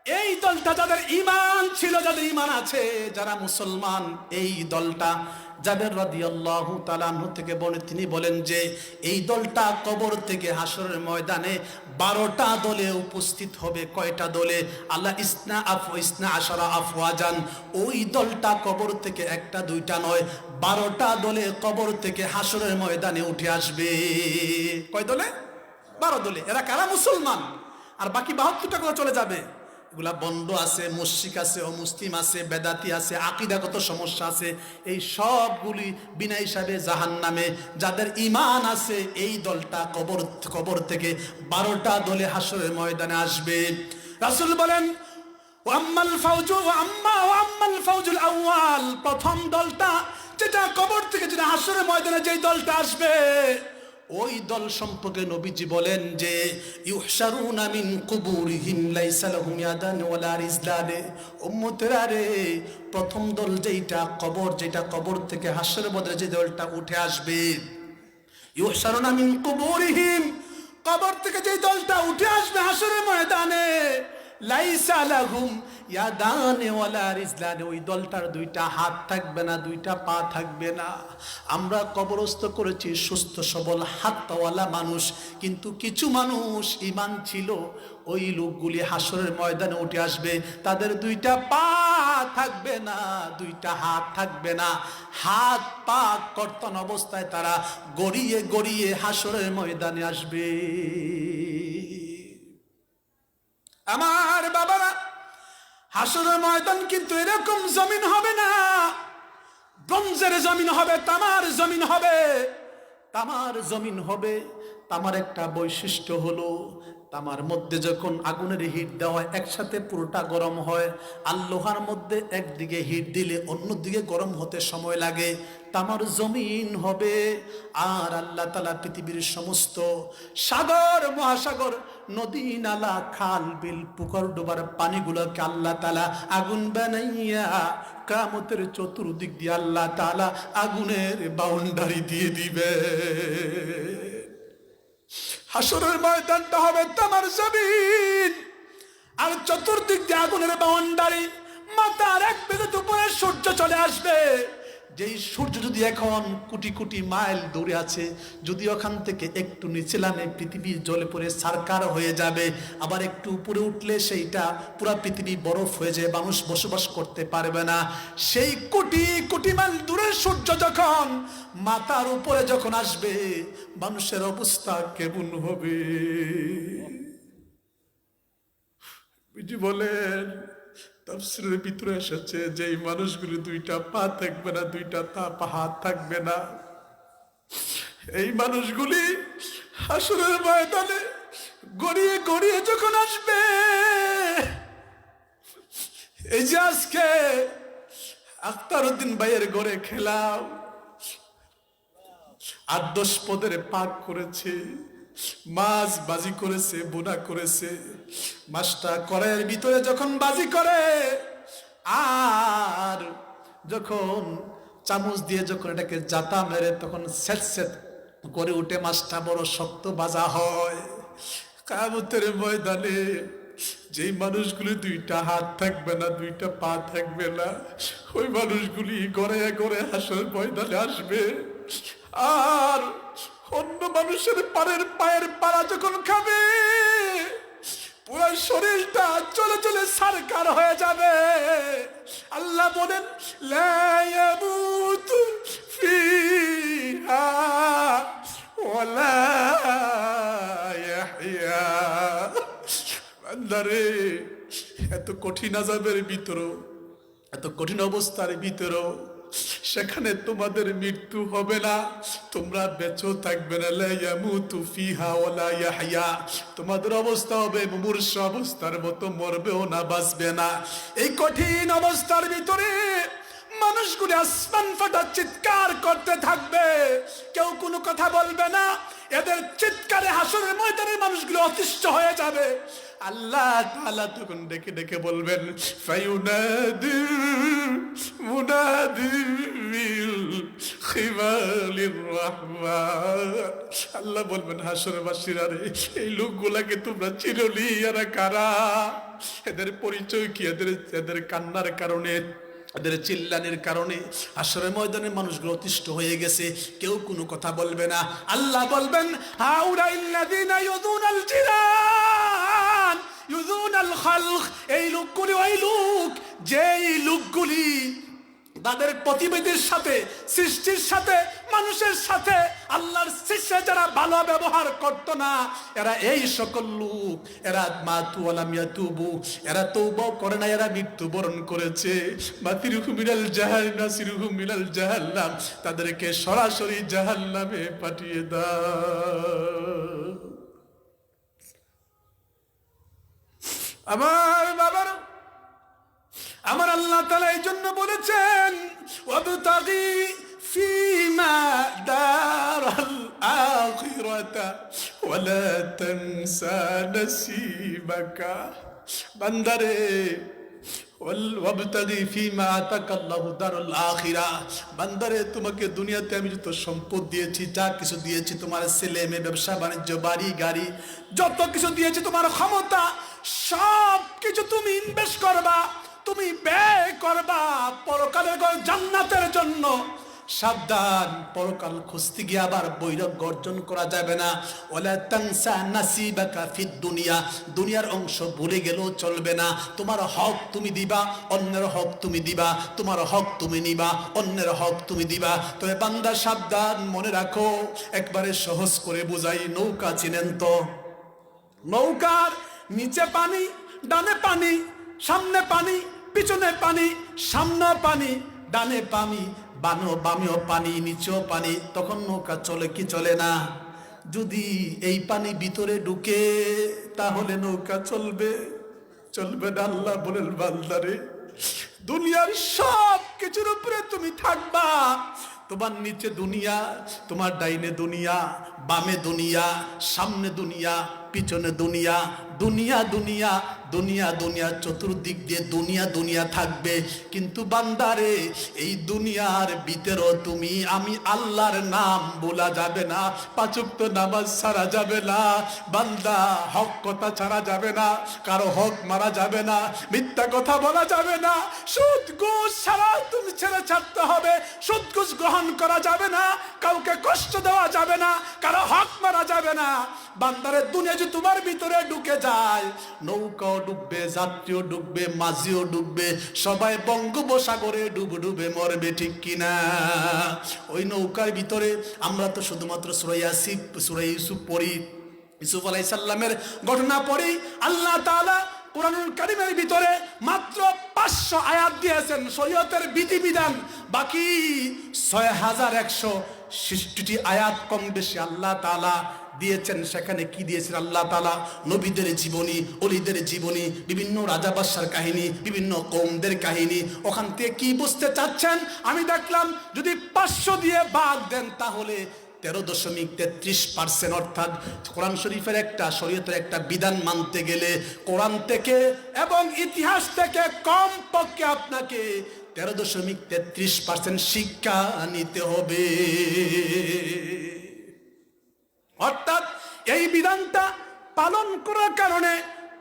এই দলটা যাদের ঈমান ছিল, যাদের ঈমান আছে, যারা মুসলমান, এই দলটা জাবের রাদিয়াল্লাহু তাআলা আনহু থেকে বলে, তিনি বলেন যে এই দলটা কবর থেকে হাসরের ময়দানে 12টা দলে উপস্থিত হবে। কয়টা দলে? আল্লাহ ইসনা আশারা আফওয়াজান। ওই দলটা কবর থেকে একটা দুইটা নয়, 12টা দলে কবর থেকে হাসরের ময়দানে উঠে আসবে। কয় দলে? 12 দলে। এরা কারা? মুসলমান। আর বাকি 72টা করে চলে যাবে। এগুলা বন্ড আছে, মুশরিক আছে, অমুসলিম আছে, বেদাতি আছে, আকীদাগত সমস্যা আছে, এই সবগুলি বিনা হিসাবে জাহান্নামে। যাদের ঈমান আছে এই দলটা কবর থেকে 12টা দলে হাসরের ময়দানে আসবে। রাসূল বলেন ওয়াম্মাল ফাউজুল আউয়াল, প্রথম দলটা যেটা কবর থেকে যেটা হাসরের ময়দানে যেই দলটা আসবে, ওই দল সম্পর্কে নবীজি বলেন যে ইউহশারুনা মিন কুবুরিহিম লাইসা লাহুম ইয়াদান ওয়ালা রিজলান। উম্মতেরা রে, প্রথম দল যেটা কবর থেকে হাসরের ময়দানে যে দলটা উঠে আসবে, ইউহশারুনা মিন কুবুরিহিম, কবর থেকে যে দলটা উঠে আসবে হাসরের ময়দানে, লাইসা লাহুম ইয়াদান ওয়ালা রিজলান, ওই দলটার 2টা হাত থাকবে না, 2টা পা থাকবে না। আমরা কবরস্থ করেছি সুস্থ সবল হাতওয়ালা মানুষ, কিন্তু কিছু মানুষ ঈমান ছিল, ওই লোকগুলি হাসরের ময়দানে উঠে আসবে, তাদের 2টা পা থাকবে না, 2টা হাত থাকবে না, হাত পা কর্তন অবস্থায় তারা গড়িয়ে গড়িয়ে হাসরের ময়দানে আসবে। আমার বাবারা, হাসরের ময়দান কিন্তু এরকম জমিন হবে না, ব্রোঞ্জের জমিন হবে, তামার জমিন হবে। তামার জমিন হবে। তামার একটা বৈশিষ্ট্য হলো, তামার মধ্যে যখন আগুনের হিট দেওয়া হয় একসাথে পুরোটা গরম হয়। আর লোহার মধ্যে একদিকে হিট দিলে অন্যদিকে গরম হতে সময় লাগে। তামার জমিন হবে। আর আল্লাহ তাআলা পৃথিবীর সমস্ত সাগর, মহাসাগর, নদী, নালা, খাল, বিল, পুকুর, ডোবার পানিগুলোকে আল্লাহ তাআলা আগুন বানাইয়া কিয়ামতের চতুর্দিক দিয়ে আল্লাহ তাআলা আগুনের বাউন্ডারি দিয়ে দিবে। হাসরের ময়দানটা হবে তামার জমিন, আর চতুর্দিক দিয়ে আগুনের বাউন্ডারি। মাথার 1 বিঘত উপরে সূর্য চলে আসবে। যেই সূর্য যদি এখন কোটি কোটি মাইল দূরে আছে, যদি ওখান থেকে একটু নিচে নামে পৃথিবী জ্বলে পড়ে ছারখার হয়ে যাবে। আবার একটু উপরে উঠলে সেইটা পুরা পৃথিবী বরফ হয়ে যায়, মানুষ বসবাস করতে পারবে না। সেই কোটি কোটি মাইল দূরের সূর্য যখন মাথার উপরে যখন আসবে, মানুষের অবস্থা কেমন হবে? বুঝি বলেন, তাফসীরের ভিতরে এসেছে যে এই মানুষগুলো 2টা পা থাকবে না, 2টা হাত থাকবে না। এই মানুষগুলি হাসরের ময়দানে গড়িয়ে গড়িয়ে যখন আসবে, এই যে আজকে আখতারউদ্দিন ভাইয়ের ঘরে খেলাম, 8-10 পদের পাক করেছে, মাছ বাজি করেছে, বোনা করেছে। মাছটা কড়াইয়ের ভিতরে যখন বাজি করে, আর যখন চামচ দিয়ে যখন এটাকে জাতা মেরে তখন সেট সেট করে উঠে, মাছটা বড় শক্ত ভাজা হয়। কিয়ামতের ময়দানে যেই মানুষগুলি 2টা হাত থাকবে না, 2টা পা থাকবে না, ওই মানুষগুলি গড়ে গড়ে হাসরের ময়দানে আসবে। আর অন্য মানুষের পায়ের পাড়া যখন খাবে, পুরো শরীরটা চলে চলে ছারখার হয়ে যাবে। আল্লাহ বলেন লা ইয়ামুতু ফিহা ওয়ালা ইয়াহইয়া। বান্দারে, এত কঠিন আযাবের ভিতরেও, এত কঠিন অবস্থার ভিতরেও সেখানে তোমাদের মৃত্যু হবে না, তোমরা বেঁচে থাকবে না। লা ইয়ামুতু ফিহা ওয়ালা ইয়াহইয়া। তোমাদের অবস্থা হবে মুমূর্ষ অবস্থার মতো, মরবেও না, বাঁচবে না। এই কঠিন অবস্থার ভিতরে মানুষগুলি আসমান ফাটা চিৎকার করতে থাকবে, কেউ কোনো কথা বলবে না। এদের চিৎকারে হাসরের ময়দানে মানুষগুলো অতিষ্ঠ হয়ে যাবে। আল্লাহ তাআলা তখন ডেকে ডেকে বলবেন, ফায়ুনাদি মুনাদি বিল খিবালির রহমান। আল্লাহ বলবেন হাসরবাসীরা রে, এই লোকগুলাকে তোমরা চিরলি, এরা কারা? এদের পরিচয় কি? এদের কান্নার কারণে, এদের চিল্লানির কারণে হাসরের ময়দানে মানুষগুলো অতিষ্ঠ হয়ে গেছে, কেউ কোনো কথা বলবে না। আল্লাহ বলবেন হাউলাইল্লাযিনা ইউযুনাল জিরান ইউযুনাল খালক, এই লোকগুলি ওই লোক, যেই লোকগুলি তাদের প্রতিবেদীর সাথে, সৃষ্টির সাথে, মানুষের সাথে, আল্লাহর সৃষ্টি যারা ভালো ব্যবহার করতো না, এরা এই সকল লোক। এরা মাতু আলাম ইয়াতুবু, এরা তওবা করে না, এরা মৃত্যুবরণ করেছে। মাতিরুহু মিনাল জাহান্নাম নাসিরুহু মিনাল জাহান্নাম, তাদেরকে সরাসরি জাহান্নামে পাঠিয়ে দাও। আমার বাবার, আমার আল্লাহ তাআলা এই জন্য বলেছেন ওয়াবতাগি ফিমা দারাল আখিরাতা ওয়ালা তানসা নাসিবাকা। বান্দারে, ওয়াবতাগি ফিমা আতাকাল্লাহু দারুল আখিরা, বান্দারে তোমাকে দুনিয়াতে আমি যত সম্পদ দিয়েছি, যা কিছু দিয়েছি, তোমার ছেলে মেয়ে, ব্যবসা বাণিজ্য, বাড়ি গাড়ি, যত কিছু দিয়েছি, তোমার ক্ষমতা, সব কিছু তুমি ইনভেস্ট করবা, তুমি ব্যয় করবা পরকালের জান্নাতের জন্য। সাবধান, পরকাল খুঁজতে গিয়ে আবার বৈরাগ্য অর্জন করা যাবে না। ওয়ালা তানসা নাসিবাকা ফিদ দুনিয়া, দুনিয়ার অংশ ভুলে গেলেও চলবে না। তোমার হক তুমি দিবা, অন্যের হক তুমি দিবা, তোমার হক তুমি নিবা, অন্যের হক তুমি দিবা। তবে বান্দা সাবধান, মনে রাখো, একবারে সহজ করে বুঝাই। নৌকা চিনেন তো? নৌকার নিচে পানি, ডানে পানি, সামনে পানি, পিছনে পানি, সামনে পানি, ডানে পানি, বামেও পানি, নিচেও পানি, তখন নৌকা চলে কি চলে না? যদি এই পানি ভিতরে ঢুকে তাহলে নৌকা চলবে? চলবে না। আল্লাহ বলেন বান্দারে, দুনিয়ার সব কিছুর উপরে তুমি থাকবা, তোমার নিচে দুনিয়া, তোমার ডাইনে দুনিয়া, বামে দুনিয়া, সামনে দুনিয়া, পিছনে দুনিয়া, দুনিয়া দুনিয়া দুনিয়া দুনিয়া, চতুর্দিক দিয়ে দুনিয়া দুনিয়া থাকবে। কিন্তু বান্দারে, এই দুনিয়ার ভিতরেও তুমি আমি আল্লাহর নাম বলা যাবে না, পাঁচ ওয়াক্ত নামাজ ছাড়া যাবে না, বান্দা হক কথা ছাড়া যাবে না, কারো হক মারা যাবে না, মিথ্যা কথা বলা যাবে না, সুদ ঘুষ ছাড়া তুমি ছেড়ে ছাড়তে হবে, সুদ ঘুষ গ্রহণ করা যাবে না, কাউকে কষ্ট দেওয়া যাবে না, কারো হক মারা যাবে না। বান্দারে, দুনিয়া যে তোমার ভিতরে ঢুকে যায়, নৌকাও ডুববে, যাত্রীও ডুববে, মাঝিও ডুববে, সবাই বঙ্গোপসাগরে ডুবে ডুবে মরবে, ঠিক কিনা? ওই নৌকার ভিতরে আমরা তো শুধুমাত্র সূরা ইয়াসিন, সূরা ইউসুফ পড়ি, ইউসুফ আলাইহিস সালামের ঘটনা পড়ি। আল্লাহ তাআলা কুরআনুল কারীমের ভিতরে মাত্র 500 আয়াত দিয়েছেন শরীয়তের বিধিবিধান, বাকি 6160টি আয়াত কম বেশি আল্লাহ তাআলা দিয়েছেন। সেখানে কি দিয়েছেন আল্লাহ তাআলা? নবীদের জীবনী, ওলিদের জীবনী, বিভিন্ন রাজা বাদশার কাহিনী, বিভিন্ন কওমদের কাহিনী। ওখান থেকে কি বুঝতে চাচ্ছেন? আমি দেখলাম যদি 500 দিয়ে বাদ দেন তাহলে 13.33%, অর্থাৎ কোরআন শরীফের একটা, শরীয়তের একটা বিধান মানতে গেলে কোরআন থেকে এবং ইতিহাস থেকে কম পক্ষে আপনাকে 13.33% শিক্ষা নিতে হবে। অর্থাৎ এই বিধানটা পালন করার কারণে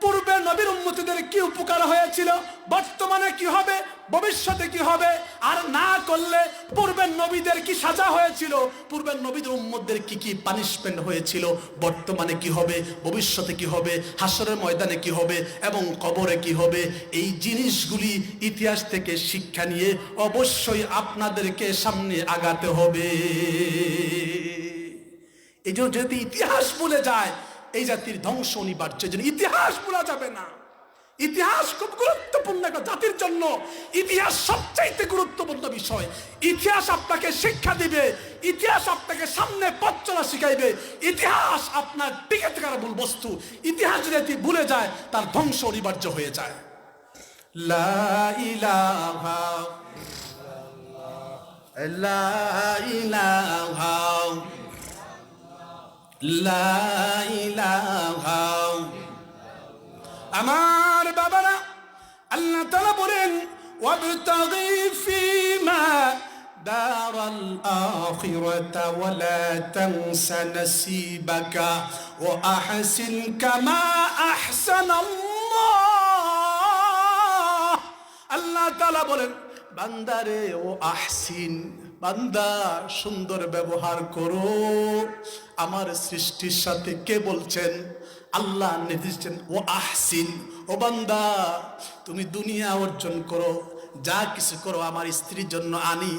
পূর্বে নবীর উম্মতদের কি উপকার হয়েছিল, বর্তমানে কি হবে, ভবিষ্যতে কি হবে, আর না করলে পূর্বের নবীদের কি সাজা হয়েছিল, পূর্বের নবীদের উম্মতদের কি কি পানিশমেন্ট হয়েছিল, বর্তমানে কি হবে, ভবিষ্যতে কি হবে, হাসরের ময়দানে কি হবে এবং কবরে কি হবে, এই জিনিসগুলি ইতিহাস থেকে শিক্ষা নিয়ে অবশ্যই আপনাদেরকে সামনে আগাতে হবে। এই জন্য যদি ইতিহাস ভুলে যায়, এই জাতির ধ্বংস অনিবার্য। যেন ইতিহাস ভুলা যাবে না। ইতিহাস খুব গুরুত্বপূর্ণ একটা জাতির জন্য। ইতিহাস সবচাইতে গুরুত্বপূর্ণ বিষয়। ইতিহাস আপনাকে শিক্ষা দিবে, ইতিহাস আপনাকে সামনে পথ চলা শিখাইবে, ইতিহাস আপনার টিকে থাকার মূল বস্তু। ইতিহাস যদি ভুলে যায়, তার ধ্বংস অনিবার্য হয়ে যায়। লা ইলাহা লা ইলাহা লা ইলাহা। আমার বাবারা, আল্লাহ তাআলা বলেন ওয়াবতাগি ফিমা দারাল আখিরাতা ওয়া লা তানসা নাসিবাকা ওয়া আহসিন কামা আহসানাল্লাহ। আল্লাহ তাআলা বলেন, বান্দারে ও আহসিন, বান্দা সুন্দর ব্যবহার করো। আমার সৃষ্টির সাথে কে বলছেন? আল্লাহ নির্দেশন, ও আহসিন, ও বান্দা তুমি দুনিয়া অর্জন করো, যা কিছু করো আমার স্ত্রীর জন্য আনি,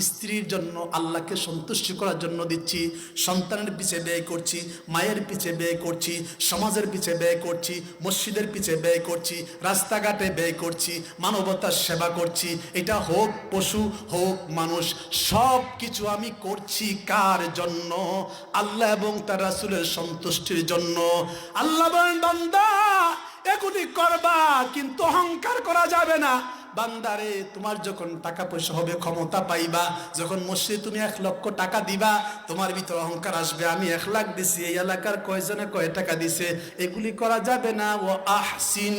স্ত্রীর জন্য আল্লাহকে সন্তুষ্ট করার জন্য দিচ্ছি, সন্তানের পিছে ব্যয় করছি, মায়ের পিছে ব্যয় করছি, সমাজের পিছে ব্যয় করছি, মসজিদের পিছে ব্যয় করছি, রাস্তাঘাটে ব্যয় করছি, মানবতার সেবা করছি। এটা হোক পশু হোক মানুষ, সব কিছু আমি করছি কার জন্য? আল্লাহ এবং তার রাসূলের সন্তুষ্টির জন্য। আল্লাহ বলেন, বান্দা এগুলি করবা কিন্তু অহংকার করা যাবে না। বান্দারে তোমার যখন টাকা পয়সা হবে, ক্ষমতা পাইবা, যখন মসজিদে তুমি 1 লক্ষ টাকা দিবা, তোমার ভিতর অহংকার আসবে, আমি 1 লাখ দিছি, এই এলাকার কয়জনে কয় টাকা দিছে, এগুলি করা যাবে না। ও আহসিন,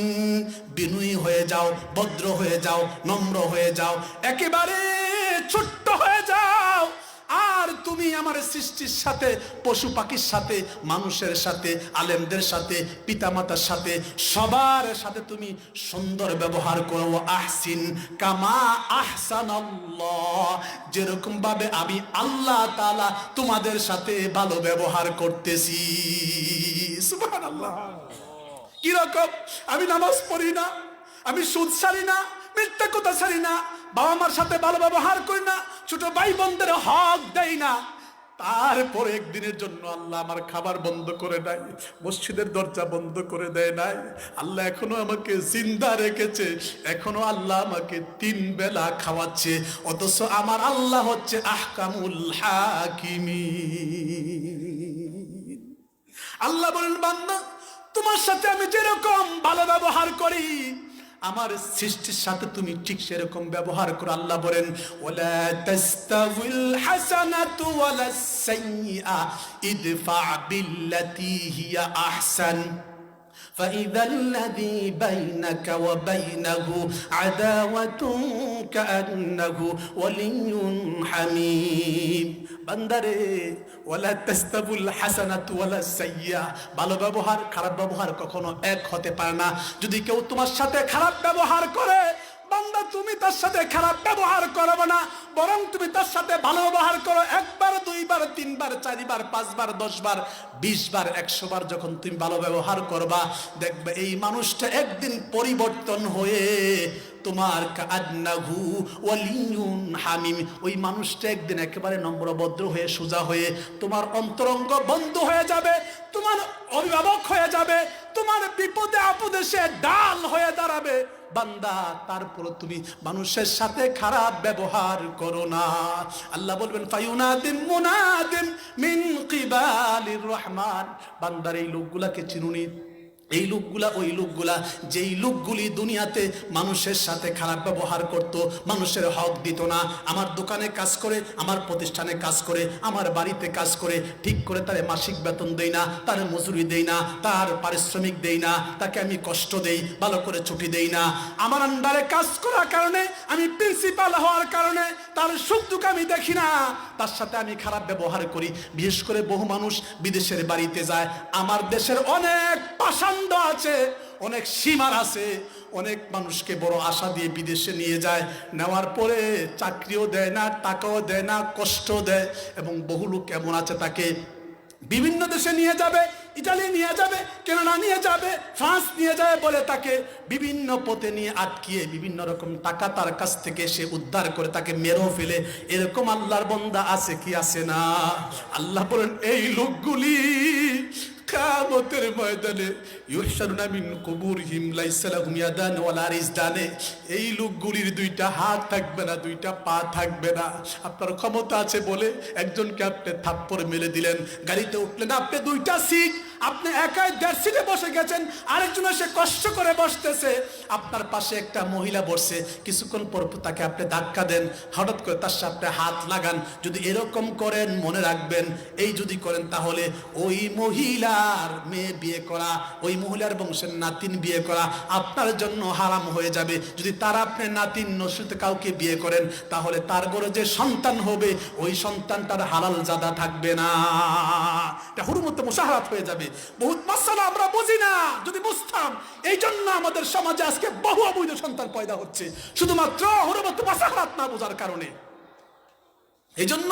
বিনয়ী হয়ে যাও, ভদ্র হয়ে যাও, নম্র হয়ে যাও, একেবারে ছোট্ট হয়ে যাও। আর তুমি আমার সৃষ্টির সাথে, পশু পাখির সাথে, মানুষের সাথে, আলেমদের সাথে, পিতামাতার সাথে, সবার সাথে তুমি সুন্দর ব্যবহার করো। আহসিন কামা আহসানাল্লাহ, যেরকম ভাবে আমি আল্লাহ তাআলা তোমাদের সাথে ভালো ব্যবহার করতেছি। সুবহানাল্লাহ। কিরকম? আমি নামাজ পড়ি না, আমি সুদ ছাড়ি না, মিথ্যা কথা ছাড়ি না, বাবা মার সাথে ভালো ব্যবহার করি না, ছোট ভাই বোনদের হক দেই না, তারপরে একদিনের জন্য আল্লাহ আমার খাবার বন্ধ করে দেয়, মসজিদের দরজা বন্ধ করে দেয় নাই। আল্লাহ এখনো আমাকে জিন্দা রেখেছে, এখনো আল্লাহ আমাকে 3 বেলা খাওয়াচ্ছে, অথচ আমার আল্লাহ হচ্ছে আহকামুল হাকিমিন। আল্লাহ বলেন, বান্দা তোমার সাথে আমি যেরকম ভালো ব্যবহার করি, আমার সৃষ্টির সাথে তুমি ঠিক সেরকম ব্যবহার করো। আল্লাহ বলেন, ওয়ালা তাস্তাউিল হাসানাতু ওয়ালাস সাইয়্যা ইদফা বিল্লাতী হিয়া আহসান فإذا الذي بينك وبينه عداوة كأنه ولي حميم। বান্দারে ওয়ালা তাস্তাবুল হাসানাতু ওয়ালা সাইয়্যা, ভালো ব্যবহার খারাপ ব্যবহার কখনো এক হতে পারে না। যদি কেউ তোমার সাথে খারাপ ব্যবহার করে, বান্দা তুমি তার সাথে খারাপ ব্যবহার করবে না, বরং তুমি তার সাথে ভালো ব্যবহার করো। 1 বার 2 বার 3 বার 4 বার 5 বার 10 বার 20 বার 100 বার যখন তুমি ভালো ব্যবহার করবা, দেখবে এই মানুষটা একদিন পরিবর্তন হয়ে তোমার কাআন্নাহু ওয়ালিয়ুন হামিম, ওই মানুষটা একদিন একেবারে নম্র ভদ্র হয়ে সোজা হয়ে তোমার অন্তরঙ্গ বন্ধু হয়ে যাবে, তোমার অভিভাবক হয়ে যাবে, তোমার বিপদে আপদে সে ডাল হয়ে দাঁড়াবে। বান্দা তারপর তুমি মানুষের সাথে খারাপ ব্যবহার করো না। আল্লাহ বলবেন, ফায়ুনাদিম মুনাদিম মিন কিবালির রহমান। বান্দার এই লোকগুলাকে চিনুনি? এই লোকগুলা ওই লোকগুলা যেই লোকগুলি দুনিয়াতে মানুষের সাথে খারাপ ব্যবহার করত, মানুষের হক দিত না। আমার দোকানে কাজ করে, আমার প্রতিষ্ঠানে কাজ করে, আমার বাড়িতে কাজ করে, ঠিক করে তার মাসিক বেতন দেই না, তার মজুরি দেই না, তার পারিশ্রমিক দেই না, তাকে আমি কষ্ট দেই, ভালো করে ছুটি দেই না। আমার আন্ডারে কাজ করার কারণে, আমি প্রিন্সিপাল হওয়ার কারণে তার সুখ দুঃখ আমি দেখি না, তার সাথে আমি খারাপ ব্যবহার করি। বিশেষ করে বহু মানুষ বিদেশের বাড়িতে যায়। আমার দেশের অনেক পাষাণ্ড আছে, অনেক সীমার আছে, অনেক মানুষকে বড় আশা দিয়ে বিদেশে নিয়ে যায়, নেওয়ার পরে চাকরিও দেয় না, টাকাও দেয় না, কষ্ট দেয়। এবং বহু লোক এমন আছে, তাকে বিভিন্ন দেশে নিয়ে যাবে, ইটালি নিয়ে যাবে, কানাডা নিয়ে যাবে, ফ্রান্স নিয়ে যাবে বলে তাকে বিভিন্ন পথে নিয়ে আটকিয়ে বিভিন্ন রকম টাকা তার কাছ থেকে সে উদ্ধার করে তাকে মেরেও ফেলে। এরকম আল্লাহর বান্দা আছে কি আছে না? আল্লাহ বলেন, এই লোকগুলি কিয়ামতের ময়দানে ইউহশারুনা মিন কুবুরহিম লাইসা লাহুম ইয়াদান ওয়ালা রিজদান, এই লোকগুলির 2টা হাত থাকবে না, 2টা পা থাকবে না। আপনার ক্ষমতা আছে বলে একজনকে আপনি থাপ্পড় মেরে দিলেন, গাড়িতে উঠলেন, আপনি 2টা সিট আপনি একাই 1.5 সিটে বসে গেছেন, আরেকজন এসে কষ্ট করে বসতেছে, আপনার পাশে একটা মহিলা বসছে, কিছুক্ষণ পর তাকে আপনি ধাক্কা দেন, হঠাৎ করে তার সাথে হাত লাগান। যদি এরকম করেন, মনে রাখবেন, এই যদি করেন তাহলে ওই মহিলার মেয়ে বিয়ে করা, ওই মহিলার বংশের নাতিন বিয়ে করা আপনার জন্য হারাম হয়ে যাবে। যদি তার আপনি নাতিন নসুতে কাউকে বিয়ে করেন, তাহলে তার ঘরে যে সন্তান হবে ওই সন্তানটার হালাল জাদা থাকবে না, এটা হুরমতে মুশাহারাত হয়ে যাবে। বহুত মাসালা আমরা বুঝি না, যদি বুঝতাম। এই জন্য আমাদের সমাজে আজকে বহু অবৈধ সন্তান পয়দা হচ্ছে, শুধুমাত্র হুরমতে মুশাহারাত না বোঝার কারণে। এই জন্য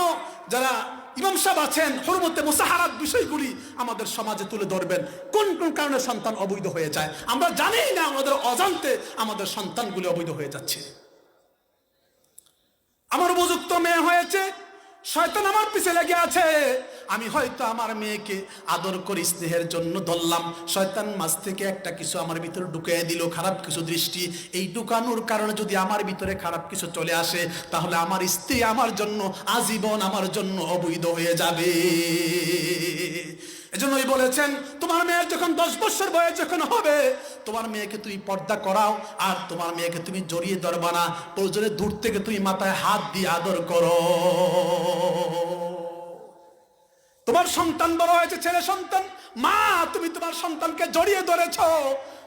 যারা ইমাম সাহেব আছেন, হুরমতে মুশাহারাত বিষয়গুলি আমাদের সমাজে তুলে ধরবেন। কোন কোন কারণে সন্তান অবৈধ হয়ে যায় আমরা জানি না, আমাদের অজান্তে আমাদের সন্তানগুলি অবৈধ হয়ে যাচ্ছে। আমার উপযুক্ত মেয়ে হয়েছে, শয়তান আমার পিছে লেগে আছে, আমি হয়তো আমার মেয়েকে আদর করি, স্নেহের জন্য ধরলাম, শয়তান মাঝ থেকে একটা কিছু আমার ভিতরে ঢুকিয়ে দিল, খারাপ কিছু দৃষ্টি। এই ঢুকানোর কারণে যদি আমার ভিতরে খারাপ কিছু চলে আসে, তাহলে আমার স্ত্রী আমার জন্য আজীবন আমার জন্য অবৈধ হয়ে যাবে। এজন্যই বলেছেন, তোমার মেয়ের যখন 10 বছর বয়স যখন হবে, তোমার মেয়েকে তুমি পর্দা করাও, আর তোমার মেয়েকে তুমি জড়িয়ে ধরবা না, প্রয়োজনে দূর থেকে তুমি মাথায় হাত দিয়ে আদর করো। তোমার সন্তান বড় হয়েছে, ছেলে সন্তান, মা তুমি তোমার সন্তানকে জড়িয়ে ধরেছ।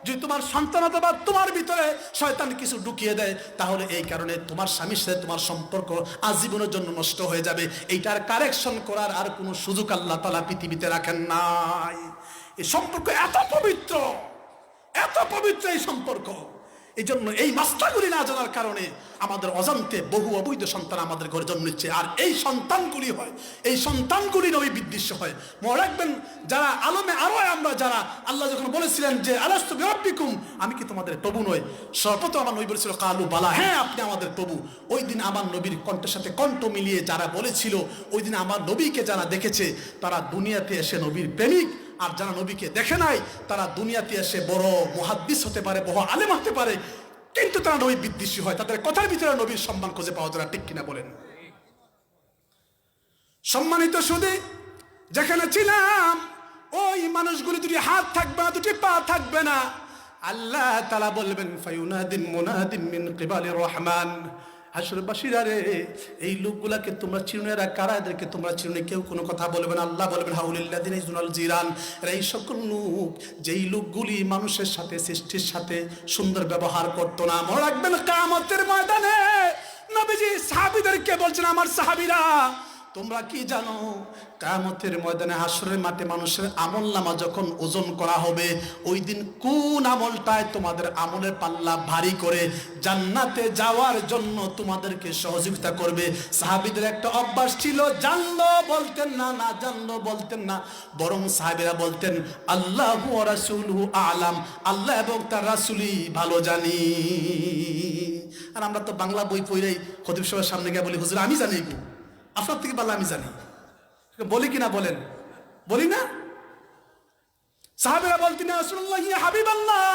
যদি তোমার সন্তান অথবা তোমার ভিতরে শয়তান কিছু ঢুকিয়ে দেয়, তাহলে এই কারণে তোমার স্বামীর সাথে তোমার সম্পর্ক আজীবনের জন্য নষ্ট হয়ে যাবে। এইটার কারেকশন করার আর কোনো সুযোগ আল্লাহ তাআলা পৃথিবীতে রাখেন নাই। এই সম্পর্ক এত পবিত্র, এত পবিত্র এই সম্পর্ক। এই জন্য এই মাস্টারগুলি না জানার কারণে আমাদের অজান্তে বহু অবৈধ সন্তান আমাদের ঘরে জন্ম নিচ্ছে। আর এই সন্তানগুলি হয়, এই সন্তানগুলি নবী বিদ্বেষ্য হয়। মনে রাখবেন, যারা আলমে আরো আমরা যারা, আল্লাহ যখন বলেছিলেন যে আলাস্তু বিরাব্বিকুম, আমি কি তোমাদের প্রভু নই, সর্বপ্রথম আমার নবী বলেছিল কালু বালা, হ্যাঁ আপনি আমাদের প্রভু। ওই দিন আমার নবীর কণ্ঠের সাথে কণ্ঠ মিলিয়ে যারা বলেছিল, ওই দিন আমার নবীকে যারা দেখেছে তারা দুনিয়াতে এসে নবীর প্রেমিক, আর যারা নবীকে দেখে নাই তারা দুনিয়াতে এসে বড় মুহাদ্দিস হতে পারে, বড় আলেম হতে পারে, কিন্তু তারা নবী বিদ্বেষী হয়। তাদের কথার ভিতরে নবীর সম্মান খুঁজে পাওয়া যায় না, ঠিক কিনা বলেন? সম্মানিত সুধী, যেখানে ছিলাম ওই মানুষগুলি দুটি হাত থাকবে না, দুটি পা থাকবে না। আল্লাহ তাআলা বলবেন, ফায়ুনাদিন মুনাদিন মিন কিবালির রহমান, হাসরবাসীরা রে, এই লোকগুলাকে তোমরা চিনো, এরা কারা, এদেরকে তোমরা চিনো? কেউ কোনো কথা বলবে না। আল্লাহ বলবেন, হাউলিল্লাযিনা ইয়াজুনাল জিরান, এই সকল লোক যেই লোকগুলি মানুষের সাথে, সৃষ্টির সাথে সুন্দর ব্যবহার করতো না। মনে রাখবেন, কিয়ামতের ময়দানে নবীজি সাহাবীদেরকে বলছেন, আমার সাহাবীরা তোমরা কি জানো, কিয়ামতের ময়দানে হাসরের মাঠে মানুষের আমলনামা যখন ওজন করা হবে, ওই দিন কোন আমলটায় তোমাদের আমলের পাল্লা ভারী করে জান্নাতে যাওয়ার জন্য তোমাদেরকে সহযোগিতা করবে? সাহাবীদের একটা অভ্যাস ছিল, জানলো বলতেন না, না জানলো বলতেন না, বরং সাহাবীরা বলতেন আল্লাহু ওয়া রাসূলুহু আ'লাম, আল্লাহ এবং তার রাসূলই ভালো জানি। আর আমরা তো বাংলা বই পড়েই খতিব সাহেবের সামনে গিয়ে বলি, হুজুর আমি জানি, আপনার থেকে ভালো আমি জানি, বলি কিনা বলেন? বলি না? সাহাবীরা বলতেন, ইয়া রাসূলুল্লাহ, ইয়া হাবিবাল্লাহ,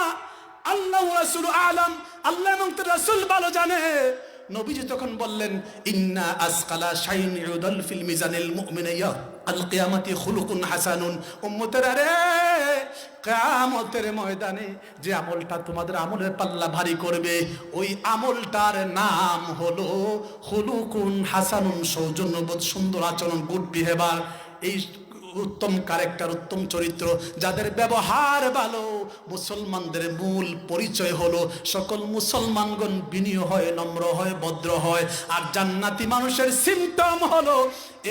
আল্লাহু ওয়া রাসূলু আ'লাম, আল্লাহ এবং তার রাসূল ভালো জানে। নবীজি তখন বললেন, ইন্না আসকালা শাইইন ইউদাল ফিল মিজানিল মুমিনিয়া আল কিয়ামাতি খুলুকুন হাসানুন। উম্মতেরা রে, কিয়ামতের ময়দানে যে আমলটা তোমাদের আমলের পাল্লা ভারী করবে, ওই আমলটার নাম হলো খুলুকুন হাসানুন, সৌজন্যবোধ, সুন্দর আচরণ, গুড বিহেভিয়ার। এই উত্তম ক্যারেক্টার, উত্তম চরিত্র, যাদের ব্যবহার ভালো। মুসলমানদের মূল পরিচয় হলো সকল মুসলমানগণ বিনয়ী হয়, নম্র হয়, ভদ্র হয়। আর জান্নাতি মানুষের সিম্পটম হলো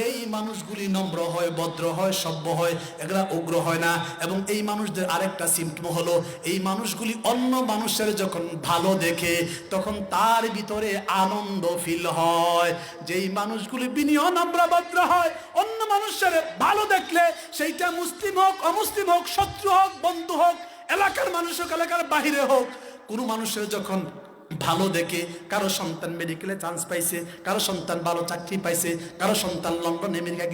এই মানুষগুলি নম্র হয়, ভদ্র হয়, সভ্য হয়, এগুলা উগ্র হয় না। এবং এই মানুষদের আরেকটা সিম্পটম হলো, এই মানুষগুলি অন্য মানুষের যখন ভালো দেখে তখন তার ভিতরে আনন্দ ফিল হয়। যেই মানুষগুলি বিনয়ী, নম্র, ভদ্র হয়, অন্য মানুষের ভালো দেখলে সেইটা মুসলিম হোক, অমুসলিম হোক, শত্রু হোক, বন্ধু হোক, এলাকার মানুষ হোক, এলাকার বাহিরে হোক, কোনো মানুষের যখন ভালো দেখে, কারো সন্তান মেডিকেলে চান্স পাইছে, কারো সন্তান ভালো চাকরি পাইছে, কারো সন্তান লন্ডন আমেরিকা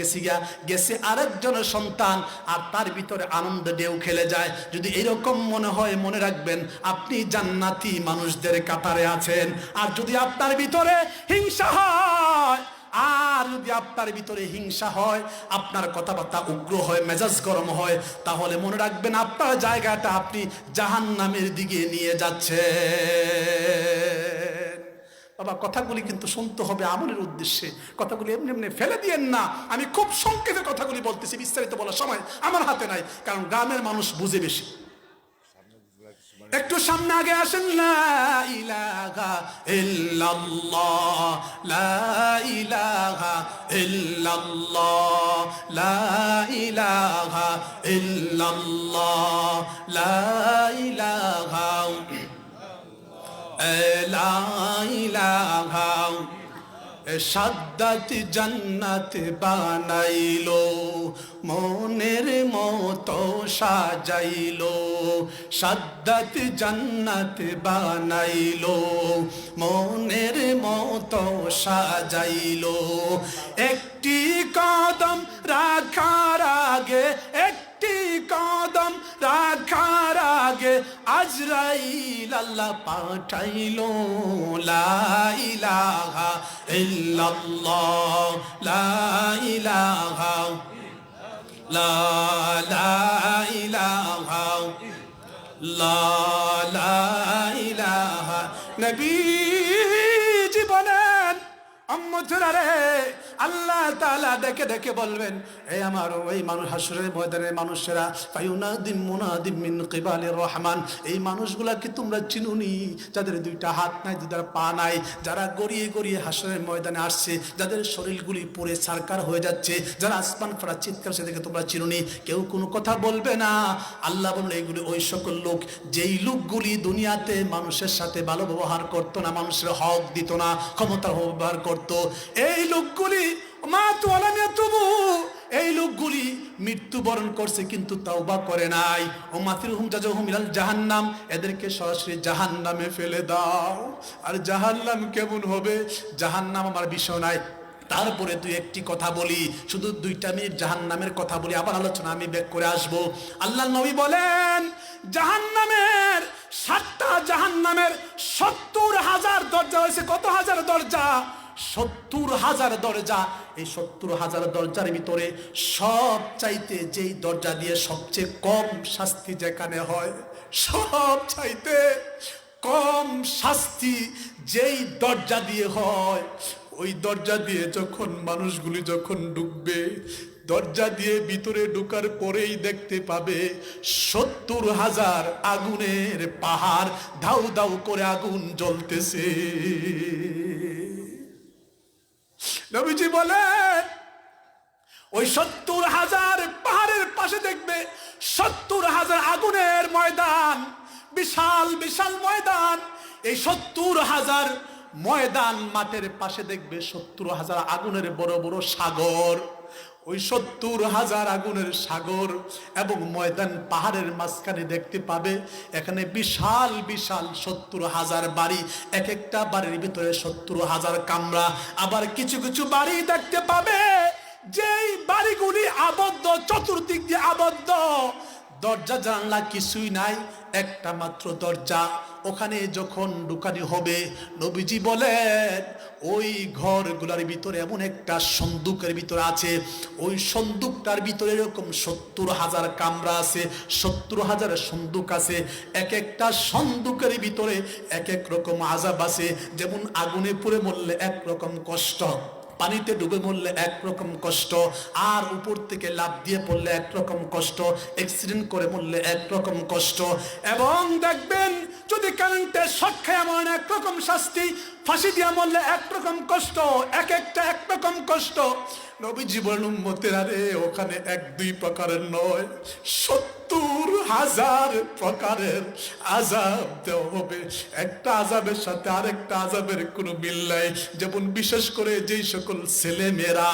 গেছে আরেকজনের সন্তান, আর তার ভিতরে আনন্দ ঢেউ খেলে যায়, যদি এরকম মনে হয়, মনে রাখবেন আপনি জান্নাতি মানুষদের কাতারে আছেন। আর যদি আপনার ভিতরে হিংসা হয়, আর যদি আপনার ভিতরে হিংসা হয়, আপনার কথাবার্তা উগ্র হয়, মেজাজ গরম হয়, তাহলে মনে রাখবেন আপনার জায়গাটা আপনি জাহান্নামের দিকে নিয়ে যাচ্ছেন। বাবা, কথাগুলি কিন্তু শুনতে হবে আমলের উদ্দেশ্যে, কথাগুলি এমনি এমনি ফেলে দিয়েন না। আমি খুব সংক্ষেপে কথাগুলি বলতেছি, বিস্তারিত বলার সময় আমার হাতে নাই, কারণ গ্রামের মানুষ বুঝে বেশি। একটু সামনে আগে আসেন। লা ইলাহা ইল্লাল্লাহ, লা ইলাহা ইল্লাল্লাহ, লা ইলাহা ইল্লাল্লাহ, লা ইলাহা লা ইলাহা। সাদ্দাত জান্নাত বানাইলো, মনের মতো সাজাইলো। সাদ্দাত জান্নাত বানাইলো, মনের মতো সাজাইলো। একটি কদম রাখার আগে, একটি কদম রাখার আগে আজরাইল আল্লাহ পাঠাইলো। লা ইলাহা ইল্লাল্লাহ, লা ইলাহা, লা ইলাহা, লা ইলাহা। নবীজি বলেন, উম্মতেরা রে, আল্লাহ তাআলা ডেকে ডেকে বলবেন, এ আমার ওই মানুষ, হাসরের ময়দানের মানুষেরা, ফায়ুনাদিম মুনাদিম মিন কিবালির রহমান, এই মানুষগুলাকে তোমরা চিনুনি, যাদের দুইটা হাত নাই, দুইটা পা নাই, যারা গড়িয়ে গড়িয়ে হাসরের ময়দানে আসছে, যাদের শরীরগুলি পুড়ে ছারকার হয়ে যাচ্ছে, যারা আসমান ফাড়া চিৎকার, সেদিকে তোমরা চিনুনি, কেউ কোনো কথা বলবে না। আল্লাহ বললেন, এইগুলি ওই সকল লোক, যেই লোকগুলি দুনিয়াতে মানুষের সাথে ভালো ব্যবহার করতো না, মানুষের হক দিত না, ক্ষমতার ব্যবহার করতো। এই লোকগুলি এই লোকগুলি মৃত্যুবরণ করছে কিন্তু তাওবা করে নাই। ও মাতিরহুম জাজাহুম ইলাল জাহান্নাম, এদেরকে সরাসরি জাহান্নামে ফেলে দাও। আর জাহান্নাম কেমন হবে, জাহান্নাম আমার বিষয় নাই। তারপরে দুই একটি কথা বলি, শুধু 2 মিনিট জাহান্নামের কথা বলি, আবার আলোচনা আমি ব্যাক করে আসবো। আল্লাহ নবী বলেন, জাহান্নামের 7টা, জাহান্নামের 70,000 দরজা হয়েছে। কত হাজার দরজা? 70,000 দরজা। এই 70,000 দরজার ভিতরে সব চাইতে যেই দরজা দিয়ে সবচেয়ে কম শাস্তি যেখানে হয়, সব চাইতে কম শাস্তি যেই দরজা দিয়ে হয়, ওই দরজা দিয়ে যখন মানুষগুলি যখন ঢুকবে, দরজা দিয়ে ভিতরে ঢোকার পরেই দেখতে পাবে 70,000 আগুনের পাহাড়, দাউ দাউ করে আগুন জ্বলতেছে। নবীজি বলেন, ওই 70,000 পাহাড়ের পাশে দেখবে 70,000 আগুনের ময়দান, বিশাল বিশাল ময়দান। এই 70,000 ময়দান মাঠের পাশে দেখবে 70,000 আগুনের বড় বড় সাগর। ওই 70,000 আগুনের সাগর এবং ময়দান পাহাড়ের মাঝখানে দেখতে পাবে এখানে বিশাল বিশাল 70,000 বাড়ি, এক একটা বাড়ির ভিতরে 70,000 কামরা। আবার কিছু কিছু বাড়ি দেখতে পাবে যেই বাড়িগুলি আবদ্ধ, চতুর্দিক দিয়ে আবদ্ধ, দরজা জানলা কিছুই নাই, একটা মাত্র দরজা। ওখানে যখন ঢুকানি হবে, নবীজি বলেন ওই ঘরগুলোর ভিতরে এমন একটা সন্দুকের ভিতরে আছে, ওই সন্দুকটার ভিতরে এরকম 70,000 কামরা আছে, 70,000 সন্দুক আছে। এক একটা সন্দুকের ভিতরে এক এক রকম আযাব আছে। যেমন আগুনে পুড়ে মরলে একরকম কষ্ট, পানিতে ডুবে মরলে একরকম কষ্ট, আর উপর থেকে লাফ দিয়ে পড়লে একরকম কষ্ট, অ্যাক্সিডেন্ট করে মরলে একরকম কষ্ট, এবং দেখবেন যদি কারেন্টে শক খেয়ে এমন একরকম শাস্তি, ফাঁসি দিয়ে মরলে একরকম কষ্ট, এক একটা একরকম কষ্ট। নবীজি বলেন, উম্মতেরা রে, ওখানে 1-2 প্রকারের নয়, 70,000 প্রকারের আযাব দেওয়া হবে। একটা আযাবের সাথে আরেকটা আযাবের কোনো মিল নাই। যেমন বিশেষ করে যেই সকল ছেলে মেয়েরা,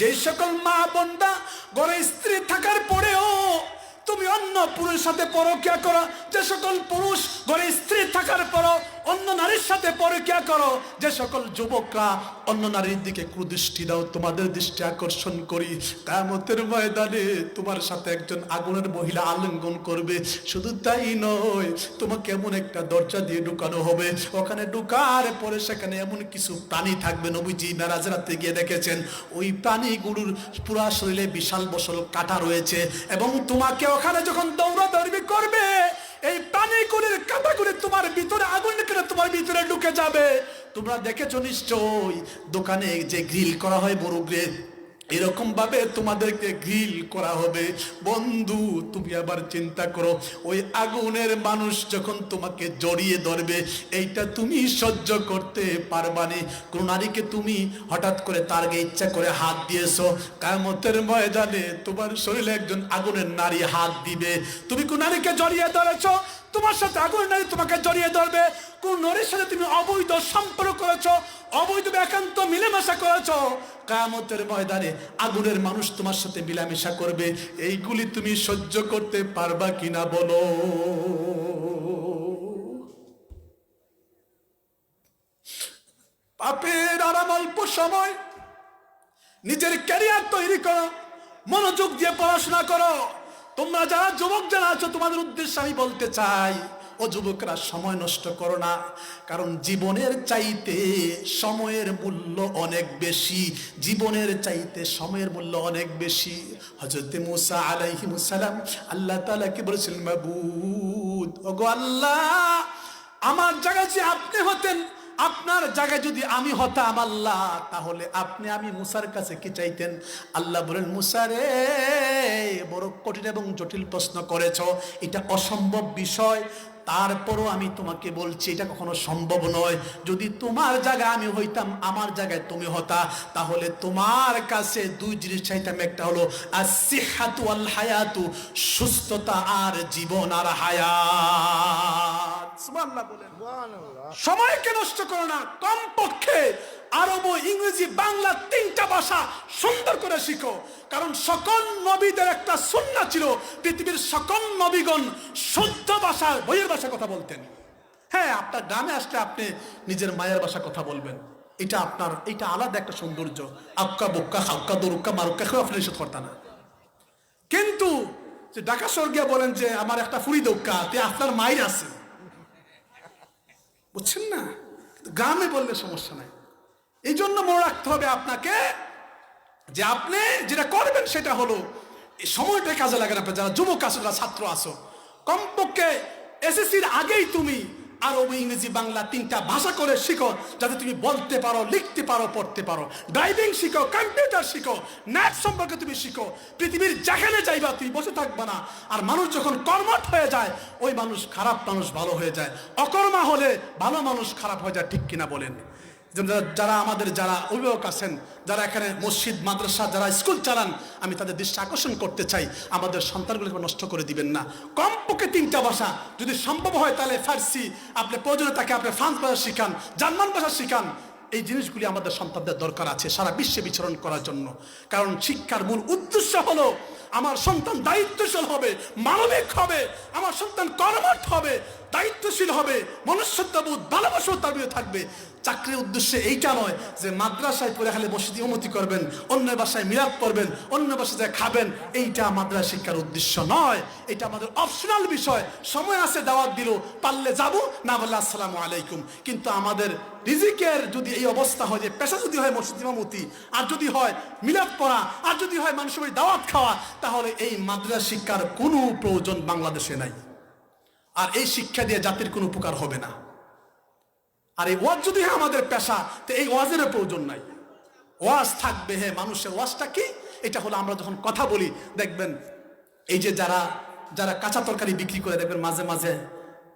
যেই সকল মা বোনরা ঘরে স্ত্রী থাকার পরেও তুমি অন্য পুরুষের সাথে পরকিয়া করো, যে সকল পুরুষ ঘরে স্ত্রী থাকার পরও অন্য নারীর সাথে পরকীয়া করো, যে সকল যুবকরা অন্য নারীর দিকে কুদৃষ্টি দাও, তোমাদের দৃষ্টি আকর্ষণ করি, কিয়ামতের ময়দানে তোমার সাথে একজন আগুনের মহিলা আলিঙ্গন করবে। শুধু তাই নয়, তোমাকে এমন একটা দরজা দিয়ে ঢুকানো হবে, ওখানে ঢুকার পরে সেখানে এমন কিছু প্রাণী থাকবে, নবীজি মেরাজ রাতে গিয়ে দেখেছেন ওই প্রাণীগুলোর পুরা শরীরে বিশাল বসল কাঁটা রয়েছে, এবং তোমাকে ওখানে যখন দৌড়াদৌড়ি করবে এই প্রাণীগুলির কাঁটাগুলি তোমার ভিতরে আগুন করে তোমার ভিতরে ঢুকে যাবে। তোমরা দেখেছো নিশ্চয়ই দোকানে যে গ্রিল করা হয় মুরগের, এরকম ভাবে তোমাদেরকে গ্রিল করা হবে। বন্ধু তুমি আবার চিন্তা করো, ওই আগুনের মানুষ যখন তোমাকে জড়িয়ে ধরবে, এইটা তুমি সহ্য করতে পারবানি। কোন নারীকে তুমি হঠাৎ করে তার গায়ে ইচ্ছা করে হাত দিয়েছো, কিয়ামতের ময়দানে তোমার শরীরে একজন আগুনের নারী হাত দিবে। তুমি কোন নারীকে জড়িয়ে ধরেছো, তোমার সাথে আগুনের নারী তোমাকে জড়িয়ে ধরবে। কোন নারীর সাথে তুমি অবৈধ সম্পর্ক করেছো, অবৈধ একান্ত মিলেমিশা করেছো, কিয়ামতের ময়দানে আগুনের মানুষ তোমার সাথে মিলামেশা করবে। এইগুলি তুমি সহ্য করতে পারবা কিনা বলো? পাপের আরাম অল্প সময়, নিজের ক্যারিয়ার তৈরি করো, মনোযোগ দিয়ে পড়াশোনা করো। তোমরা যারা যুবক যারা আছো, তোমাদের উদ্দেশ্যে আমি বলতে চাই, ও যুবকরা সময় নষ্ট করো না, কারণ জীবনের চাইতে সময়ের মূল্য অনেক বেশি। জীবনের চাইতে সময়ের মূল্য অনেক বেশি। হযরত মুসা আলাইহিস সালাম আল্লাহ তাআলাকে বলেছিলেন, মাবুদ, ওগো আল্লাহ, আমার জায়গায় যে আপনি হতেন, আপনার জায়গায় যদি আমি হতাম আল্লাহ, তাহলে আপনি আমি মুসার কাছে কি চাইতেন? আল্লাহ বলেন, মুসা রে, বড় কঠিন এবং জটিল প্রশ্ন করেছো, এটা অসম্ভব বিষয়, তারপরও আমি তোমাকে বলছি এটা কখনো সম্ভব নয়। যদি তোমার জায়গায় আমি হইতাম, আমার জায়গায় তুমি হতা, তাহলে তোমার কাছে দুই জিনিস চাইতাম, একটা হলো আসিহাতু ওয়াল হায়াতু, সুস্থতা আর জীবন আর হায়াত। সুবহানাল্লাহ বলেন। সময়কে নষ্ট করো না, কমপক্ষে আরব, ইংরেজি, বাংলা তিনটা ভাষা সুন্দর করে শিখো। কারণ সকল নবীদের একটা সুন্নাহ ছিল, পৃথিবীর সকল নবীগণ শুদ্ধ ভাষায়, বইয়ের ভাষা কথা বলতেন। হ্যাঁ, আপনার গ্রামে আসলে আপনি নিজের মায়ের ভাষা কথা বলবেন, এটা আপনার, এটা আলাদা একটা সৌন্দর্য। আক্কা বুক্কা হাক্কা দরুক্কা মারুক্কা কেউ আপনি নিষেধ করতেন না। কিন্তু যে ঢাকা শহর গিয়ে বলেন যে আমার একটা ফুরি দৌক্কা, তে আপনার মায়ের আছে, বুঝছেন না? গ্রামে বললে সমস্যা নাই। এই জন্য মনে রাখতে হবে আপনাকে যে আপনি যেটা করবেন সেটা হলো এই সময়টা কাজে লাগান। আপনার যারা যুবক আছো, যারা ছাত্র আছো, কমপক্ষে এসএসসির আগেই তুমি আরবি, ইংরেজি, বাংলা তিনটা ভাষা করে শিখো, যাতে তুমি বলতে পারো, লিখতে পারো, পড়তে পারো। ড্রাইভিং শিখো, কম্পিউটার শিখো, ম্যাথ সম্পর্কে তুমি শিখো। পৃথিবীর যেখানে যাইবা তুমি বসে থাকবা না। আর মানুষ যখন কর্মঠ হয়ে যায়, ওই মানুষ, খারাপ মানুষ ভালো হয়ে যায়, অকর্মা হলে ভালো মানুষ খারাপ হয়ে যায়। ঠিক কিনা বলেন? যারা আমাদের যারা অভিভাবক আছেন, যারা এখানে মসজিদ, মাদ্রাসা, যারা স্কুল চালান, আমি তাদের দৃষ্টি আকর্ষণ করতে চাই, আমাদের সন্তানগুলোকে নষ্ট করে দিবেন না। কমপক্ষে তিনটা ভাষা যদি সম্ভব হয়, তাহলে ফার্সি, আপনি প্রয়োজনে তাকে আপনি ফ্রান্স ভাষা শিখান, জার্মান ভাষা শিখান। এই জিনিসগুলি আমাদের সন্তানদের দরকার আছে সারা বিশ্বে বিচরণ করার জন্য। কারণ শিক্ষার মূল উদ্দেশ্য হলো আমার সন্তান দায়িত্বশীল হবে, মানবিক হবে, আমার সন্তান কর্মঠ হবে, দায়িত্বশীল হবে, মনুষ্যত্ববোধ, ভালোবাসাও তার ভিতরে থাকবে। চাকরির উদ্দেশ্যে এইটা নয় যে মাদ্রাসায় পড়ে খালি মসজিদে ইমামতি করবেন, অন্য বাসায় মিলাদ পড়বেন, অন্য বাসায় যায় খাবেন, এইটা মাদ্রাসা শিক্ষার উদ্দেশ্য নয়। এটা আমাদের অপশনাল বিষয়। সময় আছে, দাওয়াত দিল, পারলে যাবো, না বললে আসসালামু আলাইকুম। কিন্তু আমাদের রিজিকের যদি এই অবস্থা হয় যে পেশা যদি হয় মসজিদ ইমামতি, আর যদি হয় মিলাদ পড়া, আর যদি হয় মানুষের দাওয়াত খাওয়া, তাহলে এই মাদ্রাসা শিক্ষার কোনো প্রয়োজন বাংলাদেশে নাই। আর এই শিক্ষা দিয়ে জাতির কোনো উপকার হবে না। আর এই ওয়াজ যদি হয় আমাদের পেশা, তো এই ওয়াজেরও প্রয়োজন নাই। ওয়াজ থাকবে, হ্যাঁ, মানুষের ওয়াজটা কি? এটা হলো আমরা যখন কথা বলি, দেখবেন এই যে যারা যারা কাঁচা তরকারি বিক্রি করে, দেখবেন মাঝে মাঝে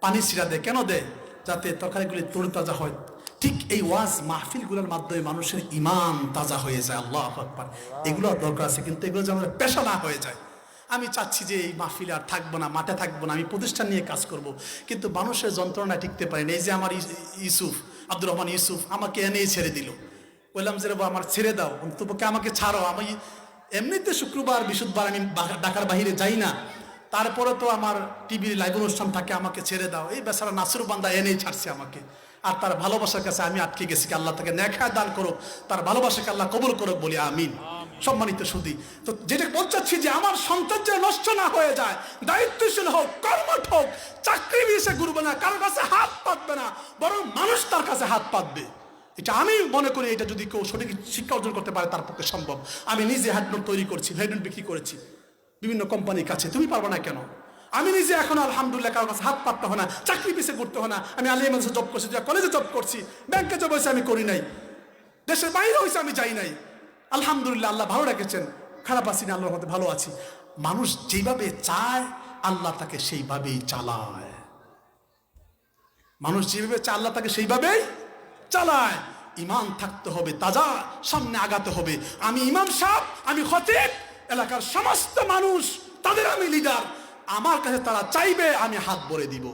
পানি ছিটা দেয়। কেন দেয়? যাতে তরকারিগুলি তরতাজা হয়। ঠিক এই ওয়াজ মাহফিলগুলোর মাধ্যমে মানুষের ঈমান তাজা হয়ে যায়। আল্লাহু আকবার। এগুলো দরকার আছে, কিন্তু এগুলো যেন আমাদের পেশা না হয়ে যায়। আমি চাচ্ছি যে এই মাহফিলে আর থাকবো না, মাঠে থাকবো না, আমি প্রতিষ্ঠান নিয়ে কাজ করব, কিন্তু মানুষের যন্ত্রণা টিকতে পারেনি। এই যে আমার ইউসুফ, আব্দুর রহমান ইউসুফ আমাকে এনেই ছেড়ে দিল। বললাম যে রে আমার ছেড়ে দাও, অন্তপক্ষে আমাকে ছাড়ো। আমি এমনিতে শুক্রবার, বৃহস্পতিবার আমি ঢাকার বাহিরে যাই না, তারপরে তো আমার টিভির লাইভ অনুষ্ঠান থাকে, আমাকে ছেড়ে দাও। এই বেচারা নাসির বান্দা এনেই ছাড়ছে আমাকে, আর তার ভালোবাসার কাছে আমি আটকে গেছি। আল্লাহ তাকে নেখায় দান করুক, তার ভালোবাসাকে আল্লাহ কবুল করুক, বলি আমিন। সম্মানিত সুধী, তো যেটা বলছি যে আমার সন্তান যে নষ্ট না হয়ে যায়, দায়িত্বশীল হোক, কর্মঠ হোক, চাকরি বিষে ঘুরবে না, কারোর কাছে হাত পাতবে না, বরং মানুষ তার কাছে হাত পাতবে। এটা আমি মনে করি, এটা যদি কেউ সঠিক শিক্ষা অর্জন করতে পারে তার পক্ষে সম্ভব। আমি নিজে হ্যান্ডনোট তৈরি করছি, হ্যান্ডনোট বিক্রি করেছি বিভিন্ন কোম্পানির কাছে, তুমি পারবে না কেন? আমি নিজে এখন আলহামদুলিল্লাহ কারোর কাছে হাত পাততে হয় না, চাকরি পিছে করতে হয় না। আমি আলিয়া মাদ্রাসা জব করছি, কলেজে জব করছি, ব্যাংকে জব হয়েছে আমি করি নাই, দেশের বাইরে হয়েছে আমি যাই নাই। আলহামদুলিল্লাহ আল্লাহ ভালো রেখেছেন, খারাপ আছি না, আল্লাহর মধ্যে ভালো আছি। মানুষ যেভাবে চায় আল্লাহ তাকে সেইভাবেই চালায়, মানুষ যেভাবে চায় আল্লাহ তাকে সেইভাবেই চালায়। ইমান থাকতে হবে তাজা, সামনে আগাতে হবে। আমি ইমাম সাহেব, আমি খতিব, এলাকার সমস্ত মানুষ তাদের আমি লিডার, আমার কাছে তারা চাইবে আমি হাত ভরে দিব।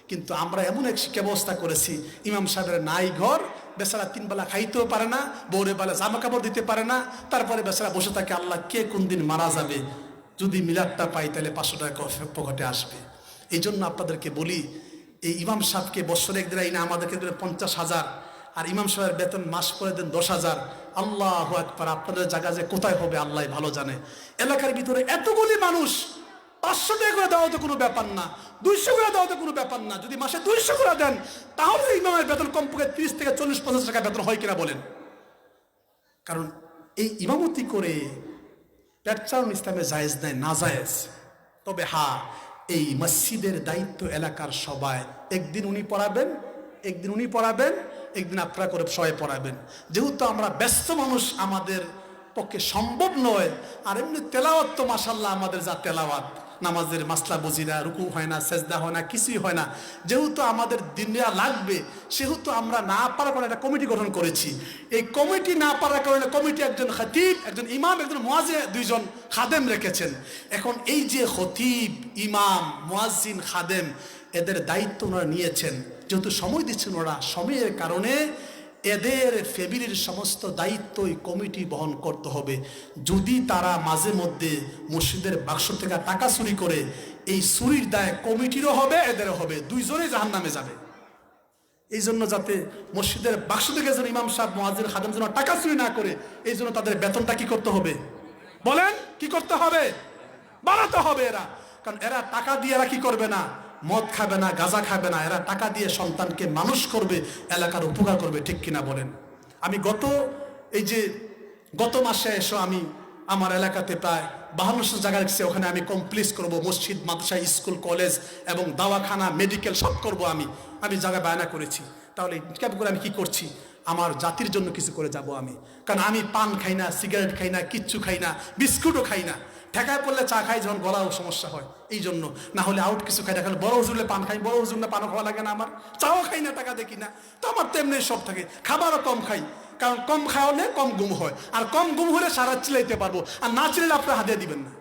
কিন্তু আমরা এমন এক শিক্ষা ব্যবস্থা করেছি, ইমাম সাহেবের নাই ঘর, বেচারা 3 বেলা খাইতেও পারে না, বউরে বেলা জামা কাপড় দিতে পারে না, তারপরে বেচারা বসে থাকে আল্লাহ কে কোন দিন মারা যাবে, যদি মিলাদটা পাই তাহলে 500 টাকা পকেটে আসবে। এই জন্য আপনাদেরকে বলি, এই ইমাম সাহেবকে বছরে একদিন আইনা আমাদেরকে 50,000, আর ইমাম সাহেবের বেতন মাস করে দেন 10,000। আল্লাহু আকবার, আপনাদের জায়গা যে কোথায় হবে আল্লাহ ভালো জানে। এলাকার ভিতরে এতগুলি মানুষ, 500 টাকা করে দেওয়া তো কোনো ব্যাপার না, 200 করে দেওয়া তো কোনো ব্যাপার না। যদি মাসে 200 করে দেন তাহলে ইমামের বেতন কমপক্ষে 30 থেকে 40-50 টাকা বেতন হয় কিনা বলেন? কারণ এই ইমামতি করে পেট চালানো ইসলামে জায়েজ নাই, না জায়েজ। তবে হ্যাঁ, এই মসজিদের দায়িত্ব এলাকার সবাই, একদিন উনি পড়াবেন, একদিন উনি পড়াবেন, একদিন আপনারা করে সবাই পড়াবেন। যেহেতু আমরা ব্যস্ত মানুষ, আমাদের পক্ষে সম্ভব নয়। আর এমনি তেলাওয়াত তো মাশাআল্লাহ আমাদের যা তেলাওয়াত, নামাজের মাসলা বুঝিরা, রুকু হয় না, সেজদা হয় না, কিছুই হয় না। যেহেতু আমাদের দিনরা লাগবে, সেহেতু আমরা না পারার কারণে একটা কমিটি গঠন করেছি। এই কমিটি না পারার কারণে কমিটি একজন খতিব, একজন ইমাম, একজন মুয়াজ্জিন, 2 জন খাদেম রেখেছেন। এখন এই যে খতিব, ইমাম, মুয়াজ্জিন, খাদেম, এদের দায়িত্ব ওনারা নিয়েছেন। যেহেতু সময় দিচ্ছেন ওরা, সময়ের কারণে এদের ফ্যামিলির সমস্ত দায়িত্বই কমিটি বহন করতে হবে। যদি তারা মাঝে মধ্যে মসজিদের বাক্স থেকে টাকা চুরি করে, এই চুরির দায় কমিটিরও হবে, এদেরও হবে, 2 জনেই জাহান্নামে যাবে। এই জন্য যাতে মসজিদের বাক্স থেকে যেন ইমাম সাহেব, মুয়াজ্জিন, খাদেম যেন টাকা চুরি না করে, এই জন্য তাদের বেতনটা কি করতে হবে বলেন? কি করতে হবে? বাড়াতে হবে। কারণ এরা টাকা দিয়ে এরা কি করবে না, মদ খাবে না, গাঁজা খাবে না, এরা টাকা দিয়ে সন্তানকে মানুষ করবে, এলাকার উপকার করবে, ঠিক কিনা বলেন? আমি গত মাসে এসে আমি আমার এলাকাতে প্রায় 52 জায়গা রেখেছি, ওখানে আমি কমপ্লিট করব মসজিদ, মাদ্রাসা, স্কুল, কলেজ এবং দাওয়াখানা, মেডিকেল সব করব। আমি জায়গা বায়না করেছি। তাহলে কেমন করে আমি কি করছি? আমার জাতির জন্য কিছু করে যাব আমি। কারণ আমি পান খাই না, সিগারেট খাই না, কিচ্ছু খাই না, বিস্কুটও খাই না। ঠেকায় পড়লে চা খাই, যখন গলাও সমস্যা হয় এই জন্য, না হলে আউট কিছু খাই না। খালি বড় হুজুরলে পান খাই, বড় হুজুর না পানও খাওয়া লাগে না আমার, চাও খাই না, টাকা দেখি না, তো আমার তেমনি সব থাকে। খাবারও কম খাই, কারণ কম খাওয়ালে কম ঘুম হয়, আর কম ঘুম হলে সারা চিলাইতে পারবো, আর না চিলাইলে আপনারা হাতিয়ে দিবেন না।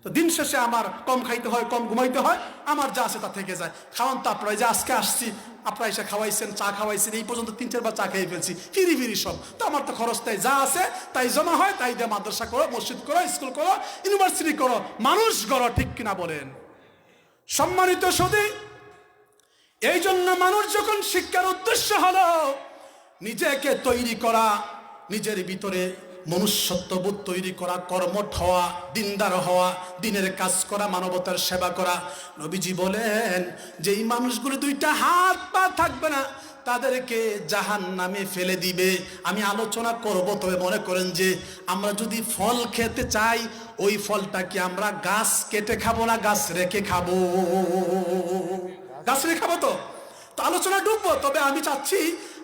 তো দিন শেষে আমার কম খাইতে হয়, কম ঘুমাইতে হয়, আমার যা আছে তা থেকে যায়। খাওয়ান তো আপনারা, যে আজকে আসছি আপনারা এসে খাওয়াইছেন, চা খাওয়াইছেন, এই পর্যন্ত 3-4 বার চা খেয়ে ফেলছি, ফিরি সব। তো আমার তো খরচ তাই যা আছে তাই জমা হয়, তাই দিয়ে মাদ্রাসা করো, মসজিদ করো, স্কুল করো, ইউনিভার্সিটি করো, মানুষ গড়ো, ঠিক কিনা বলেন? সম্মানিত সুধী, এই জন্য মানুষ যখন শিক্ষার উদ্দেশ্য হলো নিজেকে তৈরি করা, নিজের ভিতরে মনুষ্যত্ববোধ তৈরি করা, কর্মঠ হওয়া, দিনদার হওয়া, দিনের কাজ করা, মানবতার সেবা করা। নবীজি বলেন যে এই মানুষগুলো 2টা হাত পা থাকবে না, তাদেরকে জাহান্নামে ফেলে দিবে। আমি আলোচনা করব, তবে মনে করেন যে আমরা যদি ফল খেতে চাই, ওই ফলটা কি আমরা গাছ কেটে খাবো না গাছ রেখে খাবো? গাছ রেখে খাবো। তো আলোচনা ডুববো, তবে আমি চাচ্ছি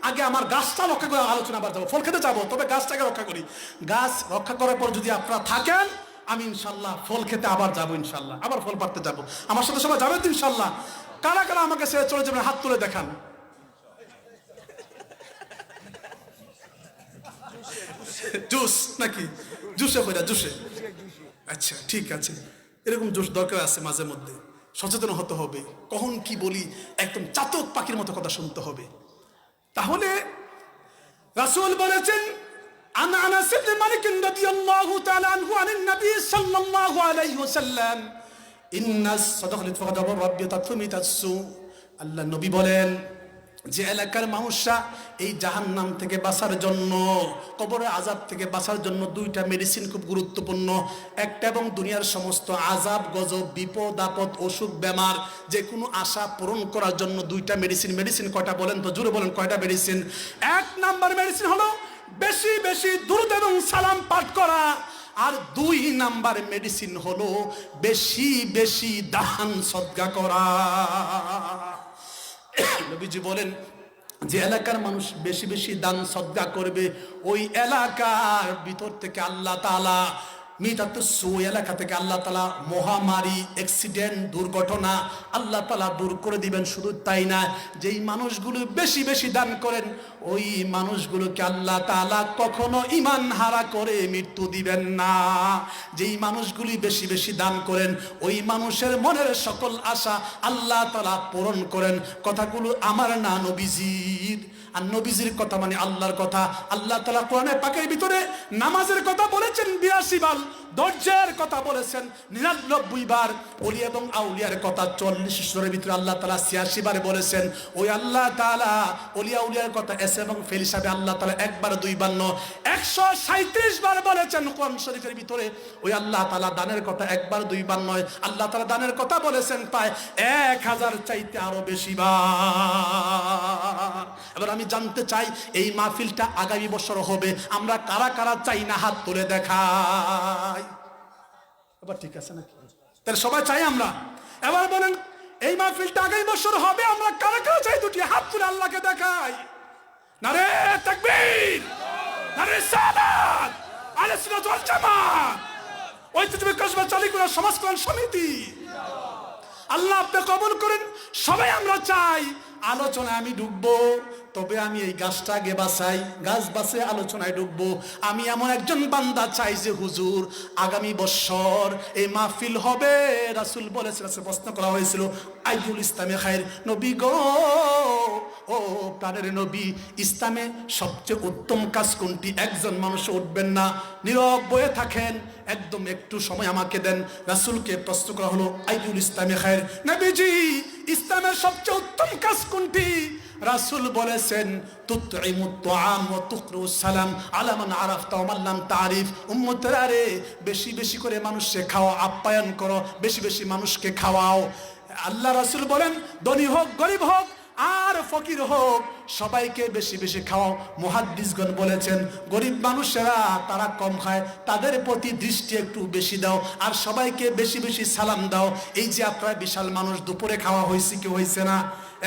আগে আমার গাছটা রক্ষা করে আলোচনা আবার যাবো। ফল খেতে যাবো, তবে গাছটাকে রক্ষা করি। গাছ রক্ষা করার পর যদি আপনারা থাকেন, আমি ইনশাল্লাহ ফল খেতে আবার যাবো, ইনশাল্লাহ আবার ফল পাড়তে যাবো। আমার সাথে সবাই যাবেন তো ইনশাল্লাহ? কারা কারা আমাকে ছেড়ে চলে যাবেন হাত তুলে দেখান। জুস নাকি? জুসে কইরা জুসে, আচ্ছা ঠিক আছে। এরকম জুস দরকার আছে, মাঝে মধ্যে সচেতন হতে হবে। কখন কি বলি, একদম চাতক পাখির মতো কথা শুনতে হবে। তাহলে রাসূল বলেছেন, আন আনাস ইবনে মালিক রাদিয়াল্লাহু তাআলা আনহু আন নবী সাল্লাল্লাহু আলাইহি ওয়াসাল্লাম, ইন্নাস সাদাকাত ফাদাবর রাব্বি তাতফিমিতাসু। আল্লাহ নবী বলেন যে এলাকার মানুষরা এই জাহান্নাম থেকে বাঁচার জন্য, কবরের আযাব থেকে বাঁচার জন্য দুইটা মেডিসিন খুব গুরুত্বপূর্ণ। একটা এবং দুনিয়ার সমস্ত আযাব গজব বিপদ আপদ অসুখ বেমার যে কোনো আশা পূরণ করার জন্য দুইটা মেডিসিন। মেডিসিন কয়টা বলেন তো, জোরে বলেন কয়টা মেডিসিন? এক নাম্বার মেডিসিন হলো বেশি বেশি দুরূদ এবং সালাম পাঠ করা, আর দুই নাম্বার মেডিসিন হলো বেশি বেশি দান সদকা করা। নবীজি বলেন যে এলাকার মানুষ বেশি বেশি দান সদকা করবে, ওই এলাকার ভিতর থেকে আল্লাহ তাআলা এলাকা থেকে আল্লাহ তাআলা মহামারী, অ্যাক্সিডেন্ট, দুর্ঘটনা আল্লাহ তাআলা দূর করে দিবেন। শুধু তাই না, যেই মানুষগুলো বেশি বেশি দান করেন ওই মানুষগুলোকে আল্লাহ তাআলা কখনো ঈমান হারা করে মৃত্যু দিবেন না। যেই মানুষগুলি বেশি বেশি দান করেন ওই মানুষের মনের সকল আশা আল্লাহ তাআলা পূরণ করেন। কথাগুলো আমার না, নবীজির। আর নবীজির কথা মানে আল্লাহর কথা। আল্লাহ তাআলা কোরআনে পাকের ভিতরে নামাজের কথা বলেছেন 82 বার, ধৈর্যের কথা বলেছেন 99 বার, ওলি এবং আউলিয়ার কথা 40 সূরার ভিতরে আল্লাহ তাআলা 86 বার বলেছেন। ওই আল্লাহ তাআলা ওলি আউলিয়ার কথা এস এবং ফেল হিসাবে আল্লাহ তাআলা একবার দুইবার নয় 137 বার বলেছেন কোরআন শরীফের ভিতরে। ওই আল্লাহ তাআলা দানের কথা একবার দুইবার নয়, আল্লাহ তাআলা দানের কথা বলেছেন প্রায় 1000 চাইতে আরো বেশি বার। এবার আমি জানতে চাই এই মাহফিলটা আগামী বছর হবে, আমরা কারা কারা চাই না হাত তুলে দেখাই। এবার ঠিক আছে নাকি? তাহলে সবাই চাই আমরা? এবার বলেন এই মাহফিলটা আগামী বছর হবে, আমরা কারা কারা চাই? দুটি হাত তুলে আল্লাহকে দেখাই। নারে তাকবীর, নারে সালাত, আহলে সুন্নাত ওয়াল জামাত, ঐতিহ্যবাহী কসবা চালিকুরা সমাজ কল্যাণ সমিতি। আল্লাহ আপনি কবুল করেন। সবাই আমরা চাই আলোচনায় আমি ঢুকবো, তবে আমি এই গাছটা আগে বাঁচাই, গাছ বাঁচে আলোচনায় ঢুকবো। আমি এমন একজন বান্দা চাই যে হুজুর আগামী বছর এই মাহফিল হবে। রাসূল বলেছেন, প্রশ্ন করা হয়েছিল আইয়ুল ইসলামে খায়র, নবী গো ও প্রাণের নবী, ইসলামে সবচেয়ে উত্তম কাজ কোনটি? একজন মানুষ উঠবেন না, নীরব বয়ে থাকেন, একদম একটু সময় আমাকে দেন। রাসূলকে প্রশ্ন করা হলো আইয়ুল ইসলামে খায়র, নবীজি ইসলামের সবচেয়ে উত্তম কাজ কোনটি? রাসূল বলেছেন তুতঈমুত তুআম ওয়া তুকরুস সালাম আলা মান আরাফতা ওয়া মান লাম তারিফ। উম্মতেরা রে, বেশি বেশি করে মানুষকে খাওয়া, আপ্যায়ন করো, বেশি বেশি মানুষকে খাওয়াও। আল্লাহ রাসূল বলেন ধনী হোক গরিব হোক আর ফকির হোক সবাইকে বেশি বেশি খাওয়াও। মুহাদ্দিসগণ বলেছেন গরিব মানুষেরা তারা কম খায়, তাদের প্রতি দৃষ্টি একটু বেশি দাও, আর সবাইকে বেশি বেশি সালাম দাও। এই যে আপনারা বিশাল মানুষ, দুপুরে খাওয়া হয়েছে কি হয়েছে না?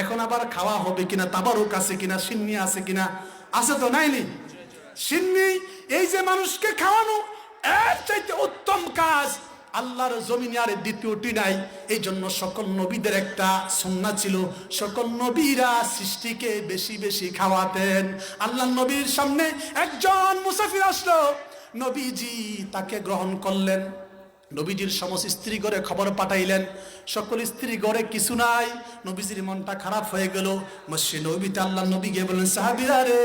এখন আবার খাওয়া হবে কিনা, তাবারুক আছে কিনা, সিন্নি আছে কিনা? আছে তো, নাইনি? সিন্নি এই যে মানুষকে খাওয়ানো, এর চাইতে উত্তম কাজ আল্লাহর জমিনে আর দ্বিতীয়টি নাই। এই জন্য সকল নবীদের একটা সুন্নাহ ছিল, সকল নবীরা সৃষ্টিকে বেশি বেশি খাওয়াতেন। আল্লাহ নবীর সামনে একজন মুসাফির আসলো, নবীজি তাকে গ্রহণ করলেন। নবীজির সমস্ত স্ত্রী ঘরে খবর পাঠাইলেন, সকল স্ত্রী ঘরে কিছু নাই। নবীজির মনটা খারাপ হয়ে গেল। মসজিদ নবীতে আল্লাহ নবী গিয়ে বললেন, সাহাবীরা রে,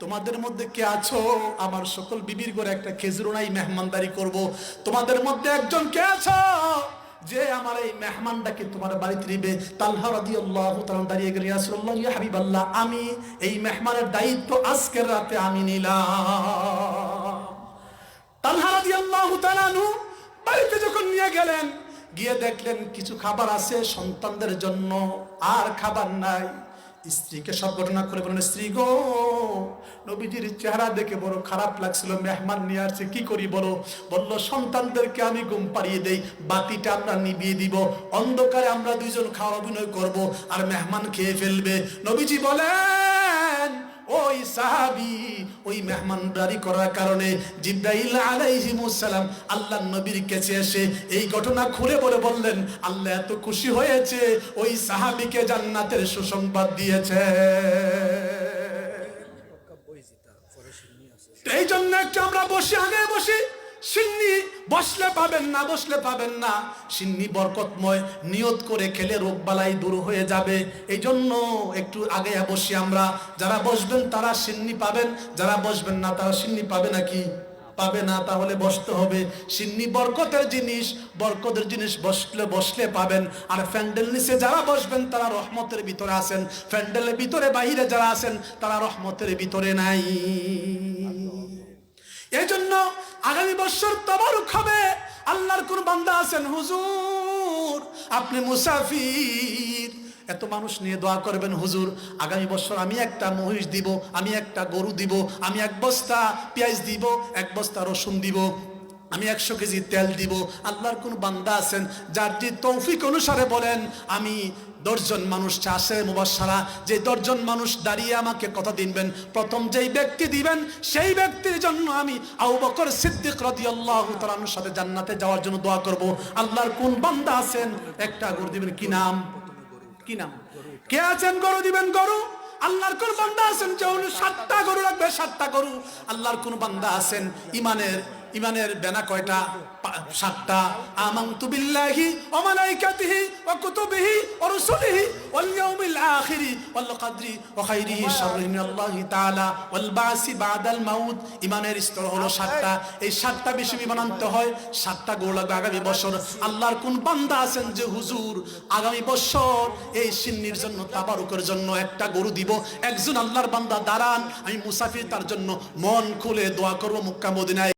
তোমাদের মধ্যে কে আছো আমার সকল বিবির ঘরে একটা খেজুর নাই মেহমানদারি করব? তোমাদের মধ্যে একজন কে আছো যে আমার এই মেহমানটাকে তোমার বাড়িতে নিবে? তালহা রাদিয়াল্লাহু তাআলা দাঁড়িয়ে গেলেন, ইয়া রাসূলুল্লাহ, ইয়া হাবিবাল্লাহ, আমি এই মেহমানের দায়িত্ব আজকের রাতে আমি নিলাম। তালহা রাদিয়াল্লাহু তাআলা বাড়িতে যখন নিয়ে গেলেন, গিয়ে দেখলেন কিছু খাবার আছে সন্তানদের জন্য, আর খাবার নাই। স্ত্রীকে সব ঘটনা করে বলেন, স্ত্রী গো, নবীজির চেহারা দেখে বড় খারাপ লাগছিল, মেহমান নিয়ে আসছে, কি করি বলো? বলল, সন্তানদেরকে আমি ঘুম পাড়িয়ে দেই, বাতিটা আমরা নিভিয়ে দিব, অন্ধকারে আমরা দুইজন খাওয়া অভিনয় করব, আর মেহমান খেয়ে ফেলবে। নবীজি বলেন, ওই সাহাবী ওই মেহমানদারি করার কারণে জিবরাইল আলাইহিস সালাম আল্লাহর নবীর কাছে এসে এই ঘটনা খুলে বলে বললেন, আল্লাহ এত খুশি হয়েছে ওই সাহাবীকে জান্নাতের সুসংবাদ দিয়েছে। এই জন্য একটু আমরা বসে, আগে বসি। সিন্নি বসলে পাবেন না, বসলে পাবেন না। সিন্নি বরকতময়, নিয়ত করে খেলে রোগ বালাই দূর হয়ে যাবে। এই জন্য একটু আগে বসি আমরা। যারা বসবেন তারা সিন্নি পাবেন, যারা বসবেন না তারা সিন্নি পাবে নাকি? পাবে না, তাহলে বসতে হবে। সিন্নি বরকতের জিনিস, বরকতের জিনিস বসলে পাবেন। আর প্যান্ডেল নিচে যারা বসবেন তারা রহমতের ভিতরে আছেন, প্যান্ডেলের ভিতরে বাহিরে যারা আছেন তারা রহমতের ভিতরে নাই। এই জন্য আগামী বছর তাবারুক হবে। আল্লাহর কোন বান্দা আছেন, হুজুর আপনি মুসাফির, এত মানুষ নিয়ে দোয়া করবেন, হুজুর আগামী বছর আমি একটা মহিষ দিব, আমি একটা গরু দিব, আমি 1 বস্তা পেঁয়াজ দিব, 1 বস্তা রসুন দিব, আমি 100 কেজি তেল দিব। আল্লাহর কোন বান্দা আছেন যার যে তৌফিক অনুসারে বলেন, আমি 10 জন মানুষ চাষে মুবাশশারা, যে 10 জন মানুষ দাঁড়িয়ে আমাকে কথা দিবেন, প্রথম যেই ব্যক্তি দিবেন সেই ব্যক্তির জন্য আমি আবু বকর সিদ্দিক রাদিয়াল্লাহু তাআলা আনহুর সাথে জান্নাতে যাওয়ার জন্য দোয়া করব। আল্লাহর কোন বান্দা আছেন একটা গরু দিবেন? কি নাম? কি নাম? কে আছেন গরু দিবেন? গরু। আল্লাহর কোন বান্দা আছেন যে 7টা গরু রাখবে? 7টা গরু। আল্লাহর কোন বান্দা আছেন ইমানের বেনা কয়টা? 7টা। আমানতু বিল্লাহি ওয়া মালাইকাতিহি ওয়া কুতুবিহি ওয়া রুসুলিহি ওয়াল ইয়াউমিল আখিরি ওয়াল কদরি ওয়া খাইরিহি শাররিহি মিনাল্লাহি তাআলা ওয়াল বাসি বাদাল মাউত। ইমানের স্তর হলো 7টা। এই 7টা বিষয় ইমান আনতে হয়। 7টা গরু লাগবে আগামী বছর। আল্লাহর কোন বান্দা আছেন যে হুজুর আগামী বছর এই সিন্নির জন্য, তাবারুকের জন্য একটা গরু দিব? একজন আল্লাহর বান্দা দাঁড়ান, আমি মুসাফির, তার জন্য মন খুলে দোয়া করব মক্কা মদিনায়।